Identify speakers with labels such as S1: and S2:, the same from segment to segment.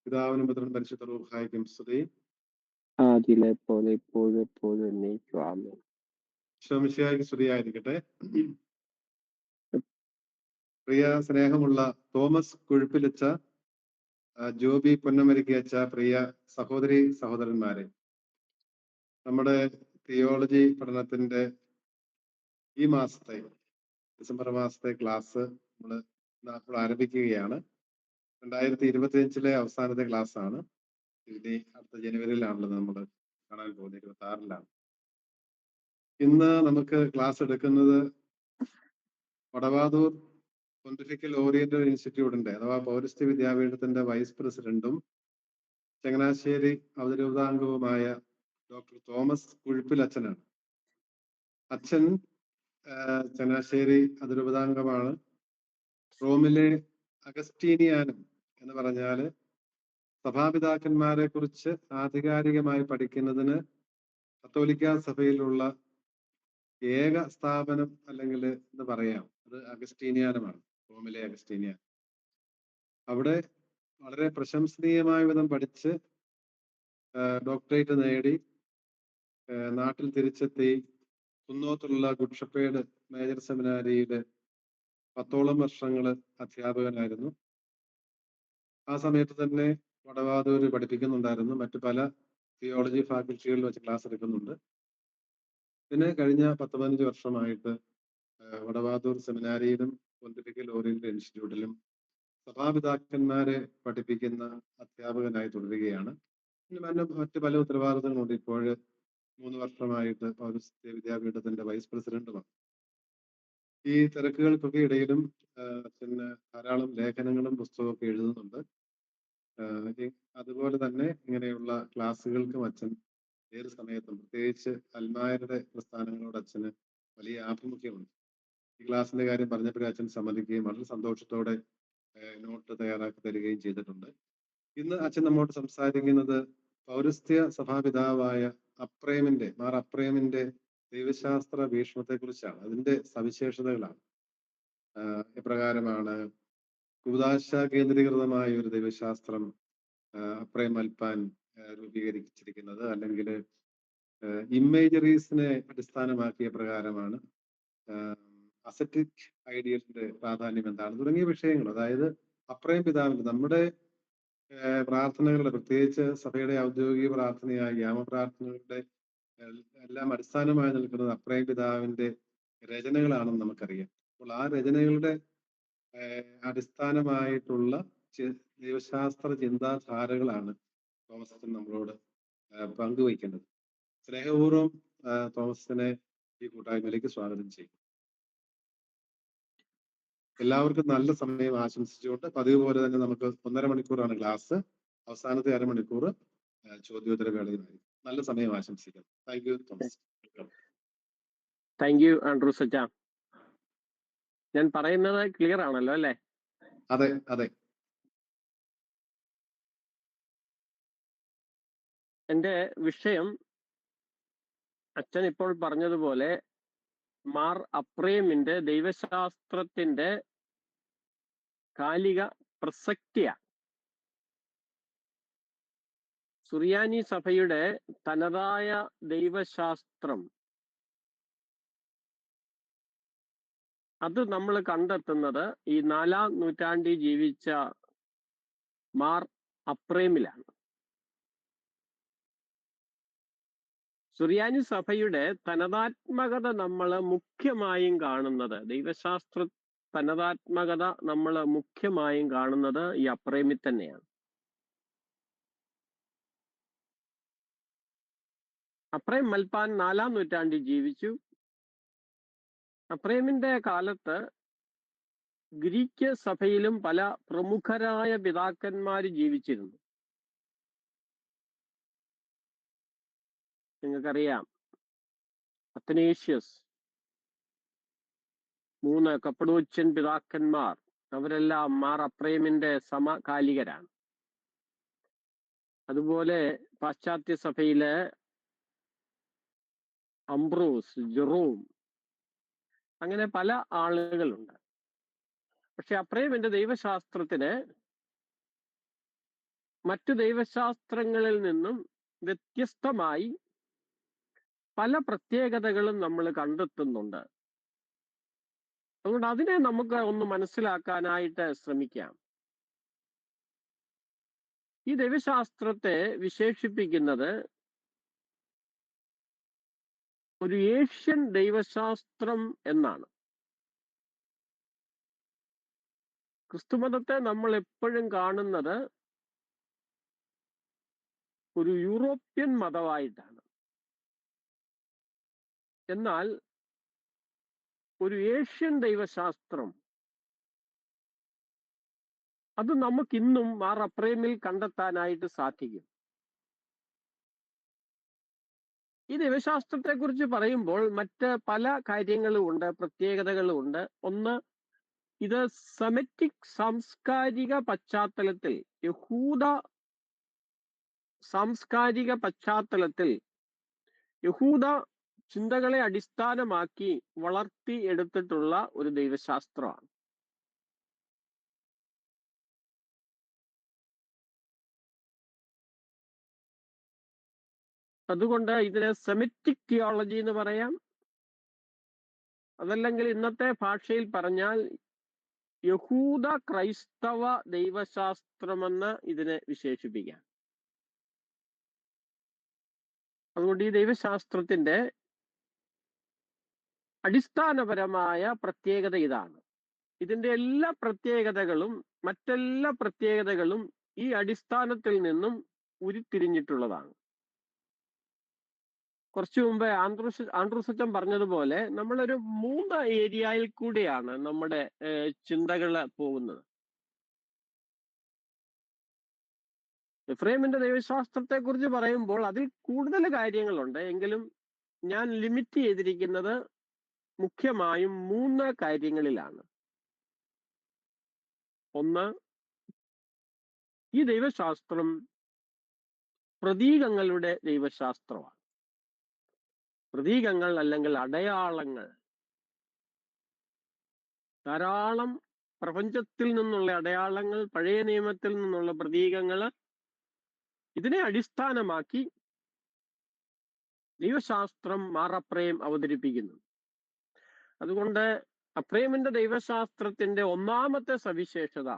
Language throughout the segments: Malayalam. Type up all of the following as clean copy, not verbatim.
S1: പിതാവിനും പുത്രനും പരിശുദ്ധ റൂഹായിക്കും സ്തുതി.
S2: ആദിയിലെ പോലെ ഇപ്പോഴും എപ്പോഴും എന്നേക്കും ആമേൻ.
S1: ശോമിശിഹായ്ക്ക് സ്തുതിയായിരിക്കട്ടെ. പ്രിയ സ്നേഹമുള്ള തോമസ് കുഴുപ്പിലച്ച, ജോബി പൊന്നമരിക്കച്ച, പ്രിയ സഹോദരി സഹോദരന്മാരെ, നമ്മുടെ തിയോളജി പഠനത്തിന്റെ ഈ മാസത്തെ ഡിസംബർ മാസത്തെ ക്ലാസ് നമ്മൾ ആരംഭിക്കുകയാണ്. 2025 അവസാനത്തെ ക്ലാസ് ആണ്. ഇനി അടുത്ത ജനുവരിയിലാണല്ലോ നമ്മൾ കാണാൻ പോകുന്നത്, 26-ലാണ്. ഇന്ന് നമുക്ക് ക്ലാസ് എടുക്കുന്നത് വടവാതൂർ പൊണ്ടിഫിക്കൽ ഓറിയന്റൽ ഇൻസ്റ്റിറ്റ്യൂട്ടിന്റെ അഥവാ പൗരസ്ത്യ വിദ്യാപീഠത്തിന്റെ വൈസ് പ്രസിഡന്റും ചങ്ങനാശ്ശേരി അവതരൂപതാംഗവുമായ ഡോക്ടർ തോമസ് കുഴുപ്പിൽ അച്ഛനാണ്. അച്ഛൻ ചങ്ങനാശ്ശേരി അതിരൂപതാംഗമാണ്. റോമിലെ അഗസ്റ്റീനിയാനം എന്ന് പറഞ്ഞാല് സഭാപിതാക്കന്മാരെ കുറിച്ച് ആധികാരികമായി പഠിക്കുന്നതിന് കത്തോലിക്ക സഭയിലുള്ള ഏക സ്ഥാപനം അല്ലെങ്കിൽ എന്ന് പറയാം, അത് അഗസ്റ്റീനിയാനമാണ്. റോമിലെ അഗസ്റ്റീനിയാനം. അവിടെ വളരെ പ്രശംസനീയമായ വിധം പഠിച്ച് ഡോക്ടറേറ്റ് നേടി നാട്ടിൽ തിരിച്ചെത്തി കുന്നോത്തുള്ള ഗുഡ് ഷെപ്പേർഡ് മേജർ സെമിനാരിയില് 10ഓളം വർഷങ്ങൾ അധ്യാപകനായിരുന്നു. ആ സമയത്ത് തന്നെ വടവാതൂര് പഠിപ്പിക്കുന്നുണ്ടായിരുന്നു. മറ്റു പല തിയോളജി ഫാക്കൽറ്റികളിൽ വെച്ച് ക്ലാസ് എടുക്കുന്നുണ്ട്. പിന്നെ കഴിഞ്ഞ 10-15 വർഷമായിട്ട് വടവാതൂർ സെമിനാരിയിലും പൊണ്ടിഫിക്കൽ ഓറിയന്റൽ ഇൻസ്റ്റിറ്റ്യൂട്ടിലും സഭാപിതാക്കന്മാരെ പഠിപ്പിക്കുന്ന അധ്യാപകനായി തുടരുകയാണ്. പിന്നെ മറ്റു പല ഉത്തരവാദിത്തങ്ങളുണ്ട്. ഇപ്പോൾ 3 വർഷമായിട്ട് പൗരസ്ത്യ വിദ്യാപീഠത്തിന്റെ വൈസ് പ്രസിഡന്റുമാണ്. ഈ തിരക്കുകൾക്കൊക്കെ ഇടയിലും അച്ഛന് ധാരാളം ലേഖനങ്ങളും പുസ്തകമൊക്കെ എഴുതുന്നുണ്ട്. അതുപോലെ തന്നെ ഇങ്ങനെയുള്ള ക്ലാസ്സുകൾക്കും അച്ഛൻ ഏത് സമയത്തും, പ്രത്യേകിച്ച് അൽമായരുടെ പ്രസ്ഥാനങ്ങളോട് അച്ഛന് വലിയ ആഭിമുഖ്യമുണ്ട്. ഈ ക്ലാസ്സിന്റെ കാര്യം പറഞ്ഞപ്പോഴേ അച്ഛൻ സമ്മതിക്കുകയും വളരെ സന്തോഷത്തോടെ നോട്ട് തയ്യാറാക്കി തരികയും ചെയ്തിട്ടുണ്ട്. ഇന്ന് അച്ഛൻ നമ്മോട് സംസാരിക്കുന്നത് പൗരസ്ത്യ സഭാപിതാവായ മാർ അപ്രേമിന്റെ ദൈവശാസ്ത്ര വീക്ഷണത്തെ കുറിച്ചാണ്. അതിന്റെ സവിശേഷതകളാണ്. എപ്രകാരമാണ് കൂദാശ കേന്ദ്രീകൃതമായ ഒരു ദൈവശാസ്ത്രം അപ്രേം അൽപ്പാൻ രൂപീകരിച്ചിരിക്കുന്നത്, അല്ലെങ്കിൽ ഇമേജറീസിനെ അടിസ്ഥാനമാക്കിയ പ്രകാരമാണ് അസറ്റിക് ഐഡിയലിന്റെ പ്രാധാന്യം എന്താണ് തുടങ്ങിയ വിഷയങ്ങൾ. അതായത് അപ്രേം പിതാവിന്റെ നമ്മുടെ പ്രാർത്ഥനകളുടെ, പ്രത്യേകിച്ച് സഭയുടെ ഔദ്യോഗിക പ്രാർത്ഥനയായ യാമപ്രാർത്ഥനകളുടെ എല്ലാം അടിസ്ഥാനമായി നിൽക്കുന്നത് അപ്രേം പിതാവിന്റെ രചനകളാണെന്ന് നമുക്കറിയാം. അപ്പോൾ ആ രചനകളുടെ അടിസ്ഥാനമായിട്ടുള്ള ദൈവശാസ്ത്ര ചിന്താധാരകളാണ് തോമസ് അച്ഛൻ നമ്മളോട് പങ്കുവയ്ക്കേണ്ടത്. സ്നേഹപൂർവ്വം തോമസിനെ ഈ കൂട്ടായ്മയിലേക്ക് സ്വാഗതം ചെയ്യും. എല്ലാവർക്കും നല്ല സമയം ആശംസിച്ചുകൊണ്ട് പതിവ് പോലെ തന്നെ നമുക്ക് 1.5 മണിക്കൂറാണ് ക്ലാസ്. അവസാനത്തെ അരമണിക്കൂർ ചോദ്യോത്തര വേളയുമായി. നല്ല സമയം ആശംസിക്കാം. Thank you Thomas.
S2: Thank you Andrews അച്ഛാ. ഞാൻ പറയുന്നത് ക്ലിയർ ആണല്ലോ അല്ലേ?
S1: അതെ അതെ.
S2: എന്റെ വിഷയം അച്ഛൻ ഇപ്പോൾ പറഞ്ഞതുപോലെ മാർ അപ്രേമിന്റെ ദൈവശാസ്ത്രത്തിന്റെ കാലിക പ്രസക്തിയാണ്. സുറിയാനി സഭയുടെ തനതായ ദൈവശാസ്ത്രം അത് നമ്മൾ കണ്ടെത്തുന്നത് ഈ 4-ാം നൂറ്റാണ്ടിൽ ജീവിച്ച മാർ അപ്രേമിലാണ്. സുറിയാനി സഭയുടെ തനതാത്മകത നമ്മൾ മുഖ്യമായും കാണുന്നത്, ദൈവശാസ്ത്ര തനതാത്മകത നമ്മൾ മുഖ്യമായും കാണുന്നത് ഈ അപ്രേമിൽ തന്നെയാണ്. അപ്രേം മൽപ്പാൻ 4-ാം നൂറ്റാണ്ടിൽ ജീവിച്ചു. അപ്രേമിന്റെ കാലത്ത് ഗ്രീക്ക് സഭയിലും പല പ്രമുഖരായ പിതാക്കന്മാർ ജീവിച്ചിരുന്നു. നിങ്ങൾക്കറിയാം, അത്തനേഷ്യസ്, 3 കപ്പഡോച്യൻ പിതാക്കന്മാർ, അവരെല്ലാം മാർ അപ്രേമിന്റെ സമകാലികരാണ്. അതുപോലെ പാശ്ചാത്യ സഭയിലെ അംബ്രോസ്, ജെറോം, അങ്ങനെ പല ആളുകളുണ്ട്. പക്ഷെ അപ്രേമിന്റെ ദൈവശാസ്ത്രത്തിന് മറ്റു ദൈവശാസ്ത്രങ്ങളിൽ നിന്നും വ്യത്യസ്തമായി പല പ്രത്യേകതകളും നമ്മൾ കണ്ടെത്തുന്നുണ്ട്. അതുകൊണ്ട് അതിനെ നമുക്ക് ഒന്ന് മനസ്സിലാക്കാനായിട്ട് ശ്രമിക്കാം. ഈ ദൈവശാസ്ത്രത്തെ വിശേഷിപ്പിക്കുന്നത് ഒരു ഏഷ്യൻ ദൈവശാസ്ത്രം എന്നാണ്. ക്രിസ്തുമതത്തെ നമ്മൾ എപ്പോഴും കാണുന്നത് ഒരു യൂറോപ്യൻ മതമായിട്ടാണ്. എന്നാൽ ഒരു ഏഷ്യൻ ദൈവശാസ്ത്രം അത് നമുക്കിന്നും മാർ അപ്രേമിൽ കണ്ടെത്താനായിട്ട് സാധിക്കും. ഈ ദൈവശാസ്ത്രത്തെ കുറിച്ച് പറയുമ്പോൾ മറ്റ് പല കാര്യങ്ങളും ഉണ്ട്, പ്രത്യേകതകളും ഉണ്ട്. ഒന്ന്, ഇത് സെമിറ്റിക് സാംസ്കാരിക പശ്ചാത്തലത്തിൽ, യഹൂദ സാംസ്കാരിക പശ്ചാത്തലത്തിൽ യഹൂദ ചിന്തകളെ അടിസ്ഥാനമാക്കി വളർത്തി എടുത്തിട്ടുള്ള ഒരു ദൈവശാസ്ത്രമാണ്. അതുകൊണ്ട് ഇതിനെ സെമിറ്റിക് തിയോളജി എന്ന് പറയാം. അതല്ലെങ്കിൽ ഇന്നത്തെ ഭാഷയിൽ പറഞ്ഞാൽ യഹൂദ ക്രൈസ്തവ ദൈവശാസ്ത്രമെന്ന് ഇതിനെ വിശേഷിപ്പിക്കാം. അതുകൊണ്ട് ഈ ദൈവശാസ്ത്രത്തിന്റെ അടിസ്ഥാനപരമായ പ്രത്യേകത ഇതാണ്. ഇതിന്റെ എല്ലാ പ്രത്യേകതകളും മറ്റെല്ലാ പ്രത്യേകതകളും ഈ അടിസ്ഥാനത്തിൽ നിന്നും ഉരുത്തിരിഞ്ഞിട്ടുള്ളതാണ്. കുറച്ചു മുമ്പ് ആൻഡ്രൂസച്ചൻ പറഞ്ഞതുപോലെ നമ്മളൊരു 3 ഏരിയയിൽ കൂടിയാണ് നമ്മുടെ ചിന്തകൾ പോകുന്നത്. എഫ്രേമിന്റെ ദൈവശാസ്ത്രത്തെ കുറിച്ച് പറയുമ്പോൾ അതിൽ കൂടുതൽ കാര്യങ്ങളുണ്ട്. എങ്കിലും ഞാൻ ലിമിറ്റ് ചെയ്തിരിക്കുന്നത് മുഖ്യമായും 3 കാര്യങ്ങളിലാണ്. ഒന്ന്, ഈ ദൈവശാസ്ത്രം പ്രതീകങ്ങളുടെ ദൈവശാസ്ത്രമാണ്. പ്രതീകങ്ങൾ അല്ലെങ്കിൽ അടയാളങ്ങൾ, ധാരാളം പ്രപഞ്ചത്തിൽ നിന്നുള്ള അടയാളങ്ങൾ, പഴയ നിയമത്തിൽ നിന്നുള്ള പ്രതീകങ്ങൾ, ഇതിനെ അടിസ്ഥാനമാക്കി ദൈവശാസ്ത്രം മാർ അപ്രേം അവതരിപ്പിക്കുന്നു. അതുകൊണ്ട് അപ്രേമിന്റെ ദൈവശാസ്ത്രത്തിന്റെ ഒന്നാമത്തെ സവിശേഷത,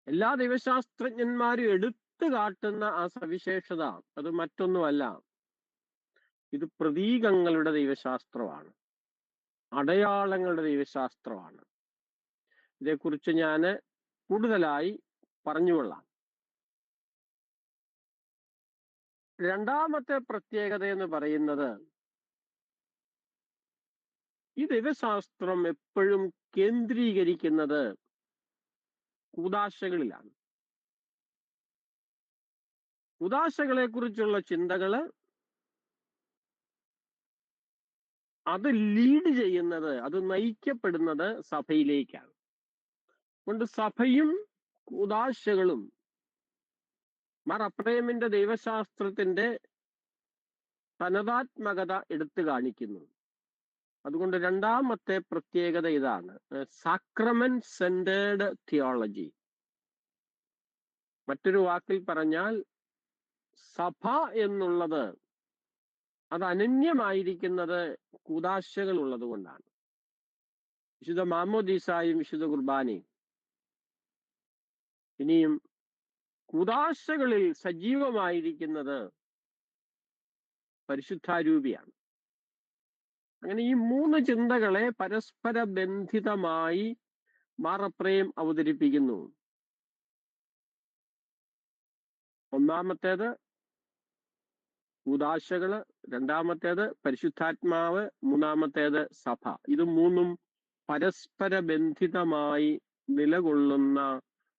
S2: എല്ലാ ദൈവശാസ്ത്രജ്ഞന്മാരും എടുത്തു കാട്ടുന്ന ആ സവിശേഷത അത് മറ്റൊന്നുമല്ല, ഇത് പ്രതീകങ്ങളുടെ ദൈവശാസ്ത്രമാണ്, അടയാളങ്ങളുടെ ദൈവശാസ്ത്രമാണ്. ഇതേക്കുറിച്ച് ഞാൻ കൂടുതലായി പറഞ്ഞുകൊള്ളാം. രണ്ടാമത്തെ പ്രത്യേകത എന്ന് പറയുന്നത്, ഈ ദൈവശാസ്ത്രം എപ്പോഴും കേന്ദ്രീകരിക്കുന്നത് കൂദാശകളിലാണ്. കൂദാശകളെ കുറിച്ചുള്ള ചിന്തകള് അത് ലീഡ് ചെയ്യുന്നത്, അത് നയിക്കപ്പെടുന്നത് സഭയിലേക്കാണ്. അതുകൊണ്ട് സഭയും കൂദാശകളും മാർ അപ്രേമിന്റെ ദൈവശാസ്ത്രത്തിന്റെ തനതാത്മകത എടുത്തു കാണിക്കുന്നു. അതുകൊണ്ട് രണ്ടാമത്തെ പ്രത്യേകത ഇതാണ്, സാക്രമെന്റ് സെന്റേർഡ് തിയോളജി. മറ്റൊരു വാക്കിൽ പറഞ്ഞാൽ സഭ എന്നുള്ളത് അത് അനന്യമായിരിക്കുന്നത് കൂദാശകൾ ഉള്ളത് കൊണ്ടാണ്. വിശുദ്ധ മാമോദീസായും വിശുദ്ധ കുർബാനയും ഇനിയും കൂദാശകളിൽ സജീവമായിരിക്കുന്നത് പരിശുദ്ധാരൂപിയാണ്. അങ്ങനെ ഈ 3 ചിന്തകളെ പരസ്പര ബന്ധിതമായി മാർ അപ്രേം അവതരിപ്പിക്കുന്നു. ഒന്നാമത്തേത് കൂദാശകള്, രണ്ടാമത്തേത് പരിശുദ്ധാത്മാവ്, മൂന്നാമത്തേത് സഭ. ഇത് 3 പരസ്പര ബന്ധിതമായി നിലകൊള്ളുന്ന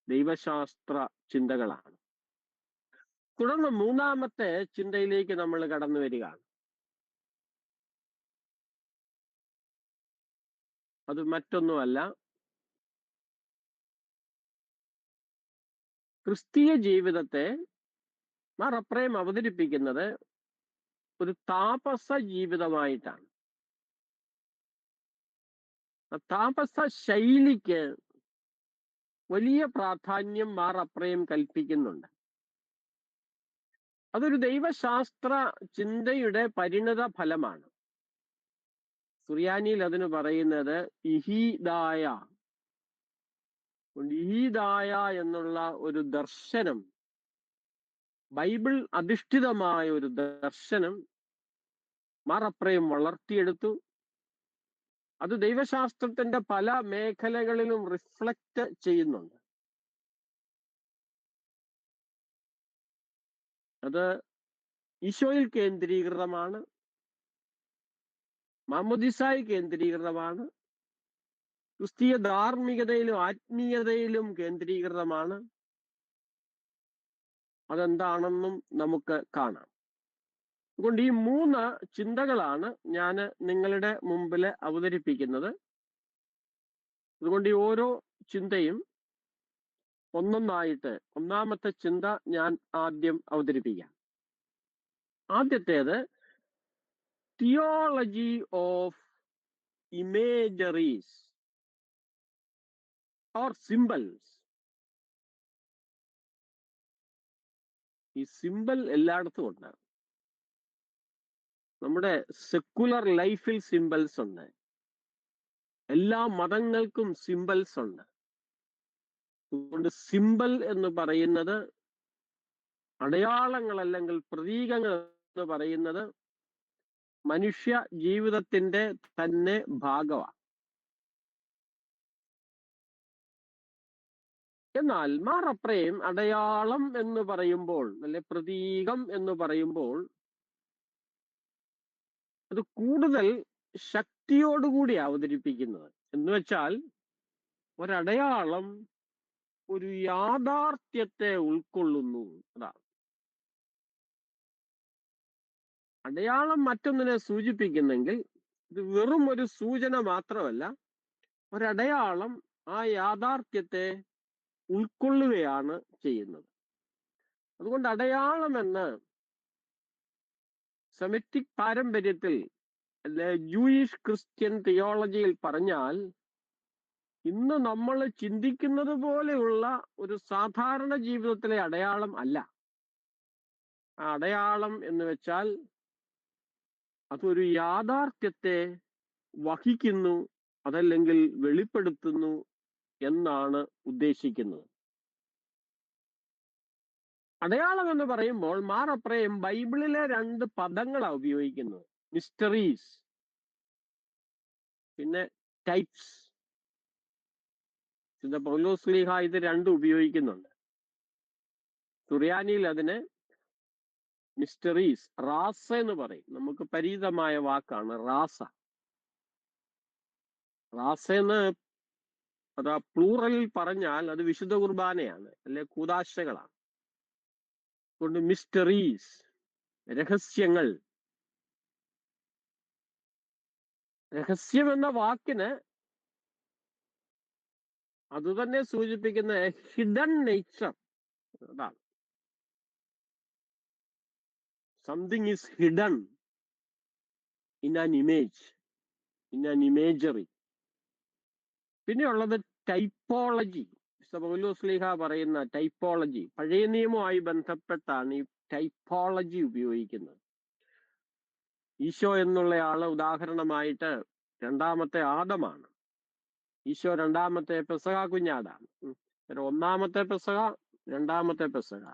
S2: ദൈവശാസ്ത്ര ചിന്തകളാണ്. തുടർന്ന് മൂന്നാമത്തെ ചിന്തയിലേക്ക് നമ്മൾ കടന്നു വരികയാണ്. അത് മറ്റൊന്നുമല്ല, ക്രിസ്തീയ ജീവിതത്തെ മാർ അപ്രേം അവതരിപ്പിക്കുന്നത് ഒരു താപസ ജീവിതമായിട്ടാണ്. താപസ ശൈലിക്ക് വലിയ പ്രാധാന്യം മാർ അപ്രയം കൽപ്പിക്കുന്നുണ്ട്. അതൊരു ദൈവശാസ്ത്ര ചിന്തയുടെ പരിണത ഫലമാണ്. സുറിയാനിയിൽ അതിന് പറയുന്നത് ഇഹീദായ. ഇഹീദായ എന്നുള്ള ഒരു ദർശനം, ബൈബിൾ അധിഷ്ഠിതമായ ഒരു ദർശനം മാർ അപ്രയം വളർത്തിയെടുത്തു. അത് ദൈവശാസ്ത്രത്തിന്റെ പല മേഖലകളിലും റിഫ്ലക്റ്റ് ചെയ്യുന്നുണ്ട്. അത് ഈശോയിൽ കേന്ദ്രീകൃതമാണ്, മാമോദിസായിൽ കേന്ദ്രീകൃതമാണ്, ക്രിസ്തീയ ധാർമ്മികതയിലും ആത്മീയതയിലും കേന്ദ്രീകൃതമാണ്. അതെന്താണെന്നും നമുക്ക് കാണാം. അതുകൊണ്ട് ഈ 3 ചിന്തകളാണ് ഞാൻ നിങ്ങളുടെ മുമ്പിൽ അവതരിപ്പിക്കുന്നത്. അതുകൊണ്ട് ഈ ഓരോ ചിന്തയും ഒന്നൊന്നായിട്ട്, ഒന്നാമത്തെ ചിന്ത ഞാൻ ആദ്യം അവതരിപ്പിക്കാം. ആദ്യത്തേത് theology of imageries or symbols. ഈ സിംബൽ എല്ലായിടത്തും ഉണ്ട്. നമ്മുടെ സെക്കുലർ ലൈഫിൽ സിംബൽസ് ഉണ്ട്. എല്ലാ മതങ്ങൾക്കും സിംബൽസ് ഉണ്ട്. അതുകൊണ്ട് സിംബൽ എന്ന് പറയുന്നത്, അടയാളങ്ങൾ അല്ലെങ്കിൽ പ്രതീകങ്ങൾ എന്ന് പറയുന്നത് മനുഷ്യ ജീവിതത്തിന്റെ തന്നെ ഭാഗമാണ്. എന്നാൽ മാർ അപ്രയം അടയാളം എന്ന് പറയുമ്പോൾ, അല്ലെ പ്രതീകം എന്ന് പറയുമ്പോൾ, അത് കൂടുതൽ ശക്തിയോടുകൂടി അവതരിപ്പിക്കുന്നത്. എന്ന് വെച്ചാൽ ഒരടയാളം ഒരു യാഥാർത്ഥ്യത്തെ ഉൾക്കൊള്ളുന്നു. അതാണ് അടയാളം. മറ്റൊന്നിനെ സൂചിപ്പിക്കുന്നെങ്കിൽ ഇത് വെറും ഒരു സൂചന മാത്രമല്ല, ഒരടയാളം ആ യാഥാർത്ഥ്യത്തെ ഉൾക്കൊള്ളുകയാണ് ചെയ്യുന്നത്. അതുകൊണ്ട് അടയാളം എന്ന് സെമിറ്റിക് പാരമ്പര്യത്തിൽ, അല്ലെ ജൂയിഷ് ക്രിസ്ത്യൻ തിയോളജിയിൽ പറഞ്ഞാൽ, ഇന്ന് നമ്മൾ ചിന്തിക്കുന്നത് പോലെയുള്ള ഒരു സാധാരണ ജീവിതത്തിലെ അടയാളം അല്ല. ആ അടയാളം എന്ന് വെച്ചാൽ അതൊരു യാഥാർത്ഥ്യത്തെ വഹിക്കുന്നു, അതല്ലെങ്കിൽ വെളിപ്പെടുത്തുന്നു എന്നാണ് ഉദ്ദേശിക്കുന്നത്. അടയാളം എന്ന് പറയുമ്പോൾ മാർ അപ്രയം ബൈബിളിലെ 2 പദങ്ങളാണ് ഉപയോഗിക്കുന്നത്. മിസ്റ്ററീസ്, പിന്നെ ടൈപ്സ്. പൗലോസ് ശ്ലീഹ ഇത് 2 ഉപയോഗിക്കുന്നുണ്ട്. സുറിയാനിയിൽ അതിന് മിസ്റ്ററീസ്, റാസ എന്ന് പറയും. നമുക്ക് പരിചിതമായ വാക്കാണ് റാസ. റാസ എന്ന് അതാ പ്ലൂറലിൽ പറഞ്ഞാൽ അത് വിശുദ്ധ കുർബാനയാണ്, അല്ലെ കൂദാശകളാണ്. അതുകൊണ്ട് മിസ്റ്ററീസ്, രഹസ്യങ്ങൾ. രഹസ്യം എന്ന വാക്കിന് അതുതന്നെ സൂചിപ്പിക്കുന്ന ഹിഡൻ നേച്ചർ. അതാണ്, something is hidden in an image, in an imagery. പിന്നെയുള്ളത് ടൈപ്പോളജി. പൗലോസ് ശ്ലീഹ പറയുന്ന ടൈപ്പോളജി, പഴയ നിയമവുമായി ബന്ധപ്പെട്ടാണ് ഈ ടൈപ്പോളജി ഉപയോഗിക്കുന്നത്. ഈശോ എന്നുള്ള ആള് ഉദാഹരണമായിട്ട് 2ാമത്തെ ആദമാണ്. ഈശോ 2ാമത്തെ പെസഹ കുഞ്ഞാടാണ്. 1ാമത്തെ പെസഹ, 2ാമത്തെ പെസഹ.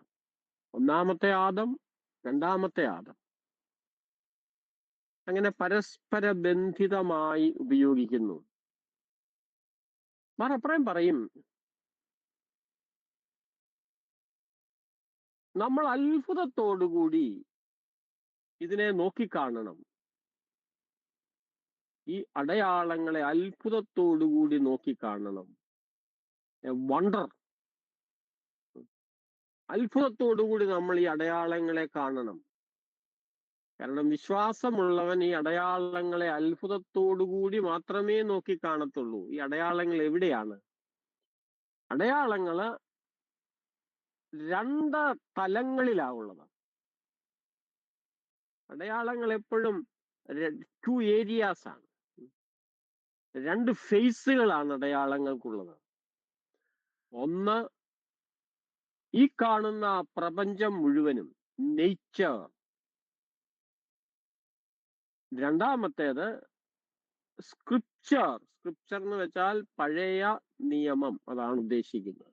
S2: 1ാമത്തെ ആദം, 2ാമത്തെ ആദം. അങ്ങനെ പരസ്പര ബന്ധിതമായി ഉപയോഗിക്കുന്നു. മാർ അപ്രയം പറയും, നമ്മൾ അത്ഭുതത്തോടുകൂടി ഇതിനെ നോക്കിക്കാണണം. ഈ അടയാളങ്ങളെ അത്ഭുതത്തോടുകൂടി നോക്കിക്കാണണം. വണ്ടർ. അത്ഭുതത്തോടുകൂടി നമ്മൾ ഈ അടയാളങ്ങളെ കാണണം. കാരണം വിശ്വാസമുള്ളവൻ ഈ അടയാളങ്ങളെ അത്ഭുതത്തോടുകൂടി മാത്രമേ നോക്കി കാണത്തുള്ളൂ. ഈ അടയാളങ്ങൾ എവിടെയാണ്? അടയാളങ്ങള് 2 തലങ്ങളിലാവുള്ളത്. അടയാളങ്ങൾ എപ്പോഴും 2 ഏരിയാസ് ആണ്, 2 ഫേസുകളാണ് അടയാളങ്ങൾക്കുള്ളത്. ഒന്ന്, ഈ കാണുന്ന പ്രപഞ്ചം മുഴുവനും, നേച്ചർ. രണ്ടാമത്തേത് സ്ക്രിപ്ചർ. സ്ക്രിപ്ചർ എന്ന് വെച്ചാൽ പഴയ നിയമം, അതാണ് ഉദ്ദേശിക്കുന്നത്.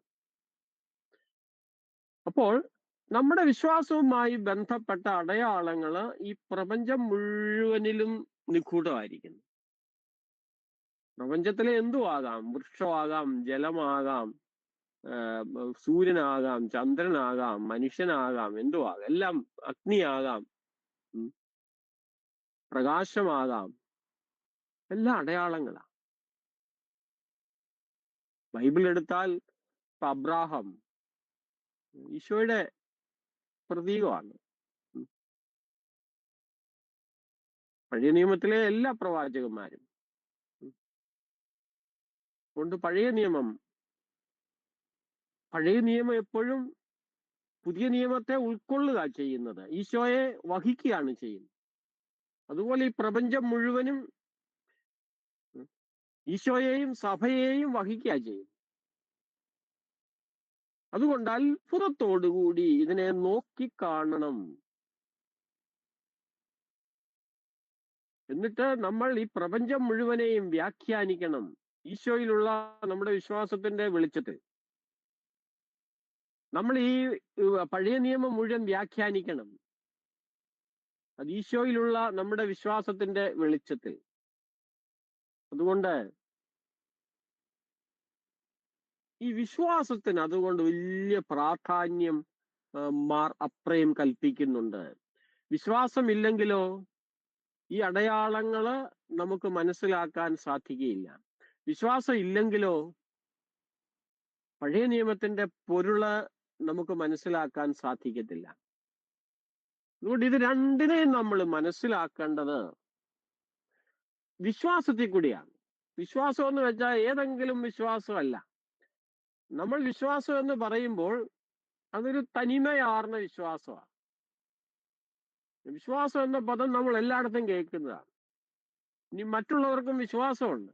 S2: അപ്പോൾ നമ്മുടെ വിശ്വാസവുമായി ബന്ധപ്പെട്ട അടയാളങ്ങള് ഈ പ്രപഞ്ചം മുഴുവനിലും നിഗൂഢമായിരിക്കുന്നു. പ്രപഞ്ചത്തിലെ എന്തും ആകാം, വൃക്ഷമാകാം, ജലമാകാം, സൂര്യനാകാം, ചന്ദ്രനാകാം, മനുഷ്യനാകാം, എന്തും ആകാം, എല്ലാം, അഗ്നിയാകാം, പ്രകാശമാകാം, എല്ലാ അടയാളങ്ങളാണ്. ബൈബിൾ എടുത്താൽ അബ്രാഹം ഈശോയുടെ പ്രതീകമാണ്. പഴയ നിയമത്തിലെ എല്ലാ പ്രവാചകന്മാരും കൊണ്ട് പഴയ നിയമം എപ്പോഴും പുതിയ നിയമത്തെ ഉൾക്കൊള്ളുക ചെയ്യുന്നത്, ഈശോയെ വഹിക്കുകയാണ് ചെയ്യുന്നത്. അതുപോലെ ഈ പ്രപഞ്ചം മുഴുവനും ഈശോയെയും സഭയെയും വഹിക്കുക ചെയ്യും. അതുകൊണ്ട് അത്ഭുതത്തോടുകൂടി ഇതിനെ നോക്കിക്കാണണം. എന്നിട്ട് നമ്മൾ ഈ പ്രപഞ്ചം മുഴുവനെയും വ്യാഖ്യാനിക്കണം ഈശോയിലുള്ള നമ്മുടെ വിശ്വാസത്തിന്റെ വെളിച്ചത്തിൽ. നമ്മൾ ഈ പഴയ നിയമം മുഴുവൻ വ്യാഖ്യാനിക്കണം, അത് ഈശോയിലുള്ള നമ്മുടെ വിശ്വാസത്തിന്റെ വെളിച്ചത്തിൽ. അതുകൊണ്ട് ഈ വിശ്വാസത്തിന് അതുകൊണ്ട് വലിയ പ്രാധാന്യം മാർ അപ്രയം കൽപ്പിക്കുന്നുണ്ട്. വിശ്വാസമില്ലെങ്കിലോ ഈ അടയാളങ്ങള് നമുക്ക് മനസ്സിലാക്കാൻ സാധിക്കുകയില്ല. വിശ്വാസം ഇല്ലെങ്കിലോ പഴയ നിയമത്തിന്റെ പൊരുള് നമുക്ക് മനസ്സിലാക്കാൻ സാധിക്കത്തില്ല. അതുകൊണ്ട് ഇത് രണ്ടിനെയും നമ്മൾ മനസ്സിലാക്കേണ്ടത് വിശ്വാസത്തിൽ കൂടിയാണ്. വിശ്വാസം എന്ന് വെച്ചാൽ ഏതെങ്കിലും വിശ്വാസമല്ല. നമ്മൾ വിശ്വാസം എന്ന് പറയുമ്പോൾ അതൊരു തനിമയാർന്ന വിശ്വാസമാണ്. വിശ്വാസം എന്ന പദം നമ്മൾ എല്ലായിടത്തും കേൾക്കുന്നതാണ്. ഇനി മറ്റുള്ളവർക്കും വിശ്വാസമുണ്ട്.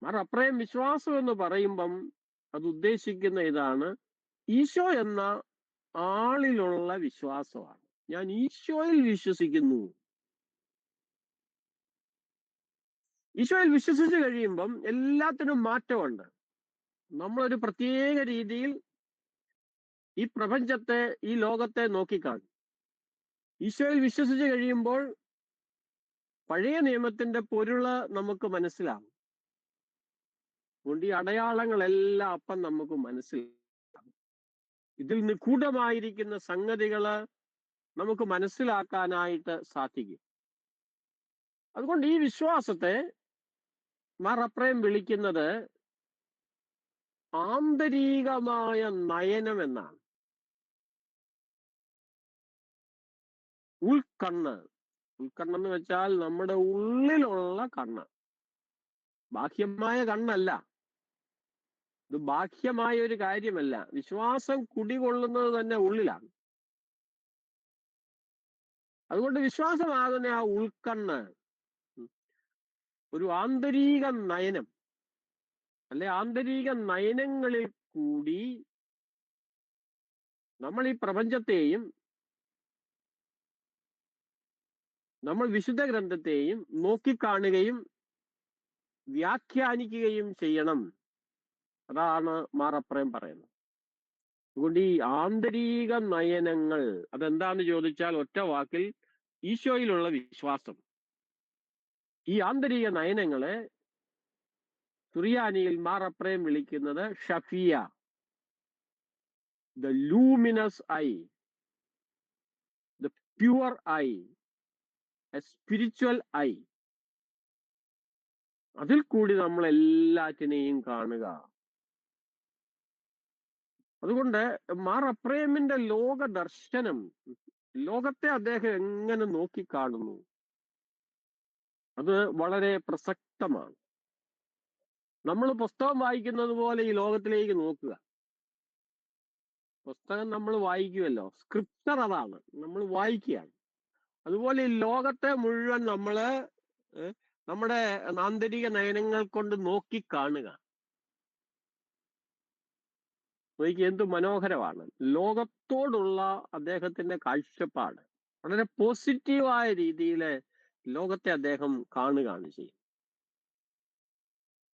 S2: അപ്രയം വിശ്വാസം എന്ന് പറയുമ്പം അത് ഉദ്ദേശിക്കുന്ന ഇതാണ്, ഈശോ എന്ന ആളിലുള്ള വിശ്വാസമാണ്. ഞാൻ ഈശോയിൽ വിശ്വസിക്കുന്നു. ഈശോയിൽ വിശ്വസിച്ച് കഴിയുമ്പം എല്ലാത്തിനും മാറ്റമുണ്ട്. നമ്മളൊരു പ്രത്യേക രീതിയിൽ ഈ പ്രപഞ്ചത്തെ, ഈ ലോകത്തെ നോക്കിക്കാണും. ഈശോയിൽ വിശ്വസിച്ച് കഴിയുമ്പോൾ പഴയ നിയമത്തിന്റെ പൊരുള് നമുക്ക് മനസ്സിലാവും. അതുകൊണ്ട് ഈ അടയാളങ്ങളെല്ലാം അപ്പം നമുക്ക് മനസ്സിലാവും. ഇതിൽ നിഗൂഢമായിരിക്കുന്ന സംഗതികള് നമുക്ക് മനസ്സിലാക്കാനായിട്ട് സാധിക്കും. അതുകൊണ്ട് ഈ വിശ്വാസത്തെ മാർ അപ്രയം വിളിക്കുന്നത് ആന്തരികമായ നയനം എന്നാണ്. ഉൾക്കണ്ണെന്ന് വെച്ചാൽ നമ്മുടെ ഉള്ളിലുള്ള കണ്ണ്, ബാഹ്യമായ കണ്ണല്ല. ഇത് ബാഹ്യമായ ഒരു കാര്യമല്ല. വിശ്വാസം കുടികൊള്ളുന്നത് തന്നെ ഉള്ളിലാണ്. അതുകൊണ്ട് വിശ്വാസമാകുന്ന ആ ഉൾക്കണ്ണ് ഒരു ആന്തരിക നയനം, അല്ലെ ആന്തരിക നയനങ്ങളിൽ കൂടി നമ്മൾ ഈ പ്രപഞ്ചത്തെയും നമ്മൾ വിശുദ്ധ ഗ്രന്ഥത്തെയും നോക്കിക്കാണുകയും വ്യാഖ്യാനിക്കുകയും ചെയ്യണം. അതാണ് മാർ അപ്രയം പറയുന്നത്. അതുകൊണ്ട് ഈ ആന്തരിക നയനങ്ങൾ അതെന്താന്ന് ചോദിച്ചാൽ ഒറ്റ വാക്കിൽ ഈശോയിലുള്ള വിശ്വാസം. ഈ ആന്തരിക നയനങ്ങളെ സുറിയാനിയിൽ മാർ അപ്രയം വിളിക്കുന്നത് ഷഫിയ, the luminous eye, the pure eye, a spiritual eye. അതിൽ കൂടി നമ്മൾ എല്ലാറ്റിനെയും കാണുക. അതുകൊണ്ട് മാർ അപ്രയമിന്റെ ലോക ദർശനം, ലോകത്തെ അദ്ദേഹം എങ്ങനെ നോക്കിക്കാണുന്നു, അത് വളരെ പ്രസക്തമാണ്. നമ്മൾ പുസ്തകം വായിക്കുന്നത് പോലെ ഈ ലോകത്തിലേക്ക് നോക്കുക. പുസ്തകം നമ്മൾ വായിക്കുമല്ലോ, സ്ക്രിപ്ചർ അതാണ്, നമ്മൾ വായിക്കുകയാണ്. അതുപോലെ ഈ ലോകത്തെ മുഴുവൻ നമ്മള് നമ്മുടെ ആന്തരിക നയനങ്ങൾ കൊണ്ട് നോക്കി കാണുക. നോക്കി എന്ത് മനോഹരമാണ്. ലോകത്തോടുള്ള അദ്ദേഹത്തിന്റെ കാഴ്ചപ്പാട് വളരെ പോസിറ്റീവായ രീതിയിൽ ലോകത്തെ അദ്ദേഹം കാണുകയാണ് ചെയ്യും.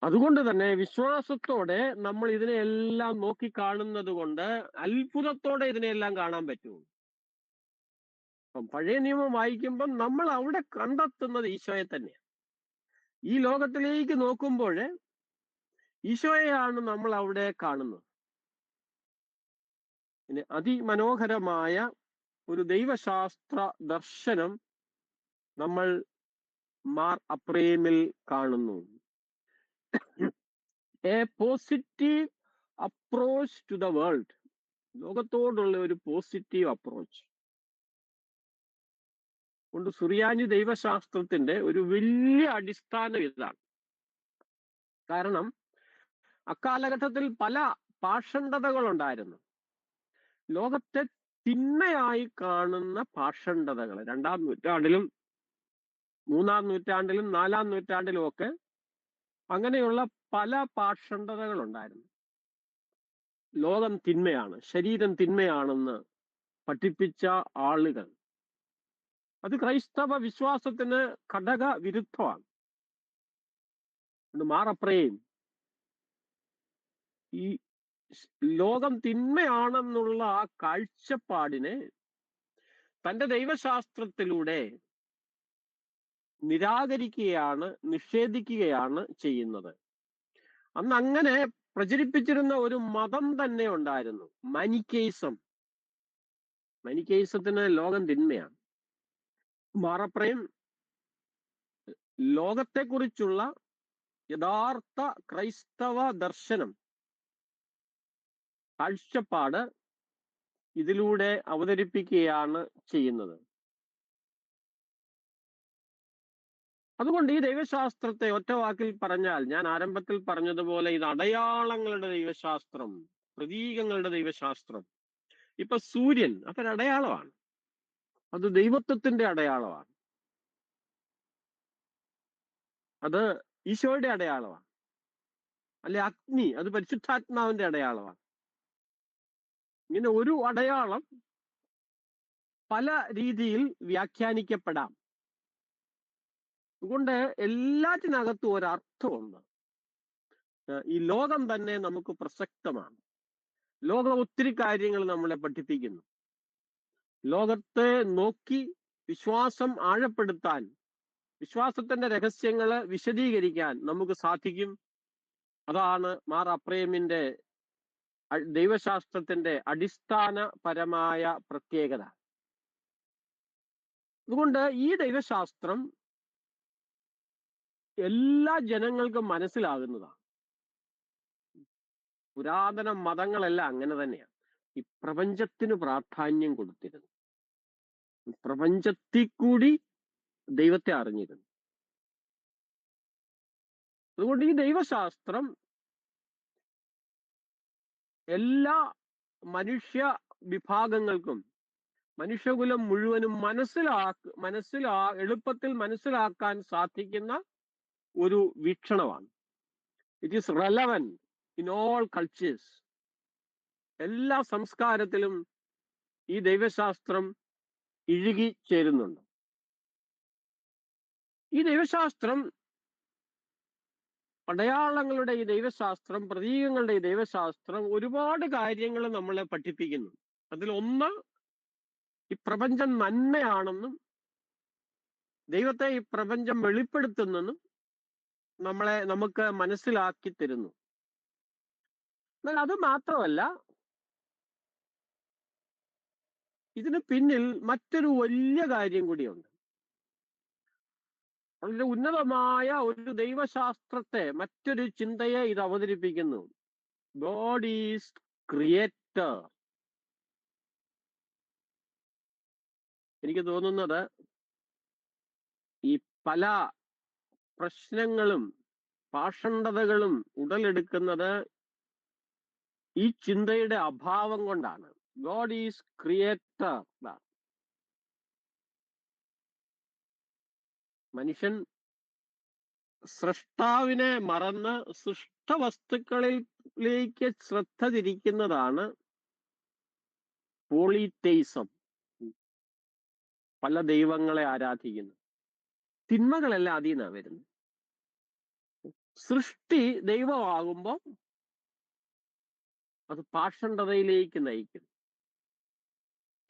S2: അതുകൊണ്ട് തന്നെ വിശ്വാസത്തോടെ നമ്മൾ ഇതിനെയെല്ലാം നോക്കി കാണുന്നത് കൊണ്ട് അത്ഭുതത്തോടെ ഇതിനെയെല്ലാം കാണാൻ പറ്റും. അപ്പം പഴയ നിയമം വായിക്കുമ്പം നമ്മൾ അവിടെ കണ്ടെത്തുന്നത് ഈശോയെ തന്നെയാണ്. ഈ ലോകത്തിലേക്ക് നോക്കുമ്പോൾ ഈശോയെയാണ് നമ്മൾ അവിടെ കാണുന്നത്. പിന്നെ അതിമനോഹരമായ ഒരു ദൈവശാസ്ത്ര ദർശനം നമ്മൾ മാർ അപ്രേമിൽ കാണുന്നു. A positive approach to the world. ലോകത്തോടുള്ള ഒരു പോസിറ്റീവ് അപ്രോച്ച് കൊണ്ട് സുറിയാനി ദൈവശാസ്ത്രത്തിന്റെ ഒരു വലിയ അടിസ്ഥാനം ഇതാണ്. കാരണം അക്കാലഘട്ടത്തിൽ പല പാഷണ്ഡതകളുണ്ടായിരുന്നു. ലോകത്തെ തിന്മയായി കാണുന്ന പാഷണ്ഡതകൾ 2-ാം നൂറ്റാണ്ടിലും 3-ാം നൂറ്റാണ്ടിലും 4-ാം നൂറ്റാണ്ടിലും ഒക്കെ അങ്ങനെയുള്ള പല പാഷണ്ഡതകൾ ഉണ്ടായിരുന്നു. ലോകം തിന്മയാണ്, ശരീരം തിന്മയാണെന്ന് പഠിപ്പിച്ച ആളുകൾ. അത് ക്രൈസ്തവ വിശ്വാസത്തിന് ഘടക വിരുദ്ധമാണ്. മാർ അപ്രേം ഈ ലോകം തിന്മയാണെന്നുള്ള ആ കാഴ്ചപ്പാടിനെ തന്റെ ദൈവശാസ്ത്രത്തിലൂടെ നിരാകരിക്കുകയാണ്, നിഷേധിക്കുകയാണ് ചെയ്യുന്നത്. അന്ന് അങ്ങനെ പ്രചരിപ്പിച്ചിരുന്ന ഒരു മതം തന്നെ ഉണ്ടായിരുന്നു, മാനിക്കേയിസം. മാനിക്കേയിസത്തിന് ലോകം തിന്മയാണ്. മാർ അപ്രേം ലോകത്തെക്കുറിച്ചുള്ള യഥാർത്ഥ ക്രൈസ്തവ ദർശനം, കാഴ്ചപ്പാട് ഇതിലൂടെ അവതരിപ്പിക്കുകയാണ് ചെയ്യുന്നത്. അതുകൊണ്ട് ഈ ദൈവശാസ്ത്രത്തെ ഒറ്റ വാക്കിൽ പറഞ്ഞാൽ, ഞാൻ ആരംഭത്തിൽ പറഞ്ഞതുപോലെ, ഇത് അടയാളങ്ങളുടെ ദൈവശാസ്ത്രം, പ്രതീകങ്ങളുടെ ദൈവശാസ്ത്രം. ഇപ്പൊ സൂര്യൻ അതൊരു അടയാളമാണ്, അത് ദൈവത്വത്തിന്റെ അടയാളമാണ്, അത് ഈശോയുടെ അടയാളമാണ്. അല്ലെ അഗ്നി, അത് പരിശുദ്ധാത്മാവിന്റെ അടയാളമാണ്. ഇങ്ങനെ ഒരു അടയാളം പല രീതിയിൽ വ്യാഖ്യാനിക്കപ്പെടാം. അതുകൊണ്ട് എല്ലാറ്റിനകത്തും ഒരർത്ഥമുണ്ട്. ഈ ലോകം തന്നെ നമുക്ക് പ്രസക്തമാണ്. ലോകം ഒത്തിരി കാര്യങ്ങൾ നമ്മളെ പഠിപ്പിക്കുന്നു. ലോകത്തെ നോക്കി വിശ്വാസം ആഴപ്പെടുത്താൻ, വിശ്വാസത്തിന്റെ രഹസ്യങ്ങളെ വിശദീകരിക്കാൻ നമുക്ക് സാധിക്കും. അതാണ് മാർ അപ്രേമിന്റെ ദൈവശാസ്ത്രത്തിന്റെ അടിസ്ഥാനപരമായ പ്രത്യേകത. അതുകൊണ്ട് ഈ ദൈവശാസ്ത്രം എല്ലാ ജനങ്ങൾക്കും മനസ്സിലാകുന്നതാണ്. പുരാതന മതങ്ങളെല്ലാം അങ്ങനെ തന്നെയാണ്. ഈ പ്രപഞ്ചത്തിന് പ്രാധാന്യം കൊടുത്തിരുന്നു, പ്രപഞ്ചത്തിൽ കൂടി ദൈവത്തെ അറിഞ്ഞിരുന്നു. അതുകൊണ്ട് ഈ ദൈവശാസ്ത്രം എല്ലാ മനുഷ്യ വിഭാഗങ്ങൾക്കും, മനുഷ്യകുലം മുഴുവനും എളുപ്പത്തിൽ മനസ്സിലാക്കാൻ സാധിക്കുന്ന ഒരു വീക്ഷണമാണ്. It is relevant in all cultures. എല്ലാ സംസ്കാരത്തിലും ഈ ദൈവശാസ്ത്രം ഇഴുകി ചേരുന്നുണ്ട്. ഈ ദൈവശാസ്ത്രം, അടയാളങ്ങളുടെ ഈ ദൈവശാസ്ത്രം, പ്രതീകങ്ങളുടെ ഈ ദൈവശാസ്ത്രം ഒരുപാട് കാര്യങ്ങൾ നമ്മളെ പഠിപ്പിക്കുന്നു. അതിലൊന്ന്, ഈ പ്രപഞ്ചം നന്മയാണെന്നും ദൈവത്തെ ഈ പ്രപഞ്ചം വെളിപ്പെടുത്തുന്നെന്നും നമുക്ക് മനസ്സിലാക്കി തരുന്നു. എന്നാൽ അത് മാത്രമല്ല, ഇതിന് പിന്നിൽ മറ്റൊരു വലിയ കാര്യം കൂടിയുണ്ട്. വളരെ ഉന്നതമായ ഒരു ദൈവശാസ്ത്രത്തെ, മറ്റൊരു ചിന്തയെ ഇത് അവതരിപ്പിക്കുന്നു. God is creator. എനിക്ക് തോന്നുന്നത് ഈ പല പ്രശ്നങ്ങളും പാഷണ്ഡതകളും ഉടലെടുക്കുന്നത് ഈ ചിന്തയുടെ അഭാവം കൊണ്ടാണ്. God is creator. മനുഷ്യൻ സൃഷ്ടാവിനെ മറന്ന് സൃഷ്ടവസ്തുക്കളിൽ ദൈവത്തിലേക്ക് ശ്രദ്ധ തിരിക്കുന്നതാണ് പോളിതെയിസം. പല ദൈവങ്ങളെ ആരാധിക്കുന്നു. തിന്മകളെല്ലാം അതിൽ നിന്നാണ് വരുന്നത്. സൃഷ്ടി ദൈവമാകുമ്പോൾ അത് പാഷണ്ഡതയിലേക്ക് നയിക്കും,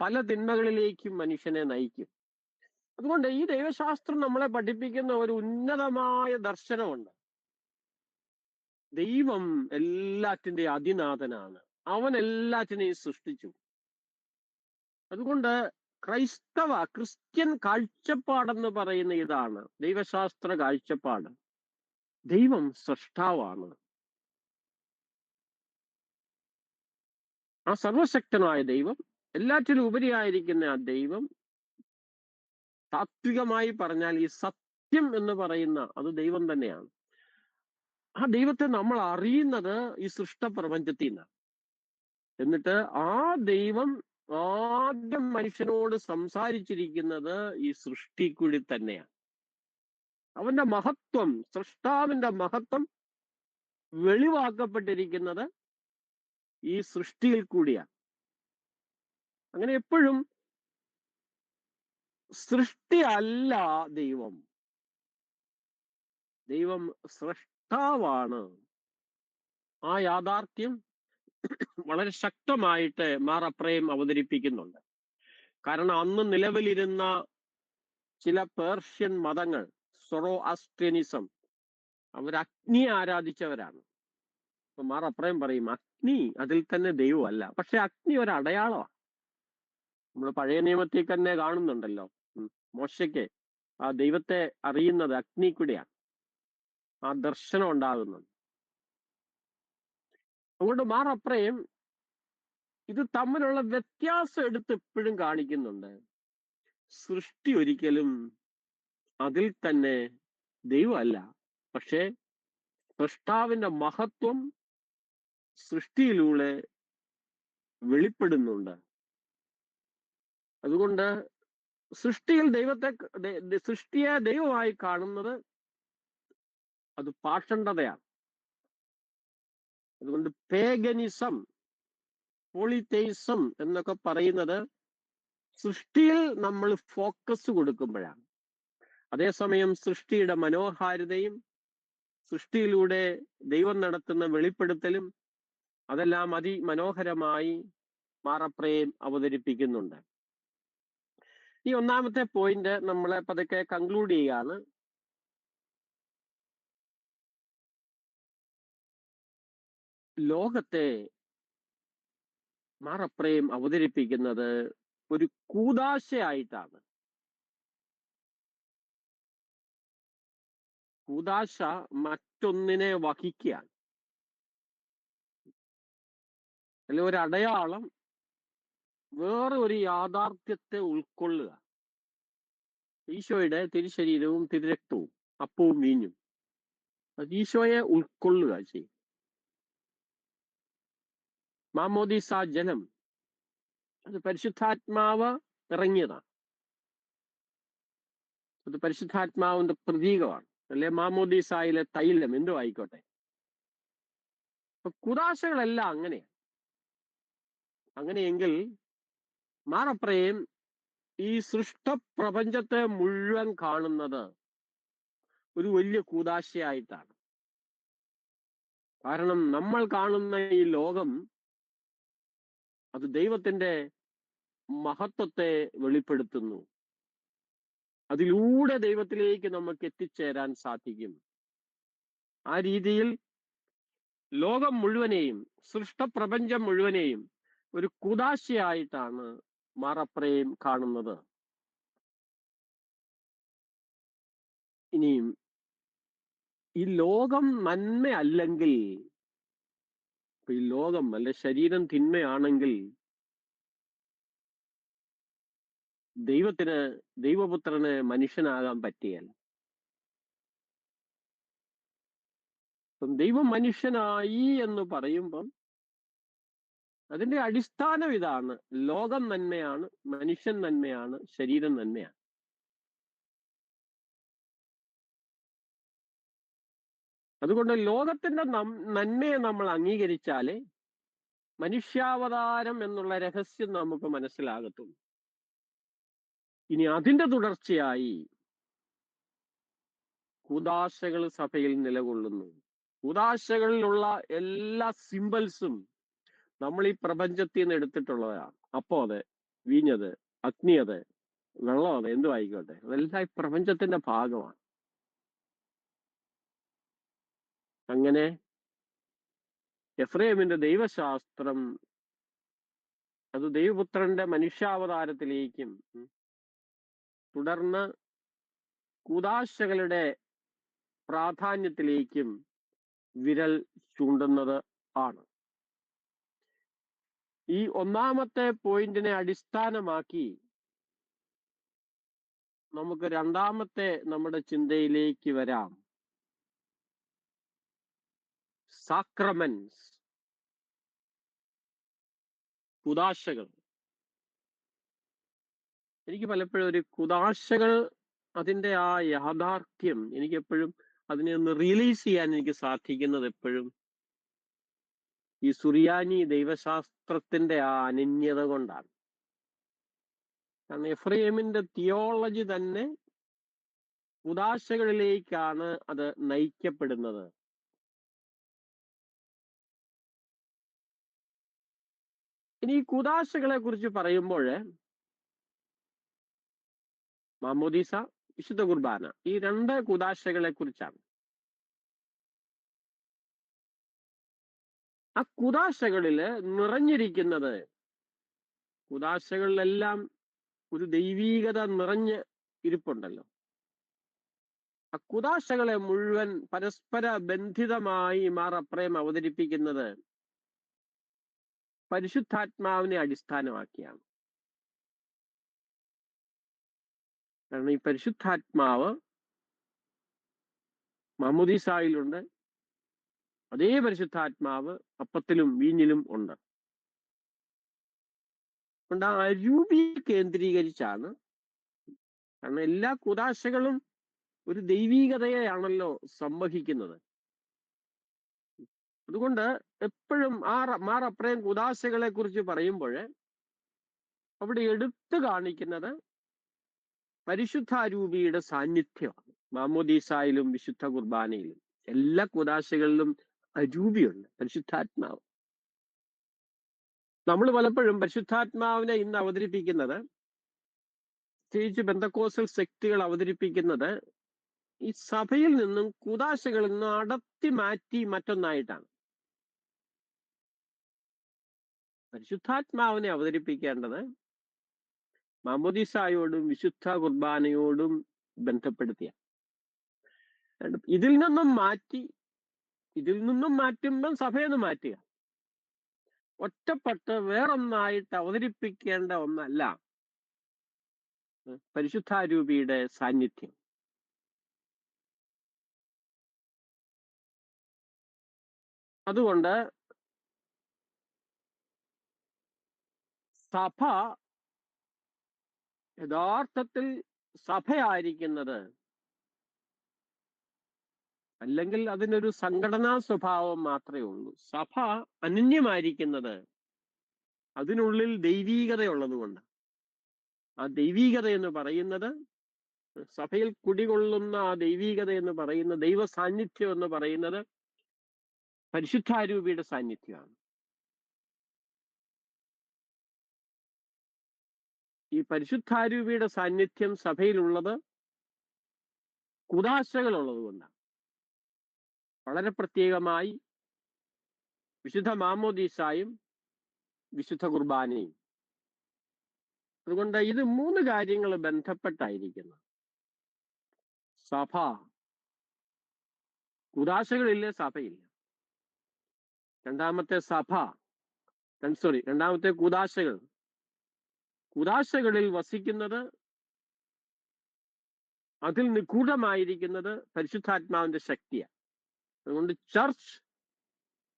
S2: പല തിന്മകളിലേക്കും മനുഷ്യനെ നയിക്കും. അതുകൊണ്ട് ഈ ദൈവശാസ്ത്രം നമ്മളെ പഠിപ്പിക്കുന്ന ഒരു ഉന്നതമായ ദർശനമുണ്ട്. ദൈവം എല്ലാറ്റിന്റെ അതിനാഥനാണ്, അവൻ എല്ലാറ്റിനെയും സൃഷ്ടിച്ചു. അതുകൊണ്ട് ക്രിസ്ത്യൻ കാഴ്ചപ്പാടെന്ന് പറയുന്ന ഇതാണ്, ദൈവശാസ്ത്ര കാഴ്ചപ്പാട്. ദൈവം സൃഷ്ടാവാണ്. ആ സർവശക്തനായ ദൈവം, എല്ലാറ്റിലും ഉപരിയായിരിക്കുന്ന ആ ദൈവം, താത്വികമായി പറഞ്ഞാൽ ഈ സത്യം എന്ന് പറയുന്ന അത് ദൈവം തന്നെയാണ്. ആ ദൈവത്തെ നമ്മൾ അറിയുന്നത് ഈ സൃഷ്ടപ്രപഞ്ചത്തിൽ നിന്നാണ്. എന്നിട്ട് ആ ദൈവം ആദ്യം മനുഷ്യനോട് സംസാരിച്ചിരിക്കുന്നത് ഈ സൃഷ്ടിക്കുഴി തന്നെയാണ്. അവന്റെ മഹത്വം, സൃഷ്ടാവിന്റെ മഹത്വം വെളിവാക്കപ്പെട്ടിരിക്കുന്നത് ഈ സൃഷ്ടിയിൽ കൂടിയാണ്. അങ്ങനെ എപ്പോഴും സൃഷ്ടി അല്ല ദൈവം, ദൈവം സൃഷ്ടാവാണ്. ആ യാഥാർത്ഥ്യം വളരെ ശക്തമായിട്ട് മാർ അപ്രയം അവതരിപ്പിക്കുന്നുണ്ട്. കാരണം അന്ന് നിലവിലിരുന്ന ചില പേർഷ്യൻ മതങ്ങൾ, സൊറോഅസ്ട്രിയനിസം, അവർ അഗ്നിയെ ആരാധിച്ചവരാണ്. അപ്പൊ മാർ അപ്രയം പറയും അഗ്നി അതിൽ തന്നെ ദൈവമല്ല. പക്ഷെ അഗ്നി ഒരു അടയാളമാണ്. നമ്മൾ പഴയ നിയമത്തിൽ തന്നെ കാണുന്നുണ്ടല്ലോ, മോശയ്ക്ക് ആ ദൈവത്തെ അറിയുന്നത് അഗ്നി കൂടെയാണ്, ആ ദർശനം ഉണ്ടാകുന്നത്. അതുകൊണ്ട് മാർ അപ്രയം ഇത് തമ്മിലുള്ള വ്യത്യാസം എടുത്ത് എപ്പോഴും കാണിക്കുന്നുണ്ട്. സൃഷ്ടി ഒരിക്കലും അതിൽ തന്നെ ദൈവമല്ല, പക്ഷെ സൃഷ്ടാവിന്റെ മഹത്വം സൃഷ്ടിയിലൂടെ വെളിപ്പെടുന്നുണ്ട്. അതുകൊണ്ട് സൃഷ്ടിയിൽ സൃഷ്ടിയെ ദൈവമായി കാണുന്നത് അത് പാഷണ്ഡതയാണ്. അതുകൊണ്ട് പേഗനിസം, പോളിതെയിസം എന്നൊക്കെ പറയുന്നത് സൃഷ്ടിയിൽ നമ്മൾ ഫോക്കസ് കൊടുക്കുമ്പോഴാണ്. അതേസമയം സൃഷ്ടിയുടെ മനോഹാരിതയും സൃഷ്ടിയിലൂടെ ദൈവം നടത്തുന്ന വെളിപ്പെടുത്തലും അതെല്ലാം അതിമനോഹരമായി മാർ അപ്രയം അവതരിപ്പിക്കുന്നുണ്ട്. ഈ ഒന്നാമത്തെ പോയിന്റ് നമ്മളെ പതുക്കെ കൺക്ലൂഡ് ചെയ്യാണ്. ലോകത്തെ മാർ അപ്രയം അവതരിപ്പിക്കുന്നത് ഒരു കൂദാശയായിട്ടാണ്. കൂദാശ മറ്റൊന്നിനെ വഹിക്കുകയാണ്, അല്ലെ ഒരു അടയാളം വേറെ ഒരു യാഥാർത്ഥ്യത്തെ ഉൾക്കൊള്ളുക. ഈശോയുടെ തിരുശരീരവും തിരുരക്തവും അപ്പവും വീഞ്ഞും അത് ഈശോയെ ഉൾക്കൊള്ളുക ചെയ്യും. മാമോദീസ ജലം അത് പരിശുദ്ധാത്മാവ് ഇറങ്ങിയതാണ്, അത് പരിശുദ്ധാത്മാവിന്റെ പ്രതീകമാണ്. അല്ലെ മാമോദീസായിലെ തൈലം എന്തോ ആയിക്കോട്ടെ. അപ്പൊ കൂദാശകളെല്ലാം അങ്ങനെയാണ്. അങ്ങനെയെങ്കിൽ മാർ അപ്രയം ഈ സൃഷ്ടപ്രപഞ്ചത്തെ മുഴുവൻ കാണുന്നത് ഒരു വലിയ കൂദാശയായിട്ടാണ്. കാരണം നമ്മൾ കാണുന്ന ഈ ലോകം അത് ദൈവത്തിന്റെ മഹത്വത്തെ വെളിപ്പെടുത്തുന്നു. അതിലൂടെ ദൈവത്തിലേക്ക് നമുക്ക് എത്തിച്ചേരാൻ സാധിക്കും. ആ രീതിയിൽ ലോകം മുഴുവനെയും, സൃഷ്ടപ്രപഞ്ചം മുഴുവനെയും ഒരു കൂദാശയായിട്ടാണ് മാർ അപ്രയം കാണുന്നത്. ഇനിയും ഈ ലോകം നന്മയല്ലെങ്കിൽ, ഈ ലോകം അല്ലെ ശരീരം തിന്മയാണെങ്കിൽ ദൈവപുത്രന് മനുഷ്യനാകാൻ പറ്റിയല്ല. ദൈവം മനുഷ്യനായി എന്ന് പറയുമ്പം അതിന്റെ അടിസ്ഥാനം ഇതാണ്: ലോകം നന്മയാണ്, മനുഷ്യൻ നന്മയാണ്, ശരീരം നന്മയാണ്. അതുകൊണ്ട് ലോകത്തിന്റെ നന്മയെ നമ്മൾ അംഗീകരിച്ചാലേ മനുഷ്യാവതാരം എന്നുള്ള രഹസ്യം നമുക്ക് മനസ്സിലാകത്തുള്ളൂ. ഇനി അതിന്റെ തുടർച്ചയായി കൂദാശകൾ സഭയിൽ നിലകൊള്ളുന്നു. കൂദാശകളിലുള്ള എല്ലാ സിംബൽസും നമ്മൾ ഈ പ്രപഞ്ചത്തിൽ നിന്ന് എടുത്തിട്ടുള്ളതാണ്. അപ്പോ അത്, വീഞ്ഞത്, അഗ്നി അത്, വെള്ളം അത്, എന്തും ആയിക്കോട്ടെ, അതെല്ലാം ഈ പ്രപഞ്ചത്തിന്റെ ഭാഗമാണ്. അങ്ങനെ എഫ്രേമിന്റെ ദൈവശാസ്ത്രം അത് ദൈവപുത്രന്റെ മനുഷ്യാവതാരത്തിലേക്കും തുടർന്ന് കൂദാശകളുടെ പ്രാധാന്യത്തിലേക്കും വിരൽ ചൂണ്ടുന്നത് ആണ്. ഈ ഒന്നാമത്തെ പോയിന്റിനെ അടിസ്ഥാനമാക്കി നമുക്ക് രണ്ടാമത്തെ നമ്മുടെ ചിന്തയിലേക്ക് വരാം. സാക്രമെന്റ്സ്, കുദാശകൾ. എനിക്ക് പലപ്പോഴും ഒരു കുദാശകൾ അതിന്റെ ആ യാഥാർത്ഥ്യം എനിക്ക് എപ്പോഴും അതിനെ ഒന്ന് റിയലൈസ് ചെയ്യാൻ എനിക്ക് സാധിക്കുന്നത് എപ്പോഴും ഈ സുറിയാനി ദൈവശാസ്ത്രത്തിന്റെ ആ അനന്യത കൊണ്ടാണ്. കാരണം എഫ്രേമിന്റെ തിയോളജി തന്നെ കുദാശകളിലേക്കാണ് അത് നയിക്കപ്പെടുന്നത്. ഇനി ഈ കുദാശകളെ കുറിച്ച് പറയുമ്പോൾ മാമോദീസ, വിശുദ്ധ കുർബാന, ഈ രണ്ട് കുദാശകളെ കുറിച്ചാണ്. ആ കുദാശകളില് നിറഞ്ഞിരിക്കുന്നത്, കുദാശകളിലെല്ലാം ഒരു ദൈവീകത നിറഞ്ഞ് ഇരിപ്പുണ്ടല്ലോ. ആ കുദാശകളെ മുഴുവൻ പരസ്പര ബന്ധിതമായി മാർ എഫ്രേം അവതരിപ്പിക്കുന്നത് പരിശുദ്ധാത്മാവിനെ അടിസ്ഥാനമാക്കിയാണ്. കാരണം ഈ പരിശുദ്ധാത്മാവ് മാമോദീസായിലുണ്ട്, അതേ പരിശുദ്ധാത്മാവ് അപ്പത്തിലും വീഞ്ഞിലും ഉണ്ട്. അതുകൊണ്ട് ആ അരൂപിയെ കേന്ദ്രീകരിച്ചാണ്. കാരണം എല്ലാ കുദാശകളും ഒരു ദൈവീകതയെയാണല്ലോ സംവഹിക്കുന്നത്. അതുകൊണ്ട് എപ്പോഴും മാർ എഫ്രേം കുദാശകളെ കുറിച്ച് പറയുമ്പോൾ അവിടെ എടുത്തു കാണിക്കുന്നത് പരിശുദ്ധാരൂപിയുടെ സാന്നിധ്യമാണ്. മാമോദീസായിലും വിശുദ്ധ കുർബാനയിലും എല്ലാ കുദാശകളിലും അരൂപിയുണ്ട്, പരിശുദ്ധാത്മാവ്. നമ്മൾ പലപ്പോഴും പരിശുദ്ധാത്മാവിനെ ഇന്ന് അവതരിപ്പിക്കുന്നത്, പ്രത്യേകിച്ച് പെന്തക്കോസ്റ്റൽ സെക്റ്റുകൾ അവതരിപ്പിക്കുന്നത്, ഈ സഭയിൽ നിന്നും കുദാശകളിൽ നിന്നും അടർത്തി മാറ്റി മറ്റൊന്നായിട്ടാണ്. പരിശുദ്ധാത്മാവിനെ അവതരിപ്പിക്കേണ്ടത് മാമോദീസായോടും വിശുദ്ധ കുർബാനയോടും ബന്ധപ്പെടുത്തിയ. ഇതിൽ നിന്നും മാറ്റുമ്പം സഭയെന്ന് മാറ്റുക. ഒറ്റപ്പെട്ട് വേറൊന്നായിട്ട് അവതരിപ്പിക്കേണ്ട ഒന്നല്ല പരിശുദ്ധാരൂപിയുടെ സാന്നിധ്യം. അതുകൊണ്ട് സഭ യഥാർത്ഥത്തിൽ സഭയായിരിക്കുന്നത്, അല്ലെങ്കിൽ അതിനൊരു സംഘടനാ സ്വഭാവം മാത്രമേ ഉള്ളൂ. സഭ അനന്യമായിരിക്കുന്നത് അതിനുള്ളിൽ ദൈവീകതയുള്ളത് കൊണ്ട്. ആ ദൈവീകത എന്ന് പറയുന്നത്, സഭയിൽ കുടികൊള്ളുന്ന ആ ദൈവീകത എന്ന് പറയുന്ന, ദൈവ സാന്നിധ്യം എന്ന് പറയുന്നത് പരിശുദ്ധാരൂപിയുടെ സാന്നിധ്യമാണ്. ഈ പരിശുദ്ധാരൂപിയുടെ സാന്നിധ്യം സഭയിലുള്ളത് കുദാശകളുള്ളത് കൊണ്ടാണ്. വളരെ പ്രത്യേകമായി വിശുദ്ധ മാമോദീസായും വിശുദ്ധ കുർബാനയും. അതുകൊണ്ട് ഇത് മൂന്ന് കാര്യങ്ങൾ ബന്ധപ്പെട്ടായിരിക്കുന്നു. സഭ, കുദാശകളില്ല, സഭയില്ല. രണ്ടാമത്തെ കുദാശകൾ, കുദാശകളിൽ വസിക്കുന്നത്, അതിൽ നിഗൂഢമായിരിക്കുന്നത് പരിശുദ്ധാത്മാവിന്റെ ശക്തിയാണ്. അതുകൊണ്ട് ചർച്ച്,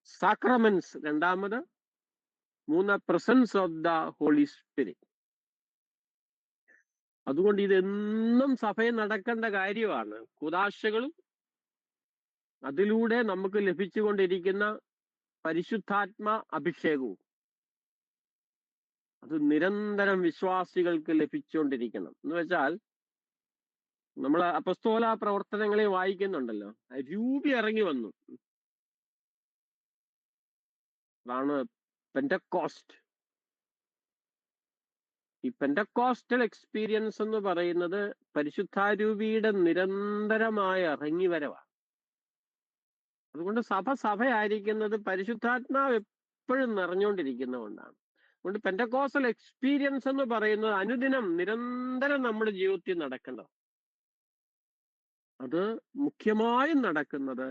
S2: സാക്രമെന്റ്സ് രണ്ടാമത്, മൂന്ന് presence of the Holy Spirit. അതുകൊണ്ട് ഇതെന്നും സഭയിൽ നടക്കേണ്ട കാര്യമാണ്. കുദാശകളും അതിലൂടെ നമുക്ക് ലഭിച്ചുകൊണ്ടിരിക്കുന്ന പരിശുദ്ധാത്മ അഭിഷേകവും അത് നിരന്തരം വിശ്വാസികൾക്ക് ലഭിച്ചുകൊണ്ടിരിക്കണം. എന്ന് വെച്ചാൽ നമ്മൾ അപ്പസ്തോല പ്രവർത്തനങ്ങളെ വായിക്കുന്നുണ്ടല്ലോ, രൂപി ഇറങ്ങി വന്നു. അതാണ് പെന്റക്കോസ്റ്റ്. ഈ പെന്റക്കോസ്റ്റൽ എക്സ്പീരിയൻസ് എന്ന് പറയുന്നത് പരിശുദ്ധാരൂപിയുടെ നിരന്തരമായ ഇറങ്ങിവരവാണ്. അതുകൊണ്ട് സഭയായിരിക്കുന്നത് പരിശുദ്ധാത്മാവ് എപ്പോഴും നിറഞ്ഞുകൊണ്ടിരിക്കുന്നതുകൊണ്ടാണ്. അതുകൊണ്ട് പെന്റക്കോസ്റ്റൽ എക്സ്പീരിയൻസ് എന്ന് പറയുന്നത് അനുദിനം നിരന്തരം നമ്മുടെ ജീവിതത്തിൽ നടക്കേണ്ടത്. അത് മുഖ്യമായും നടക്കുന്നത്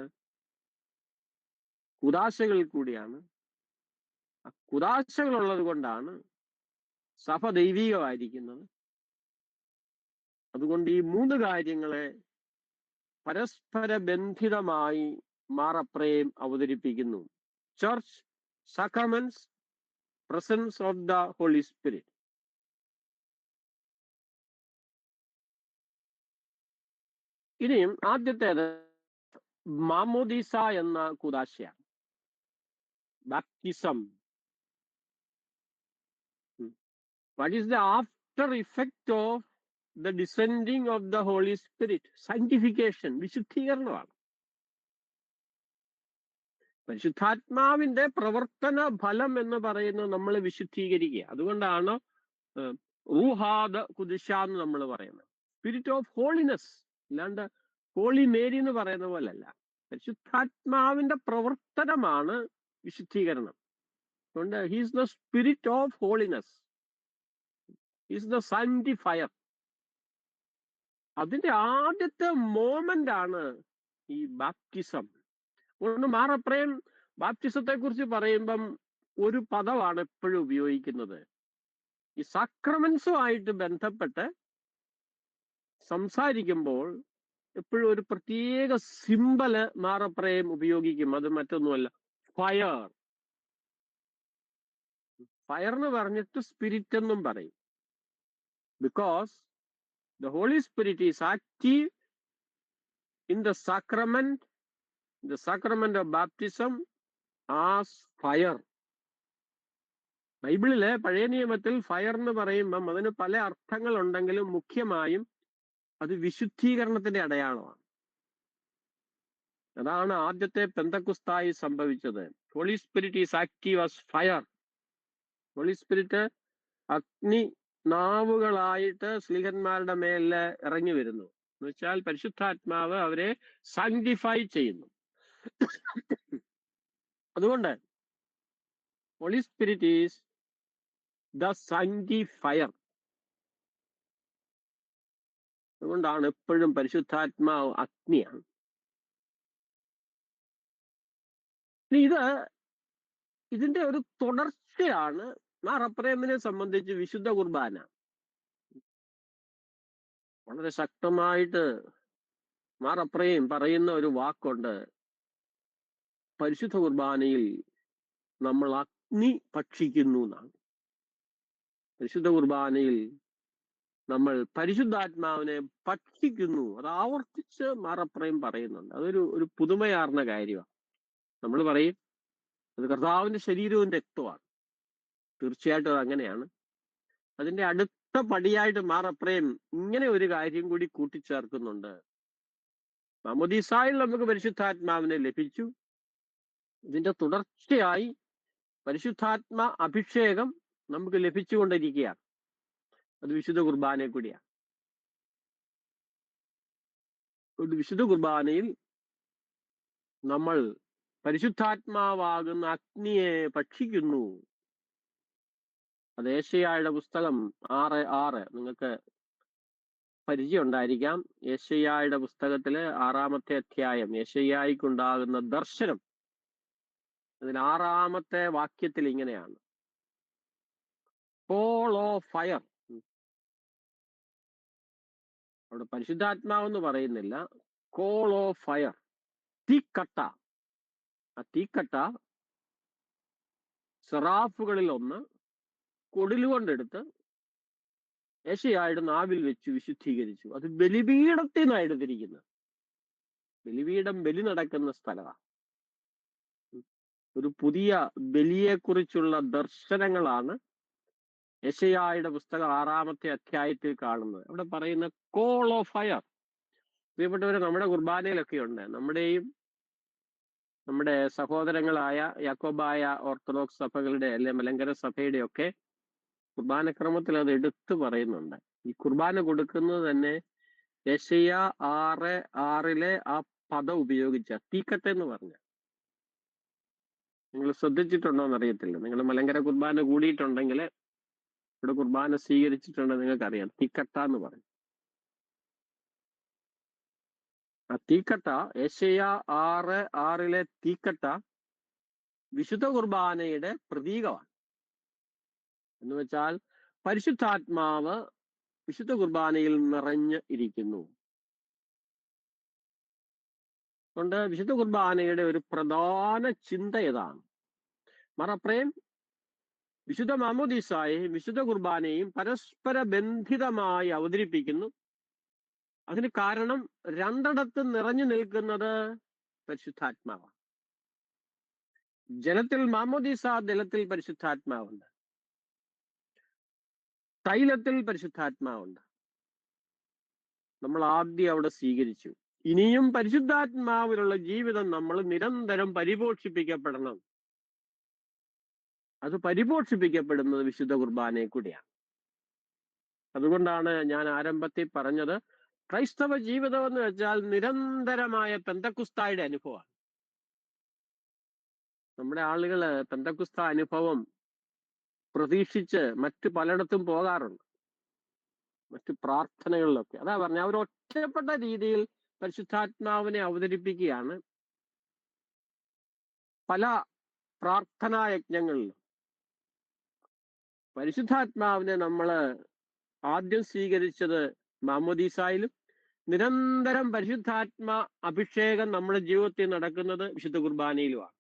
S2: കുദാശകളിൽ കൂടിയാണ്. ആ കുദാശകളുള്ളത് കൊണ്ടാണ് സഭ ദൈവികമായിരിക്കുന്നത്. അതുകൊണ്ട് ഈ 3 കാര്യങ്ങളെ പരസ്പര ബന്ധിതമായി മാറപ്രേം അവതരിപ്പിക്കുന്നു. Church, sacraments, presence of the Holy Spirit. ഇനിയും ആദ്യത്തേത് മാമോദീസ എന്ന കുദാശയാണ്, baptism. What is the after effect of the descending of the Holy Spirit? Sanctification, വിശുദ്ധീകരണമാണ്. പരിശുദ്ധാത്മാവിന്റെ പ്രവർത്തന ഫലം എന്ന് പറയുന്നത് നമ്മൾ വിശുദ്ധീകരിക്കുക. അതുകൊണ്ടാണ് റൂഹാദ് കുദിശ എന്ന് നമ്മൾ പറയുന്നത്. സ്പിരിറ്റ് ഓഫ് ഹോളിനെസ്, അല്ലാണ്ട് ഹോളി മേരി എന്ന് പറയുന്ന പോലല്ല. പരിശുദ്ധാത്മാവിന്റെ പ്രവർത്തനമാണ് വിശുദ്ധീകരണം. അതുകൊണ്ട് he's the spirit of holiness, is the sanctifier. അതിന്റെ ആദ്യത്തെ മോമെന്റ് ആണ് ഈ ബാപ്റ്റിസം. അതുകൊണ്ട് മാറപ്രേം ബാപ്റ്റിസത്തെ കുറിച്ച് പറയുമ്പം ഒരു പദമാണ് എപ്പോഴും ഉപയോഗിക്കുന്നത്. ഈ സാക്രമെന്റ്സുമായിട്ട് ബന്ധപ്പെട്ട് സംസാരിക്കുമ്പോൾ എപ്പോഴും ഒരു പ്രത്യേക സിമ്പല് മാറപ്രേം ഉപയോഗിക്കും. അത് മറ്റൊന്നുമല്ല, ഫയർ. ഫയർ എന്ന് പറഞ്ഞിട്ട് സ്പിരിറ്റ് എന്നും പറയും. Because the Holy Spirit is active in the sacrament of baptism as fire. ബൈബിളിലെ പഴയ നിയമത്തിൽ ഫയർ എന്ന് പറയുമ്പം അതിന് പല അർത്ഥങ്ങൾ ഉണ്ടെങ്കിലും മുഖ്യമായും അത് വിശുദ്ധീകരണത്തിന്റെ അടയാളമാണ്. അതാണ് ആദ്യത്തെ പെന്തക്കുസ്തായി സംഭവിച്ചത്. Holy Spirit is active as fire. Holy Spirit അഗ്നി നാവുകളായിട്ട് സ്ലീഹന്മാരുടെ മേലെ ഇറങ്ങി വരുന്നു. എന്ന് വെച്ചാൽ പരിശുദ്ധാത്മാവ് അവരെ സാങ്ക്ടിഫൈ ചെയ്യുന്നു. അതുകൊണ്ട് ഹോളി സ്പിരിറ്റ് ഈസ് ദ സാങ്ക്ടിഫയർ. അതുകൊണ്ടാണ് എപ്പോഴും പരിശുദ്ധാത്മാവ് അഗ്നിയാണ്. ഇതിന്റെ ഒരു തുടർച്ചയാണ് മാറപ്രേമിനെ സംബന്ധിച്ച് വിശുദ്ധ കുർബാന. വളരെ ശക്തമായിട്ട് മാറപ്രേം പറയുന്ന ഒരു വാക്കുണ്ട്. പരിശുദ്ധ കുർബാനയിൽ നമ്മൾ അഗ്നി ഭക്ഷിക്കുന്നു എന്നാണ്. പരിശുദ്ധ കുർബാനയിൽ നമ്മൾ പരിശുദ്ധാത്മാവിനെ ഭക്ഷിക്കുന്നു. അത് ആവർത്തിച്ച് മാറപ്രേം പറയുന്നുണ്ട്. അതൊരു പുതുമയാർന്ന കാര്യമാണ്. നമ്മൾ പറയും അത് കർത്താവിന്റെ ശരീരവും രക്തമാണ്. തീർച്ചയായിട്ടും അത് അങ്ങനെയാണ്. അതിന്റെ അടുത്ത പടിയായിട്ട് മാറപ്രേം ഇങ്ങനെ ഒരു കാര്യം കൂടി കൂട്ടിച്ചേർക്കുന്നുണ്ട്. മാമോദീസായിൽ നമുക്ക് പരിശുദ്ധാത്മാവിനെ ലഭിച്ചു. ഇതിന്റെ തുടർച്ചയായി പരിശുദ്ധാത്മ അഭിഷേകം നമുക്ക് ലഭിച്ചുകൊണ്ടിരിക്കുകയാണ്. അത് വിശുദ്ധ കുർബാനയെ കൂടിയാണ്. വിശുദ്ധ കുർബാനയിൽ നമ്മൾ പരിശുദ്ധാത്മാവാകുന്ന അഗ്നിയെ ഭക്ഷിക്കുന്നു. അത് യെശയ്യായുടെ പുസ്തകം 6:6 നിങ്ങൾക്ക് പരിചയം ഉണ്ടായിരിക്കാം. യെശയ്യായുടെ പുസ്തകത്തില് 6-ാമത്തെ അധ്യായം, യെശയ്യായിക്കുണ്ടാകുന്ന ദർശനം, അതിൽ 6-ാമത്തെ വാക്യത്തിൽ ഇങ്ങനെയാണ്: കോൾ ഓഫ് ഫയർ. അവിടെ പരിശുദ്ധാത്മാവെന്ന് പറയുന്നില്ല, കോൾ ഓഫ് ഫയർ, തീക്കട്ട. ആ തീക്കട്ട സെറാഫുകളിൽ ഒന്ന് കൊടിലുകൊണ്ടെടുത്ത് യെശയ്യായുടെ നാവിൽ വെച്ച് വിശുദ്ധീകരിച്ചു. അത് ബലിപീഠത്തിൽ നിന്നാണ് എടുത്തിരിക്കുന്നത്. ബലിപീഠം ബലി നടക്കുന്ന സ്ഥലമാണ്. ഒരു പുതിയ ബലിയെക്കുറിച്ചുള്ള ദർശനങ്ങളാണ് യെശയ്യായുടെ പുസ്തകം 6-ാമത്തെ അധ്യായത്തിൽ കാണുന്നത്. അവിടെ പറയുന്ന കോൾ ഓഫ് ഫയർ. പ്രിയപ്പെട്ടവരെ, നമ്മുടെ കുർബാനയിലൊക്കെ ഉണ്ട്. നമ്മുടെ സഹോദരങ്ങളായ യാക്കോബായ ഓർത്തഡോക്സ് സഭകളുടെ അല്ലെ മലങ്കര സഭയുടെ ഒക്കെ കുർബാനക്രമത്തിൽ അത് എടുത്തു പറയുന്നുണ്ട്. ഈ കുർബാന കൊടുക്കുന്നത് തന്നെ യെശയ്യാ 6:6 ആ പദം ഉപയോഗിച്ച തീക്കട്ട എന്ന് പറഞ്ഞ. നിങ്ങൾ ശ്രദ്ധിച്ചിട്ടുണ്ടോ എന്നറിയത്തില്ല. നിങ്ങൾ മലങ്കര കുർബാന കൂടിയിട്ടുണ്ടെങ്കിൽ, ഇവിടെ കുർബാന സ്വീകരിച്ചിട്ടുണ്ടെങ്കിൽ നിങ്ങൾക്കറിയാം, തീക്കട്ട എന്ന് പറയും. ആ തീക്കട്ട, യെശയ്യാ 6:6 തീക്കട്ട വിശുദ്ധ കുർബാനയുടെ പ്രതീകമാണ്. എന്ന് വെച്ചാൽ പരിശുദ്ധാത്മാവ് വിശുദ്ധ കുർബാനയിൽ നിറഞ്ഞ് ഇരിക്കുന്നു. അതുകൊണ്ട് വിശുദ്ധ കുർബാനയുടെ ഒരു പ്രധാന ചിന്ത ഇതാണ്. മറപ്രേം വിശുദ്ധ മാമോദീസായെയും വിശുദ്ധ കുർബാനയും പരസ്പര ബന്ധിതമായി അവതരിപ്പിക്കുന്നു. അതിന് കാരണം രണ്ടിടത്ത് നിറഞ്ഞു നിൽക്കുന്നത് പരിശുദ്ധാത്മാവാണ്. ജലത്തിൽ മാമോദീസ, ജലത്തിൽ പരിശുദ്ധാത്മാവുണ്ട്. തൈലത്തിൽ പരിശുദ്ധാത്മാവുണ്ട്. നമ്മൾ ആദ്യം അവിടെ സ്വീകരിച്ചു. ഇനിയും പരിശുദ്ധാത്മാവിലുള്ള ജീവിതം നമ്മൾ നിരന്തരം പരിപോഷിപ്പിക്കപ്പെടണം. അത് പരിപോഷിപ്പിക്കപ്പെടുന്നത് വിശുദ്ധ കുർബാനയെ കൂടിയാണ്. അതുകൊണ്ടാണ് ഞാൻ ആരംഭത്തിൽ പറഞ്ഞത്, ക്രൈസ്തവ ജീവിതം എന്ന് വെച്ചാൽ നിരന്തരമായ പെന്തക്കുസ്തായുടെ അനുഭവമാണ്. നമ്മുടെ ആളുകള് പെന്തക്കുസ്ത അനുഭവം പ്രതീക്ഷിച്ച് മറ്റു പലയിടത്തും പോകാറുണ്ട്, മറ്റു പ്രാർത്ഥനകളിലൊക്കെ. അതാ പറഞ്ഞ, അവർ ഒറ്റപ്പെട്ട രീതിയിൽ പരിശുദ്ധാത്മാവിനെ അവതരിപ്പിക്കുകയാണ് പല പ്രാർത്ഥനാ യജ്ഞങ്ങളിലും. പരിശുദ്ധാത്മാവിനെ നമ്മൾ ആദ്യം സ്വീകരിച്ചത് മാമോദീസായിലും, നിരന്തരം പരിശുദ്ധാത്മ അഭിഷേകം നമ്മുടെ ജീവിതത്തിൽ നടക്കുന്നത് വിശുദ്ധ കുർബാനയിലുമാണ്.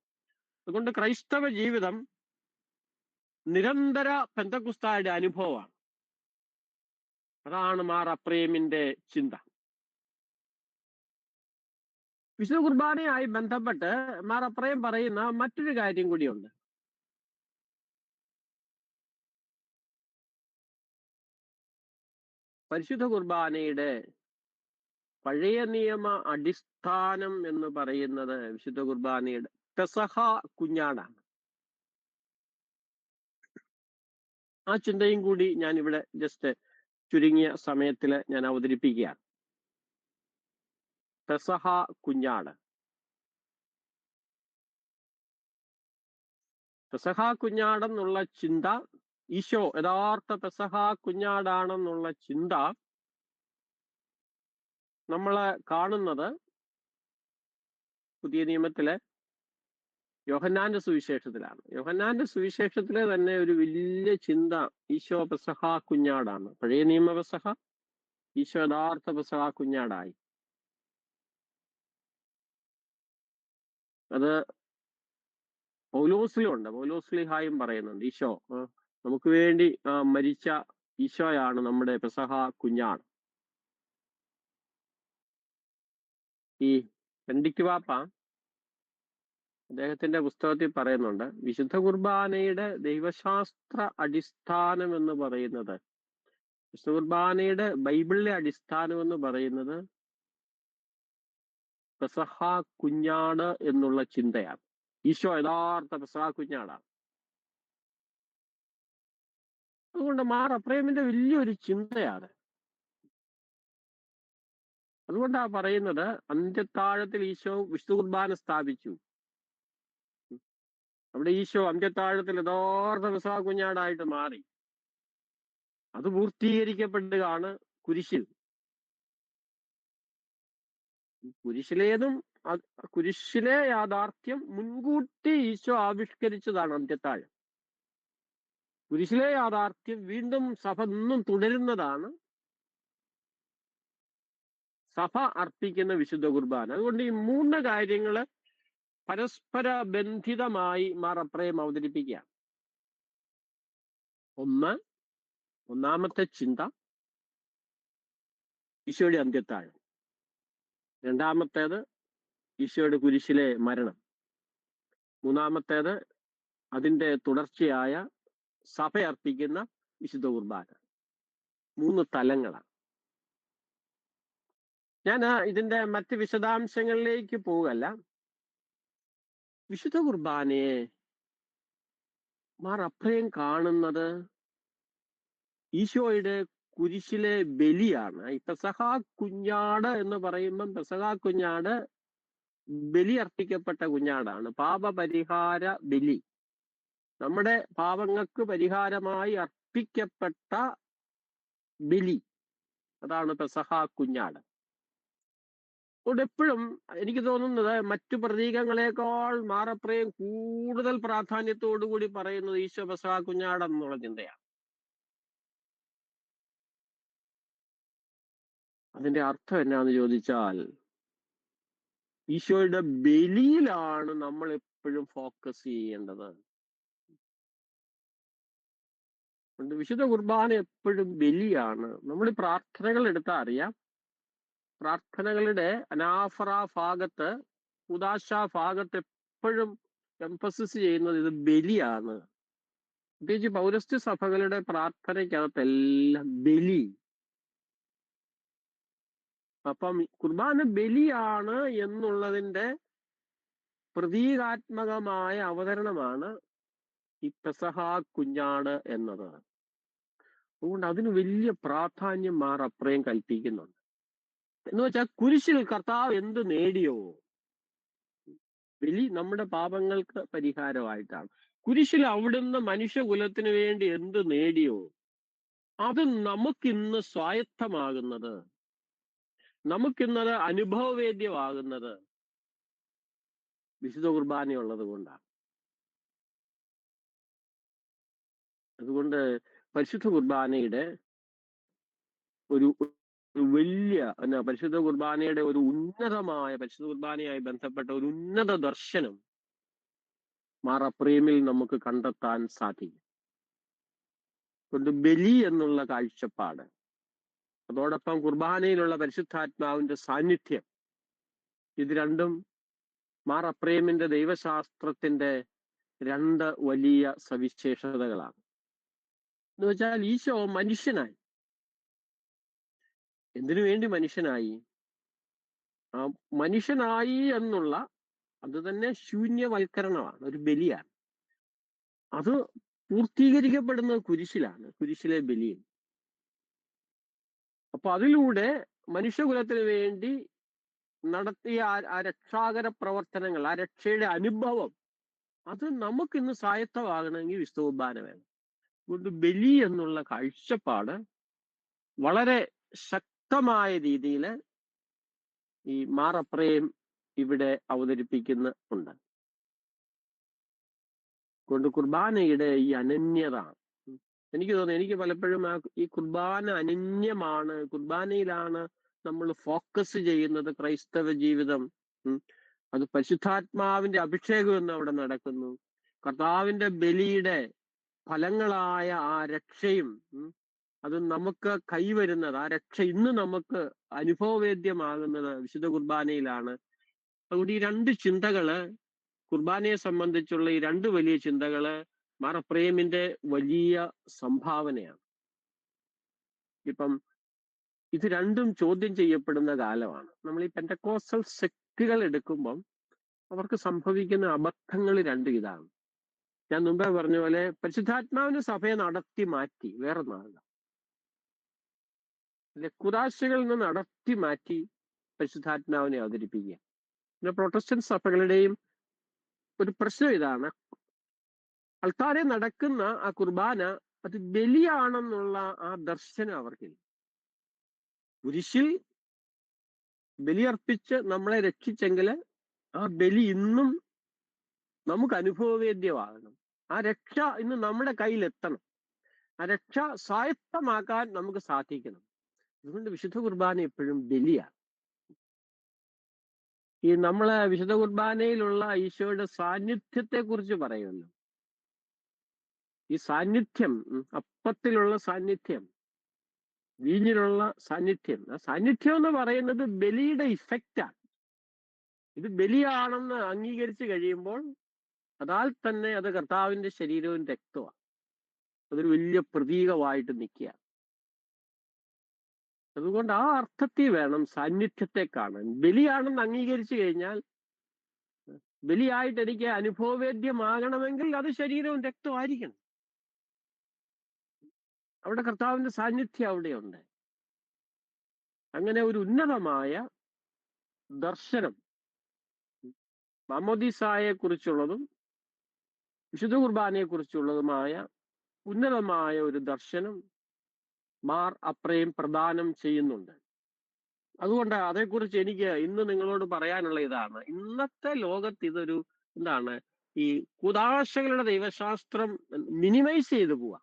S2: അതുകൊണ്ട് ക്രൈസ്തവ ജീവിതം നിരന്തര പെന്തക്കുസ്തായുടെ അനുഭവമാണ്. അതാണ് മാർ അപ്രേമിന്റെ ചിന്ത. വിശുദ്ധ കുർബാനയായി ബന്ധപ്പെട്ട് മാർ അപ്രേം പറയുന്ന മറ്റൊരു കാര്യം കൂടിയുണ്ട്. പരിശുദ്ധ കുർബാനയുടെ പഴയ നിയമ അടിസ്ഥാനം എന്ന് പറയുന്നത് വിശുദ്ധ കുർബാനയുടെ പെസഹ കുഞ്ഞാടാണ്. ആ ചിന്തയും കൂടി ഞാൻ ഇവിടെ ജസ്റ്റ് ചുരുങ്ങിയ സമയത്തിൽ ഞാൻ അവതരിപ്പിക്കുകയാണ്. പെസഹ കുഞ്ഞാട്. പെസഹ കുഞ്ഞാടെന്നുള്ള ചിന്ത, ഈശോ യഥാർത്ഥ പെസഹ കുഞ്ഞാടാണെന്നുള്ള ചിന്ത നമ്മൾ കാണുന്നത് പുതിയ നിയമത്തിലെ യോഹന്നാന്റെ സുവിശേഷത്തിലാണ്. യോഹന്നാന്റെ സുവിശേഷത്തിലെ തന്നെ ഒരു വലിയ ചിന്ത ഈശോ പെസഹ കുഞ്ഞാടാണ്. പഴയ നിയമ പെസഹ, ഈശോ യഥാർത്ഥ പെസഹ കുഞ്ഞാടായി. അത് പൗലോസിലുണ്ട്. പൗലോസ്ലിഹായും പറയുന്നുണ്ട്, ഈശോ നമുക്ക് വേണ്ടി മരിച്ച ഈശോയാണ് നമ്മുടെ പെസഹ കുഞ്ഞാട്. ഈ പെൻഡിക് പാപ്പ അദ്ദേഹത്തിന്റെ പുസ്തകത്തിൽ പറയുന്നുണ്ട്, വിശുദ്ധ കുർബാനയുടെ ദൈവശാസ്ത്ര അടിസ്ഥാനം എന്ന് പറയുന്നത്, വിശുദ്ധ കുർബാനയുടെ ബൈബിളിലെ അടിസ്ഥാനം എന്ന് പറയുന്നത് പെസഹ കുഞ്ഞാട് എന്നുള്ള ചിന്തയാണ്. ഈശോ യഥാർത്ഥ പെസഹ കുഞ്ഞാടാണ്. അതുകൊണ്ട് മാർ അപ്രേമിന്റെ വലിയൊരു ചിന്തയാണ്. അതുകൊണ്ടാ പറയുന്നത്, അന്ത്യത്താഴത്തിൽ ഈശോ വിശുദ്ധ കുർബാന സ്ഥാപിച്ചു. അവിടെ ഈശോ അന്ത്യത്താഴത്തിൽ യഥാർത്ഥ പെസഹ കുഞ്ഞാടായിട്ട് മാറി. അത് പൂർത്തീകരിക്കപ്പെടുകയാണ് കുരിശിൽ. കുരിശിലെ യാഥാർത്ഥ്യം മുൻകൂട്ടി ഈശോ ആവിഷ്കരിച്ചതാണ് അന്ത്യത്താഴം. കുരിശിലെ യാഥാർത്ഥ്യം വീണ്ടും സഭ ഇന്നും തുടരുന്നതാണ് സഭ അർപ്പിക്കുന്ന വിശുദ്ധ കുർബാന. അതുകൊണ്ട് ഈ 3 കാര്യങ്ങള് പരസ്പര ബന്ധിതമായി മാർ അപ്രേം അവതരിപ്പിക്കുകയാണ്. ഒന്നാമത്തെ ചിന്ത ഈശോയുടെ അന്ത്യത്താഴം. രണ്ടാമത്തേത് ഈശോയുടെ കുരിശിലെ മരണം. മൂന്നാമത്തേത് അതിന്റെ തുടർച്ചയായ സഭ അർപ്പിക്കുന്ന വിശുദ്ധ കുർബാന. 3 തലങ്ങളാണ്. ഞാൻ ഇതിന്റെ മറ്റ് വിശദാംശങ്ങളിലേക്ക് പോകല്ല. വിശുദ്ധ കുർബാനയെ മാർ അപ്രയം കാണുന്നത് ഈശോയുടെ കുരിശിലെ ബലിയാണ്. ഈ പെസഹ കുഞ്ഞാട് എന്ന് പറയുമ്പം പെസഹ കുഞ്ഞാട് ബലി അർപ്പിക്കപ്പെട്ട കുഞ്ഞാടാണ്. പാപപരിഹാര ബലി, നമ്മുടെ പാപങ്ങൾക്ക് പരിഹാരമായി അർപ്പിക്കപ്പെട്ട ബലി, അതാണ് പെസഹ കുഞ്ഞാട്. അതുകൊണ്ട് എപ്പോഴും എനിക്ക് തോന്നുന്നത് മറ്റു പ്രതീകങ്ങളെക്കാൾ മാറപ്രയം കൂടുതൽ പ്രാധാന്യത്തോടു കൂടി പറയുന്നത് ഈശോ പെസഹ കുഞ്ഞാട് എന്നുള്ള ചിന്തയാണ്. അതിന്റെ അർത്ഥം എന്നാന്ന് ചോദിച്ചാൽ, ഈശോയുടെ ബലിയിലാണ് നമ്മൾ എപ്പോഴും ഫോക്കസ് ചെയ്യേണ്ടത്. വിശുദ്ധ കുർബാന എപ്പോഴും ബലിയാണ്. നമ്മൾ പ്രാർത്ഥനകൾ എടുത്താൽ അറിയാം, പ്രാർത്ഥനകളുടെ അനാഫറ ഭാഗത്ത്, ഉദാശ ഭാഗത്ത് എപ്പോഴും എംഫസിസ് ചെയ്യുന്നത് ഇത് ബലിയാണ്. പ്രത്യേകിച്ച് പൗരസ്ത്യ സഭകളുടെ പ്രാർത്ഥനയ്ക്കകത്തെല്ലാം ബലി. അപ്പം കുർബാന ബലിയാണ് എന്നുള്ളതിന്റെ പ്രതീകാത്മകമായ അവതരണമാണ് ഈ പെസഹ കുഞ്ഞാട് എന്നത്. അതുകൊണ്ട് അതിന് വലിയ പ്രാധാന്യം മാർ അപ്രയം കൽപ്പിക്കുന്നുണ്ട്. എന്ന് വെച്ചാൽ കുരിശിൽ കർത്താവ് എന്ത് നേടിയോ, ബലി നമ്മുടെ പാപങ്ങൾക്ക് പരിഹാരമായിട്ടാണ്. കുരിശിൽ അവിടുന്ന് മനുഷ്യകുലത്തിന് വേണ്ടി എന്ത് നേടിയോ അത് നമുക്കിന്ന് സ്വായത്തമാകുന്നത്, നമുക്കിന്നത് അനുഭവവേദ്യമാകുന്നത് വിശുദ്ധ കുർബാനയുള്ളത് കൊണ്ടാണ്. അതുകൊണ്ട് പരിശുദ്ധ കുർബാനയുടെ ഒരു വലിയ പരിശുദ്ധ കുർബാനയുടെ ഒരു ഉന്നതമായ, പരിശുദ്ധ കുർബാനയായി ബന്ധപ്പെട്ട ഒരു ഉന്നത ദർശനം മാർ അപ്രേമിൽ നമുക്ക് കണ്ടെത്താൻ സാധിക്കും. കൊണ്ട് ബലി എന്നുള്ള കാഴ്ചപ്പാട്, അതോടൊപ്പം കുർബാനയിലുള്ള പരിശുദ്ധാത്മാവിന്റെ സാന്നിധ്യം, ഇത് രണ്ടും മാർ അപ്രേമിന്റെ ദൈവശാസ്ത്രത്തിന്റെ 2 വലിയ സവിശേഷതകളാണ്. എന്ന് വെച്ചാൽ ഈശോ മനുഷ്യനായി. എന്തിനു വേണ്ടി മനുഷ്യനായി? ആ മനുഷ്യനായി എന്നുള്ള അത് തന്നെ ശൂന്യവൽക്കരണമാണ്, ഒരു ബലിയാണ്. അത് പൂർത്തീകരിക്കപ്പെടുന്നത് കുരിശിലാണ്, കുരിശിലെ ബലിയിൽ. അപ്പൊ അതിലൂടെ മനുഷ്യകുലത്തിന് വേണ്ടി നടത്തിയ ആ രക്ഷാകര പ്രവർത്തനങ്ങൾ, ആ രക്ഷയുടെ അനുഭവം, അത് നമുക്കിന്ന് സ്വായത്തമാകണമെങ്കിൽ വിശുദ്ധ കുർബാന വേണം. അതുകൊണ്ട് ബലി എന്നുള്ള കാഴ്ചപ്പാട് വളരെ ശക്തമായ രീതിയിൽ ഈ മാർ അപ്രേം ഇവിടെ അവതരിപ്പിക്കുന്നുണ്ട്. കൊണ്ട് കുർബാനയുടെ ഈ അനന്യത, എനിക്ക് തോന്നുന്നു, എനിക്ക് പലപ്പോഴും ഈ കുർബാന അനന്യമാണ്, കുർബാനയിലാണ് നമ്മൾ ഫോക്കസ് ചെയ്യുന്നത്. ക്രൈസ്തവ ജീവിതം അത് പരിശുദ്ധാത്മാവിന്റെ അഭിഷേകം എന്ന് അവിടെ നടക്കുന്നു. കർത്താവിന്റെ ബലിയുടെ ഫലങ്ങളായ ആ രക്ഷയും അത് നമുക്ക് കൈവരുന്നത്, ആ രക്ഷ ഇന്ന് നമുക്ക് അനുഭവവേദ്യമാകുന്നത് വിശുദ്ധ കുർബാനയിലാണ്. അതുകൊണ്ട് ഈ 2 ചിന്തകള്, കുർബാനയെ സംബന്ധിച്ചുള്ള ഈ 2 വലിയ ചിന്തകള് മാർ അപ്രേമിന്റെ വലിയ സംഭാവനയാണ്. ഇപ്പം ഇത് രണ്ടും ചോദ്യം ചെയ്യപ്പെടുന്ന കാലമാണ്. നമ്മൾ ഈ പെന്റക്കോസ്റ്റൽ സെക്റ്റുകൾ എടുക്കുമ്പം അവർക്ക് സംഭവിക്കുന്ന അബദ്ധങ്ങൾ 2 ഇതാണ്. ഞാൻ മുമ്പേ പറഞ്ഞ പോലെ പരിശുദ്ധാത്മാവിന്റെ സഭയെ നടത്തി മാറ്റി വേറെ നാളെ കുദാശകളിൽ നിന്ന് നടത്തി മാറ്റി പരിശുദ്ധാത്മാവിനെ അവതരിപ്പിക്കുക. പിന്നെ പ്രൊട്ടസ്റ്റന്റ് സഭകളുടെയും ഒരു പ്രശ്നം ഇതാണ്, ആൾക്കാരെ നടക്കുന്ന ആ കുർബാന അത് ബലിയാണെന്നുള്ള ആ ദർശനം അവർക്കില്ല. കുരിശിൽ ബലിയർപ്പിച്ച് നമ്മളെ രക്ഷിച്ചെങ്കിൽ ആ ബലി ഇന്നും നമുക്ക് അനുഭവവേദ്യമാകണം. ആ രക്ഷ ഇന്ന് നമ്മുടെ കയ്യിലെത്തണം. ആ രക്ഷ സ്വായത്തമാക്കാൻ നമുക്ക് സാധിക്കണം. അതുകൊണ്ട് വിശുദ്ധ കുർബാന എപ്പോഴും ബലിയാണ്. ഈ നമ്മളെ വിശുദ്ധ കുർബാനയിലുള്ള ഈശോയുടെ സാന്നിധ്യത്തെ കുറിച്ച് പറയുമല്ലോ. ഈ സാന്നിധ്യം, അപ്പത്തിലുള്ള സാന്നിധ്യം, വീഞ്ഞിലുള്ള സാന്നിധ്യം, ആ സാന്നിധ്യം എന്ന് പറയുന്നത് ബലിയുടെ ഇഫക്റ്റാണ്. ഇത് ബലിയാണെന്ന് അംഗീകരിച്ചു കഴിയുമ്പോൾ അതാൽ തന്നെ അത് കർത്താവിന്റെ ശരീരവും രക്തമാണ്. അതൊരു വലിയ പ്രതീകമായിട്ട് നിൽക്കുക. അതുകൊണ്ട് ആ അർത്ഥത്തിൽ വേണം സാന്നിധ്യത്തെ കാണാൻ. ബലിയാണെന്ന് അംഗീകരിച്ചു കഴിഞ്ഞാൽ, ബലിയായിട്ട് എനിക്ക് അനുഭവവേദ്യമാകണമെങ്കിൽ അത് ശരീരവും രക്തമായിരിക്കണം. അവിടെ കർത്താവിന്റെ സാന്നിധ്യം അവിടെയുണ്ട്. അങ്ങനെ ഒരു ഉന്നതമായ ദർശനം മാമോദീസായെ കുറിച്ചുള്ളതും വിശുദ്ധ കുർബാനയെ കുറിച്ചുള്ളതുമായ ഉന്നതമായ ഒരു ദർശനം മാർ അപ്രേം പ്രദാനം ചെയ്യുന്നുണ്ട്. അതുകൊണ്ട് അതേക്കുറിച്ച് എനിക്ക് ഇന്ന് നിങ്ങളോട് പറയാനുള്ള ഇതാണ്. ഇന്നത്തെ ലോകത്ത് ഇതൊരു എന്താണ്, ഈ കുദാശകളുടെ ദൈവശാസ്ത്രം മിനിമൈസ് ചെയ്തു പോവാ.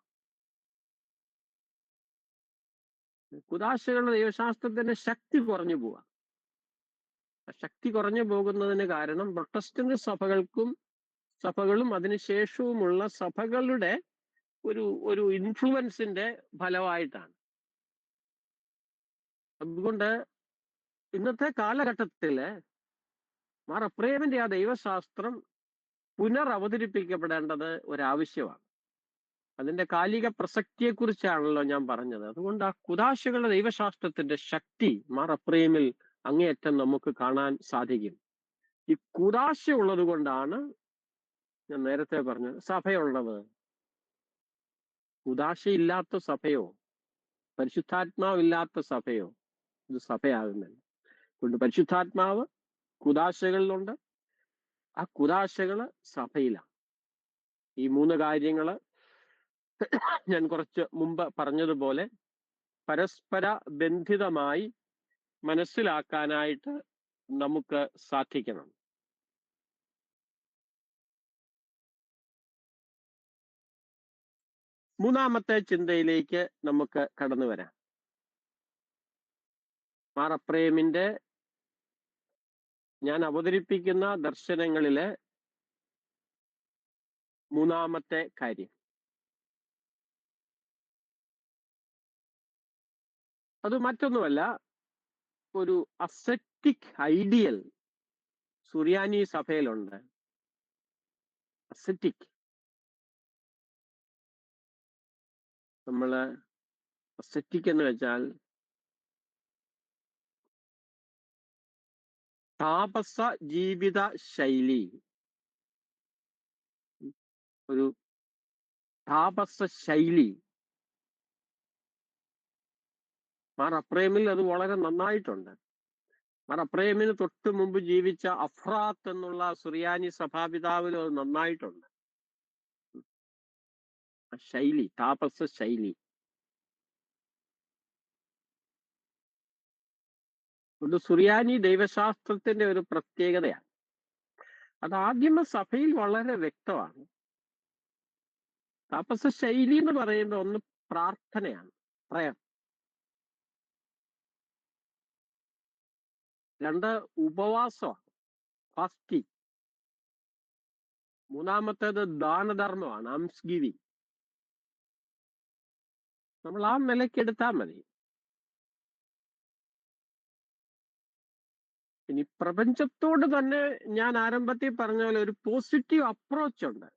S2: കുദാശകളുടെ ദൈവശാസ്ത്രത്തിന്റെ ശക്തി കുറഞ്ഞു പോവാ. ശക്തി കുറഞ്ഞു പോകുന്നതിന് കാരണം പ്രൊട്ടസ്റ്റന്റ് സഭകളും അതിനുശേഷവുമുള്ള സഭകളുടെ ഒരു ഇൻഫ്ലുവൻസിന്റെ ഫലമായിട്ടാണ്. അതുകൊണ്ട് ഇന്നത്തെ കാലഘട്ടത്തില് മാർ അപ്രേമിന്റെ ആ ദൈവശാസ്ത്രം പുനരവതരിപ്പിക്കപ്പെടേണ്ടത് ഒരാവശ്യമാണ്. അതിന്റെ കാലിക പ്രസക്തിയെക്കുറിച്ചാണല്ലോ ഞാൻ പറഞ്ഞത്. അതുകൊണ്ട് ആ കുദാശകളുടെ ദൈവശാസ്ത്രത്തിന്റെ ശക്തി മാർ അപ്രേമിൽ അങ്ങേയറ്റം നമുക്ക് കാണാൻ സാധിക്കും. ഈ കുദാശ ഉള്ളത് കൊണ്ടാണ് ഞാൻ നേരത്തെ പറഞ്ഞത് സഭയുള്ളത്. കുദാശയില്ലാത്ത സഭയോ പരിശുദ്ധാത്മാവില്ലാത്ത സഭയോ ഇത് സഭയാകുന്നില്ല. അതുകൊണ്ട് പരിശുദ്ധാത്മാവ് കുദാശകളിലുണ്ട്, ആ കുദാശകള് സഭയിലാണ്. ഈ 3 കാര്യങ്ങള് ഞാൻ കുറച്ച് മുമ്പ് പറഞ്ഞതുപോലെ പരസ്പര ബന്ധിതമായി മനസ്സിലാക്കാനായിട്ട് നമുക്ക് സാധിക്കണം. മൂന്നാമത്തെ ചിന്തയിലേക്ക് നമുക്ക് കടന്നു വരാം. മാർ അപ്രേമിന്റെ ഞാൻ അവതരിപ്പിക്കുന്ന ദർശനങ്ങളിലെ മൂന്നാമത്തെ കാര്യം, അത് മറ്റൊന്നുമല്ല, ഒരു അസെറ്റിക് ഐഡിയൽ സുറിയാനി സഭയിലുണ്ട്. അസെറ്റിക്, നമ്മള് അസെറ്റിക് എന്ന് വെച്ചാൽ താപസ ജീവിത ശൈലി, ഒരു താപസ ശൈലി. മാർ അപ്രേമിൽ അത് വളരെ നന്നായിട്ടുണ്ട്. മാർ അപ്രേമിന് തൊട്ട് മുമ്പ് ജീവിച്ച അഫ്രാത്ത് എന്നുള്ള സുറിയാനി സഭാപിതാവിലും അത് നന്നായിട്ടുണ്ട്. ശൈലി, താപസ ശൈലി. ഇത് സുറിയാനി ദൈവശാസ്ത്രത്തിന്റെ ഒരു പ്രത്യേകതയാണ്. അത് ആദിമ സഭയിൽ വളരെ വ്യക്തമാണ്. താപസ ശൈലി എന്ന് പറയുന്നത് ഒന്ന് പ്രാർത്ഥനയാണ്, പ്രയർ. 2 ഉപവാസമാണ്, ഫാസ്റ്റിംഗ്. 3-ത്തേത് ദാനധർമ്മമാണ്, ആംസ് ഗിവിങ്. നമ്മൾ ആ നിലയ്ക്ക് എടുത്താൽ മതി. ഇനി പ്രപഞ്ചത്തോട് തന്നെ ഞാൻ ആരംഭത്തിൽ പറഞ്ഞ പോലെ ഒരു പോസിറ്റീവ് അപ്രോച്ച് ഉണ്ട്.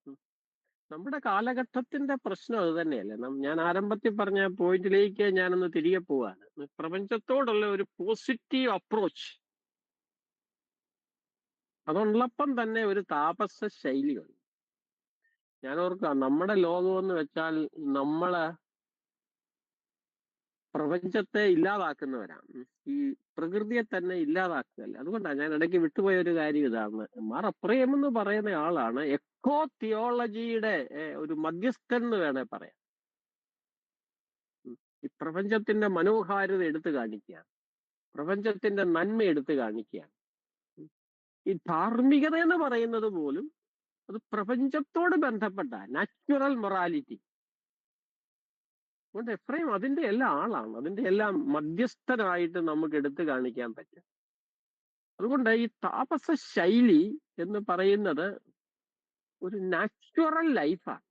S2: നമ്മുടെ കാലഘട്ടത്തിന്റെ പ്രശ്നം അത് തന്നെയല്ലേ. ഞാൻ ആരംഭത്തിൽ പറഞ്ഞ പോയിന്റിലേക്ക് ഞാനൊന്ന് തിരികെ പോവാണ്. പ്രപഞ്ചത്തോടുള്ള ഒരു പോസിറ്റീവ് അപ്രോച്ച്, അതുള്ളപ്പം തന്നെ ഒരു താപസ ശൈലിയുണ്ട്. ഞാൻ ഓർക്കുക, നമ്മുടെ ലോകം എന്ന് വെച്ചാൽ നമ്മള് പ്രപഞ്ചത്തെ ഇല്ലാതാക്കുന്നവരാണ്. ഈ പ്രകൃതിയെ തന്നെ ഇല്ലാതാക്കുകയല്ല. അതുകൊണ്ടാണ് ഞാൻ ഇടയ്ക്ക് വിട്ടുപോയ ഒരു കാര്യം ഇതാണ്. മാർ അപ്രേം എന്ന് പറയുന്ന ആളാണ് എക്കോ തിയോളജിയുടെ ഒരു മധ്യസ്ഥൻ എന്ന് വേണേ പറയാം. ഈ പ്രപഞ്ചത്തിന്റെ മനോഹാരിത എടുത്തു കാണിക്കുകയാണ്, പ്രപഞ്ചത്തിന്റെ നന്മ എടുത്തു കാണിക്കുകയാണ്. ഈ ധാർമ്മികത എന്ന് പറയുന്നത് പോലും അത് പ്രപഞ്ചത്തോട് ബന്ധപ്പെട്ട നാച്ചുറൽ മൊറാലിറ്റി. അതുകൊണ്ട് എഫ്രൈം അതിന്റെ എല്ലാം ആളാണ്, അതിന്റെ എല്ലാം മധ്യസ്ഥനായിട്ട് നമുക്ക് എടുത്തു കാണിക്കാൻ പറ്റും. അതുകൊണ്ട് ഈ താപസ ശൈലി എന്ന് പറയുന്നത് ഒരു നാച്ചുറൽ ലൈഫാണ്.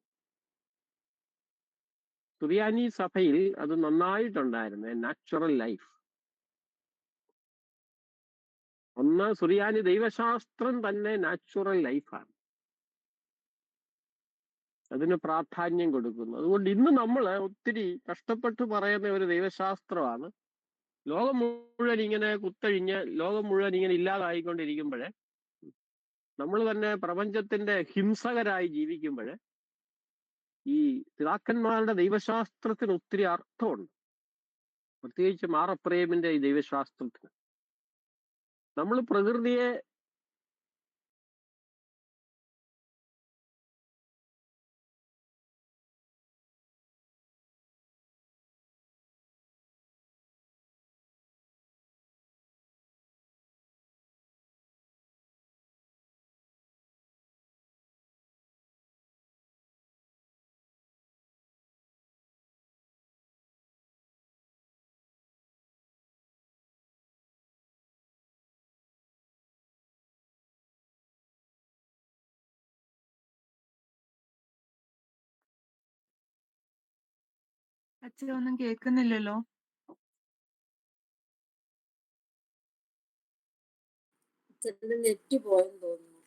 S2: സുറിയാനി സഭയിൽ അത് നന്നായിട്ടുണ്ടായിരുന്നു, നാച്ചുറൽ ലൈഫ്. ഒന്ന്, സുറിയാനി ദൈവശാസ്ത്രം തന്നെ നാച്ചുറൽ ലൈഫാണ്, അതിന് പ്രാധാന്യം കൊടുക്കുന്നു. അതുകൊണ്ട് ഇന്ന് നമ്മൾ ഒത്തിരി കഷ്ടപ്പെട്ട് പറയുന്ന ഒരു ദൈവശാസ്ത്രമാണ്. ലോകം മുഴുവൻ ഇങ്ങനെ കുത്തഴിഞ്ഞ് ലോകം മുഴുവൻ ഇങ്ങനെ ഇല്ലാതായിക്കൊണ്ടിരിക്കുമ്പോഴേ, നമ്മൾ തന്നെ പ്രപഞ്ചത്തിന്റെ ഹിംസകരായി ജീവിക്കുമ്പോഴേ, ഈ പിതാക്കന്മാരുടെ ദൈവശാസ്ത്രത്തിന് ഒത്തിരി അർത്ഥമുണ്ട്, പ്രത്യേകിച്ച് മാറപ്രേമിന്റെ ഈ ദൈവശാസ്ത്രത്തിന്. നമ്മൾ പ്രകൃതിയെ
S3: അച്ഛനൊന്നും കേൾക്കുന്നില്ലല്ലോ.
S4: നെറ്റ് പോയെന്ന് തോന്നുന്നു.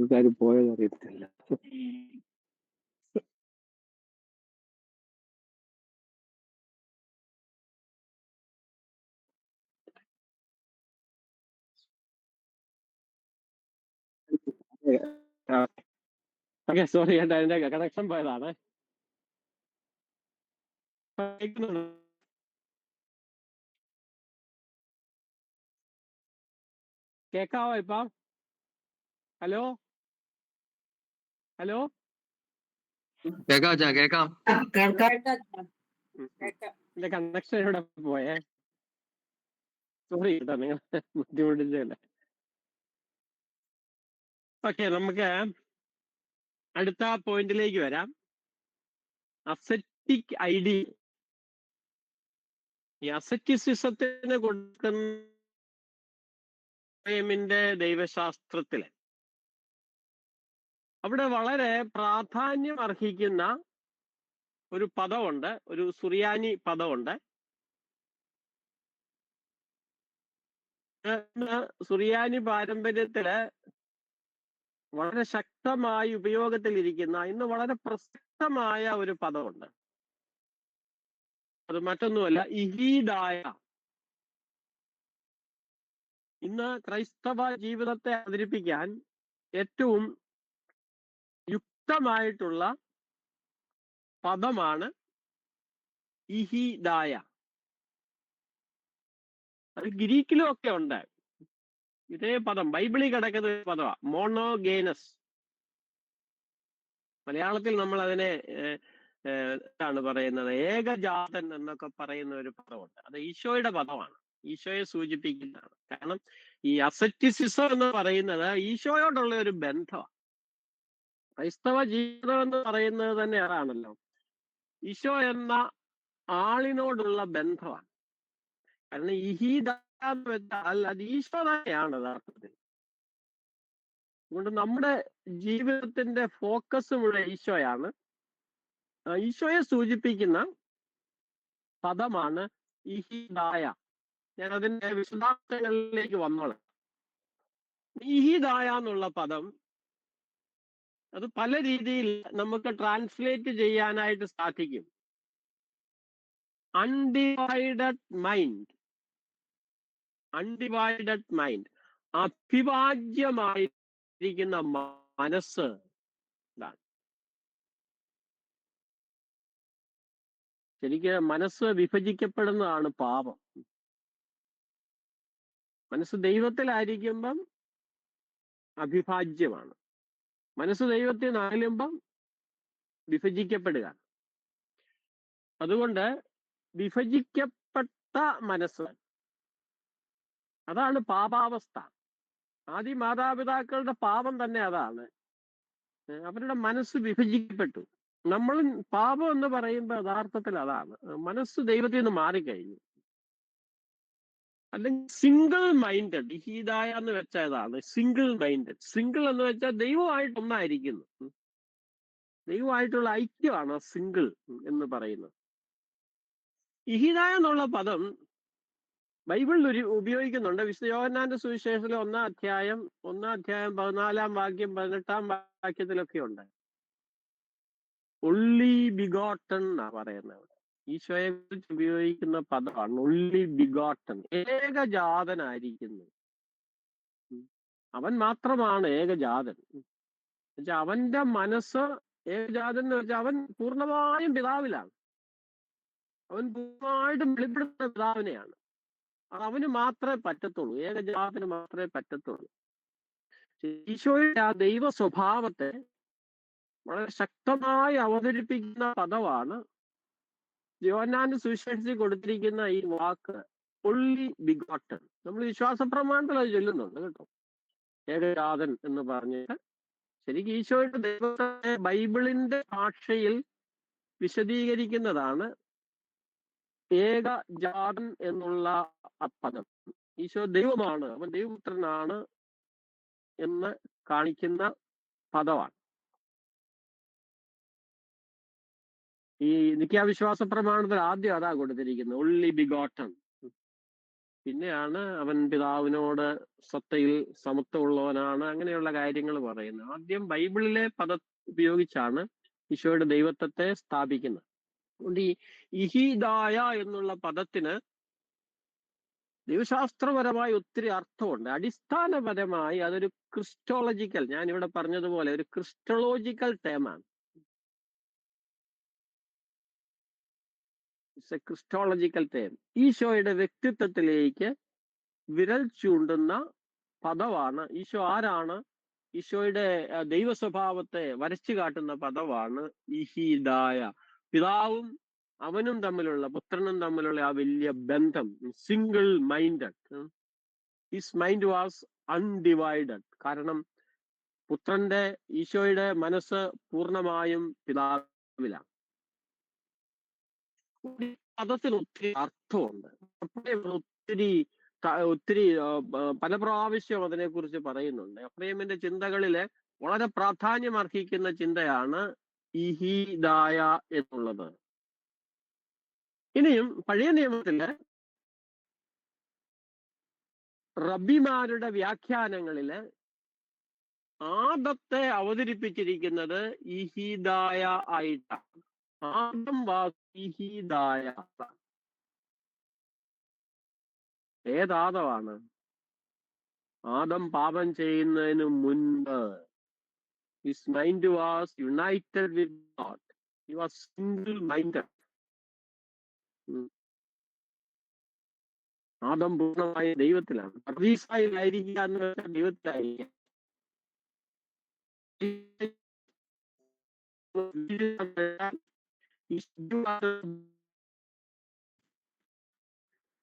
S2: ആൾക്കാർ പോയത് അറിയത്തില്ല. ഓക്കെ, സോറി കേട്ടോ, അതിന്റെ കണക്ഷൻ പോയതാണ്. കേക്കാവോ ഇപ്പൊ? ഹലോ ഹലോ,
S5: കേക്കാം അച്ഛാ, കേക്കാം.
S4: കേൾക്കാം.
S2: എന്റെ കണക്ഷൻ ഇവിടെ പോയേ. സോറി കേട്ടോ, നിങ്ങൾ ബുദ്ധിമുട്ടിച്ചല്ലേ. ഓക്കെ, നമുക്ക് അടുത്ത പോയിന്റിലേക്ക് വരാം. Acetic ID. ഈ അസറ്റിസിസത്തിന് കൊടുക്കുന്ന ദൈവശാസ്ത്രത്തില് അവിടെ വളരെ പ്രാധാന്യം അർഹിക്കുന്ന ഒരു പദമുണ്ട്, ഒരു സുറിയാനി പദമുണ്ട്. സുറിയാനി പാരമ്പര്യത്തില് വളരെ ശക്തമായി ഉപയോഗത്തിലിരിക്കുന്ന, ഇന്ന് വളരെ പ്രസക്തമായ ഒരു പദമുണ്ട്. അത് മറ്റൊന്നുമല്ല, ഇഹീദായ. ഇന്ന് ക്രൈസ്തവ ജീവിതത്തെ അവതരിപ്പിക്കാൻ ഏറ്റവും യുക്തമായിട്ടുള്ള പദമാണ് ഇഹീദായ. അത് ഗ്രീക്കിലും ഒക്കെ ഉണ്ട് ഇതേ പദം. ബൈബിളിൽ കിടക്കുന്ന ഒരു പദമാണ്, മോണോഗേനസ്. മലയാളത്തിൽ നമ്മൾ അതിനെ എന്താണ് പറയുന്നത്, ഏകജാതൻ എന്നൊക്കെ പറയുന്ന ഒരു പദമുണ്ട്. അത് ഈശോയുടെ പദമാണ്, ഈശോയെ സൂചിപ്പിക്കുന്നതാണ്. കാരണം ഈ അസറ്റിസിസം എന്ന് പറയുന്നത് ഈശോയോടുള്ള ഒരു ബന്ധമാണ്. ക്രൈസ്തവ ജീവിതം എന്ന് പറയുന്നത് തന്നെ അതാണല്ലോ, ഈശോ എന്ന ആളിനോടുള്ള ബന്ധമാണ്. കാരണം ഇഹീദ എന്ന് വെച്ചാൽ അത് ഈശോ തന്നെയാണ് യഥാർത്ഥത്തിൽ. അതുകൊണ്ട് നമ്മുടെ ജീവിതത്തിന്റെ ഫോക്കസ് മുഴുവൻ ഈശോയാണ്. ഈശോയെ സൂചിപ്പിക്കുന്ന പദമാണ് ഇഹീദായ. ഞാൻ അതിന്റെ വിശദാംശങ്ങളിലേക്ക് വന്നോളാം. ഇഹീദായ എന്നുള്ള പദം അത് പല രീതിയിൽ നമുക്ക് ട്രാൻസ്ലേറ്റ് ചെയ്യാനായിട്ട് സാധിക്കും. അൺഡിവൈഡഡ് മൈൻഡ്, അൺഡിവൈഡഡ് മൈൻഡ്, അഭിവാജ്യമായിരിക്കുന്ന മനസ്സ്. ശരിക്കും മനസ്സ് വിഭജിക്കപ്പെടുന്നതാണ് പാപം. മനസ്സ് ദൈവത്തിലായിരിക്കുമ്പം അവിഭാജ്യമാണ്. മനസ്സ് ദൈവത്തിൽ നിന്നകലുമ്പം വിഭജിക്കപ്പെടുക. അതുകൊണ്ട് വിഭജിക്കപ്പെട്ട മനസ്സ്, അതാണ് പാപാവസ്ഥ. ആദ്യ മാതാപിതാക്കളുടെ പാപം തന്നെ അതാണ്. അവരുടെ മനസ്സ് വിഭജിക്കപ്പെട്ടു. നമ്മൾ പാപം എന്ന് പറയുമ്പോൾ യഥാർത്ഥത്തിൽ അതാണ്, മനസ്സ് ദൈവത്തിൽ നിന്ന് മാറിക്കഴിഞ്ഞു. അല്ലെങ്കിൽ സിംഗിൾ മൈൻഡഡ്. ഇഹീദായ എന്ന് വെച്ചാൽ ഇതാണ്, സിംഗിൾ മൈൻഡഡ്. സിംഗിൾ എന്ന് വെച്ചാൽ ദൈവമായിട്ട് ഒന്നായിരിക്കുന്നു, ദൈവമായിട്ടുള്ള ഐക്യമാണ് സിംഗിൾ എന്ന് പറയുന്നത്. ഇഹീദായ എന്നുള്ള പദം ബൈബിളിൽ ഉപയോഗിക്കുന്നുണ്ട്. വിശുദ്ധ യോഹന്നാന്റെ സുവിശേഷത്തിലെ 1-ാം അധ്യായം 14-ാം വാക്യം 18-ാം വാക്യത്തിലൊക്കെ ഉണ്ട്. ഒള്ളി ബിഗോട്ടൺ എന്നാ പറയുന്നത്. ഈശോയെ കുറിച്ച് ഉപയോഗിക്കുന്ന പദമാണ് ഒള്ളി ബിഗോട്ടൺ. ഏകജാതനായിരിക്കുന്നു, അവൻ മാത്രമാണ് ഏകജാതൻ. എന്നുവെച്ചാൽ അവന്റെ മനസ്സ് ഏകജാതൻ എന്ന് വെച്ചാൽ അവൻ പൂർണ്ണമായും പിതാവിലാണ്. അവൻ പൂർണ്ണമായിട്ടും വെളിപ്പെടുത്തുന്ന പിതാവിനെയാണ്. അത് അവന് മാത്രമേ പറ്റത്തുള്ളൂ, ഏകജാതന് മാത്രമേ പറ്റത്തുള്ളൂ. ഈശോയുടെ ആ ദൈവ സ്വഭാവത്തെ വളരെ ശക്തമായി അവതരിപ്പിക്കുന്ന പദമാണ് യോഹന്നാന്റെ സുവിശേഷത്തിൽ കൊടുത്തിരിക്കുന്ന ഈ വാക്ക് ഒള്ളി ബിഗോട്ടൺ. നമ്മൾ വിശ്വാസ പ്രമാണത്തിൽ അത് ചൊല്ലുന്നുണ്ട് കേട്ടോ, ഏകജാതൻ എന്ന് പറഞ്ഞിട്ട്. ശരിക്കും ഈശോയുടെ ദൈവത്തെ ബൈബിളിന്റെ ഭാഷയിൽ വിശദീകരിക്കുന്നതാണ് ഏകജാതൻ എന്നുള്ള പദം. ഈശോ ദൈവമാണ്, അവൻ ദൈവപുത്രനാണ് എന്ന് കാണിക്കുന്ന പദമാണ്. ഈ നിത്യാവിശ്വാസ പ്രമാണത്തിൽ ആദ്യം അതാ കൊടുത്തിരിക്കുന്നത്, ഒള്ളി ബിഗോട്ടൺ. പിന്നെയാണ് അവൻ പിതാവിനോട് സത്തയിൽ സമത്വമുള്ളവനാണ്, അങ്ങനെയുള്ള കാര്യങ്ങൾ പറയുന്നത്. ആദ്യം ബൈബിളിലെ പദം ഉപയോഗിച്ചാണ് ഈശോയുടെ ദൈവത്വത്തെ സ്ഥാപിക്കുന്നത്. അതുകൊണ്ട് ഈ ഇഹീദായ എന്നുള്ള പദത്തിന് ദൈവശാസ്ത്രപരമായി ഒത്തിരി അർത്ഥമുണ്ട്. അടിസ്ഥാനപരമായി അതൊരു ക്രിസ്റ്റോളജിക്കൽ, ഞാൻ ഇവിടെ പറഞ്ഞതുപോലെ ഒരു ക്രിസ്റ്റോളജിക്കൽ ടേമാണ്. It's a christological term. ഈശോയുടെ വ്യക്തിത്വത്തിലേക്ക് വിരൽ ചൂണ്ടുന്ന പദമാണ്. ഈശോ ആരാണ്, ഈശോയുടെ ദൈവ സ്വഭാവത്തെ വരച്ചു കാട്ടുന്ന പദമാണ് ഇഹീദായ. പിതാവും അവനും തമ്മിലുള്ള, പുത്രനും തമ്മിലുള്ള ആ വലിയ ബന്ധം, single minded. His mind was undivided. കാരണം പുത്രന്റെ, ഈശോയുടെ മനസ്സ് പൂർണ്ണമായും പിതാവിലാണ്. പദത്തിന് ഒത്തിരി അർത്ഥമുണ്ട്. ഒത്തിരി പല പ്രാവശ്യം അതിനെക്കുറിച്ച് പറയുന്നുണ്ട്. എഫ്രൈമിന്റെ ചിന്തകളില് വളരെ പ്രാധാന്യം അർഹിക്കുന്ന ചിന്തയാണ് ഇഹീദായ എന്നുള്ളത്. ഇനിയും പഴയ നിയമത്തില് റബ്ബിമാരുടെ വ്യാഖ്യാനങ്ങളില് ആദത്തെ അവതരിപ്പിച്ചിരിക്കുന്നത് ഇഹീദായ ആയിട്ടാണ്. ആദം വാസ് ഇഹീദായ. ഏതാദമാണ്? ആദം പാപം ചെയ്യുന്നതിന് മുൻപ് his mind was united with God. He was single minded. Adam പൂർണ്ണമായ ദൈവത്തിലാണ്. പർദീസായിലായിരിക്കുക എന്ന് വെച്ചാൽ ദൈവത്തിലായിരിക്കുക.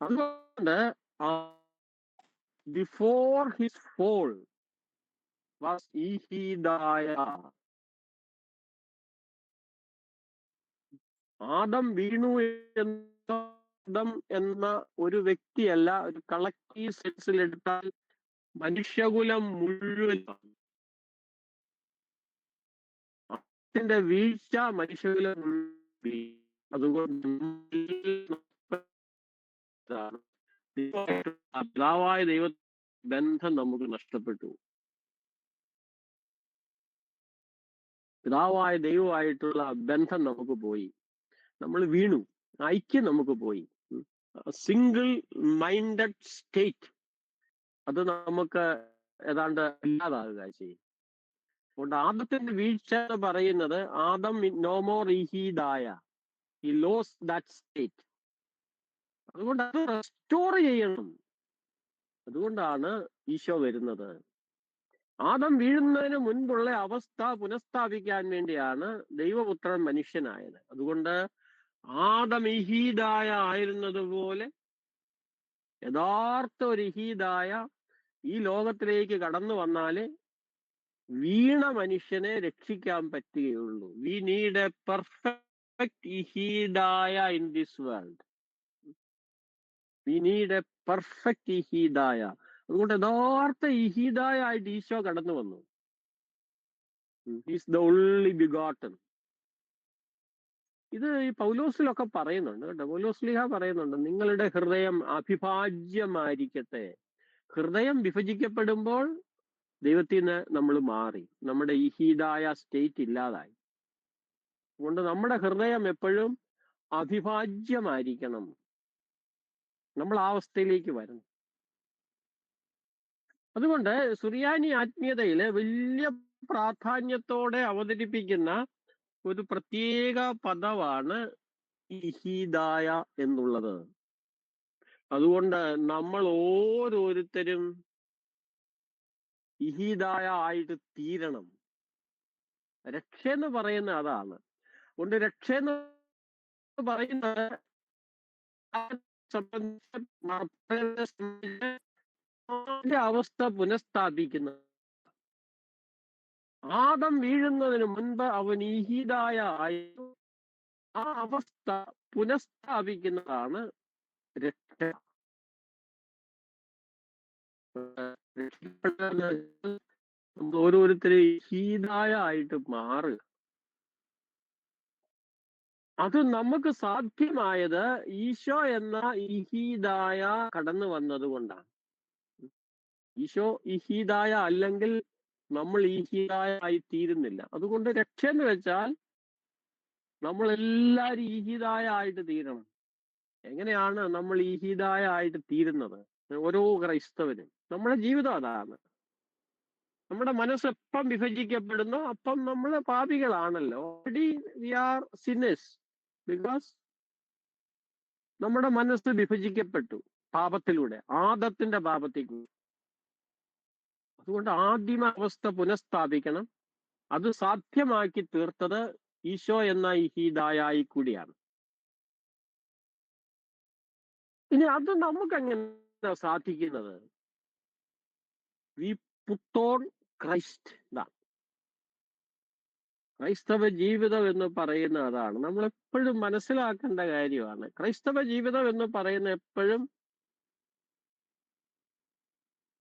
S2: അതുകൊണ്ട് ബിഫോർ ഹിസ് ഫോൾ വാസ് ഇഹീദായ. ആദം വീണു എന്ന ഒരു വ്യക്തിയല്ല, ഒരു കളക്റ്റീവ് സെൻസിൽ എടുത്താൽ മനുഷ്യകുലം മുഴുവൻ. ആദത്തിന്റെ വീഴ്ച മനുഷ്യകുലം. അതുകൊണ്ട് പിതാവായ ദൈവ ബന്ധം നമുക്ക് നഷ്ടപ്പെട്ടു. പിതാവായ ദൈവമായിട്ടുള്ള ബന്ധം നമുക്ക് പോയി. നമ്മൾ വീണു, ഐക്യം നമുക്ക് പോയി. സിംഗിൾ മൈൻഡഡ് സ്റ്റേറ്റ് അത് നമുക്ക് ഏതാണ്ട് ഇല്ലാതാകുക ചെയ്യും. അതുകൊണ്ട് ആദത്തിന്റെ വീഴ്ച എന്ന് പറയുന്നത് ആദം നോ മോർ ഇഹീദായ, ഹി ലോസ് ദാറ്റ് സ്റ്റേറ്റ്. അതുകൊണ്ട് അത് റെസ്റ്റോർ ചെയ്യണം. അതുകൊണ്ടാണ് ഈശോ വരുന്നത്. ആദം വീഴുന്നതിന് മുൻപുള്ള അവസ്ഥ പുനഃസ്ഥാപിക്കാൻ വേണ്ടിയാണ് ദൈവപുത്രൻ മനുഷ്യനായത്. അതുകൊണ്ട് ആദം ഇഹീദായ ആയിരുന്നത് പോലെ യഥാർത്ഥ ഒരു ഇഹീദായ ഈ ലോകത്തിലേക്ക് കടന്നു വന്നാലേ വീണ മനുഷ്യനെ രക്ഷിക്കാൻ പറ്റുകയുള്ളൂ. വി നീഡ് എ പെർഫെക്റ്റ് ഇഹീദായ in this world. We need a perfect ഇഹീദായ. അതുകൊണ്ട് യഥാർത്ഥ ഇഹീദായ ആയിട്ട് ഈശോ കടന്നു വന്നു. Is the only begotten. ഇത് ഈ പൗലോസിലൊക്കെ പറയുന്നുണ്ട് കേട്ടോ. പൗലോസ്ലീഹ പറയുന്നുണ്ട്, നിങ്ങളുടെ ഹൃദയം അവിഭാജ്യമായിരിക്കട്ടെ. ഹൃദയം വിഭജിക്കപ്പെടുമ്പോൾ ദൈവത്തിൽ നിന്ന് നമ്മൾ മാറി, നമ്മുടെ ഇഹീദായ സ്റ്റേറ്റ് ഇല്ലാതായി. അതുകൊണ്ട് നമ്മുടെ ഹൃദയം എപ്പോഴും അവിഭാജ്യമായിരിക്കണം. നമ്മൾ ആ അവസ്ഥയിലേക്ക് വരണം. അതുകൊണ്ട് സുറിയാനി ആത്മീയതയില് വലിയ പ്രാധാന്യത്തോടെ അവതരിപ്പിക്കുന്ന ഒരു പ്രത്യേക പദമാണ് ഇഹീദായ എന്നുള്ളത്. അതുകൊണ്ട് നമ്മൾ ഓരോരുത്തരും ഇഹീദായ ആയിട്ട് തീരണം. രക്ഷ എന്ന് പറയുന്നത് അതാണ്. അതുകൊണ്ട് രക്ഷ എന്ന് പറയുന്നത് അവസ്ഥ പുനഃസ്ഥാപിക്കുന്നത്. ആദം വീഴുന്നതിന് മുൻപ് അവൻ ഇഹീദായ ആയി. ആ അവസ്ഥ പുനഃസ്ഥാപിക്കുന്നതാണ് രക്ഷ. നമ്മൾ ഓരോരുത്തരും ഇഹീദായ ആയിട്ട് മാറുക. അത് നമുക്ക് സാധ്യമായത് ഈശോ എന്ന ഇഹീദായ കടന്നു വന്നത് കൊണ്ടാണ്. ഈശോ ഇഹീദായ അല്ലെങ്കിൽ നമ്മൾ ഈഹീദായ ആയി തീരുന്നില്ല. അതുകൊണ്ട് രക്ഷ എന്ന് വെച്ചാൽ നമ്മൾ എല്ലാവരും ഈഹീദായ ആയിട്ട് തീരണം. എങ്ങനെയാണ് നമ്മൾ ഈഹീദായ ആയിട്ട് തീരുന്നത്? ഓരോ ക്രൈസ്തവനും നമ്മുടെ ജീവിതം അതാണ്. നമ്മുടെ മനസ്സ് എപ്പം വിഭജിക്കപ്പെടുന്നു അപ്പം നമ്മൾ പാപികളാണല്ലോ. Already we are sinners because നമ്മുടെ മനസ്സ് വിഭജിക്കപ്പെട്ടു പാപത്തിലൂടെ, ആദത്തിന്റെ പാപത്തിൽ കൂടി. അതുകൊണ്ട് ആദിമ അവസ്ഥ പുനഃസ്ഥാപിക്കണം. അത് സാധ്യമാക്കി തീർത്തത് ഈശോ എന്ന ഇഹീദായി കൂടിയാണ്. ഇനി അത് നമുക്ക് എങ്ങനെ സാധിക്കുന്നത്? V put on Christ. ക്രൈസ്തവ ജീവിതം എന്ന് പറയുന്ന അതാണ്. നമ്മൾ എപ്പോഴും മനസ്സിലാക്കേണ്ട കാര്യമാണ്. ക്രൈസ്തവ ജീവിതം എന്ന് പറയുന്ന എപ്പോഴും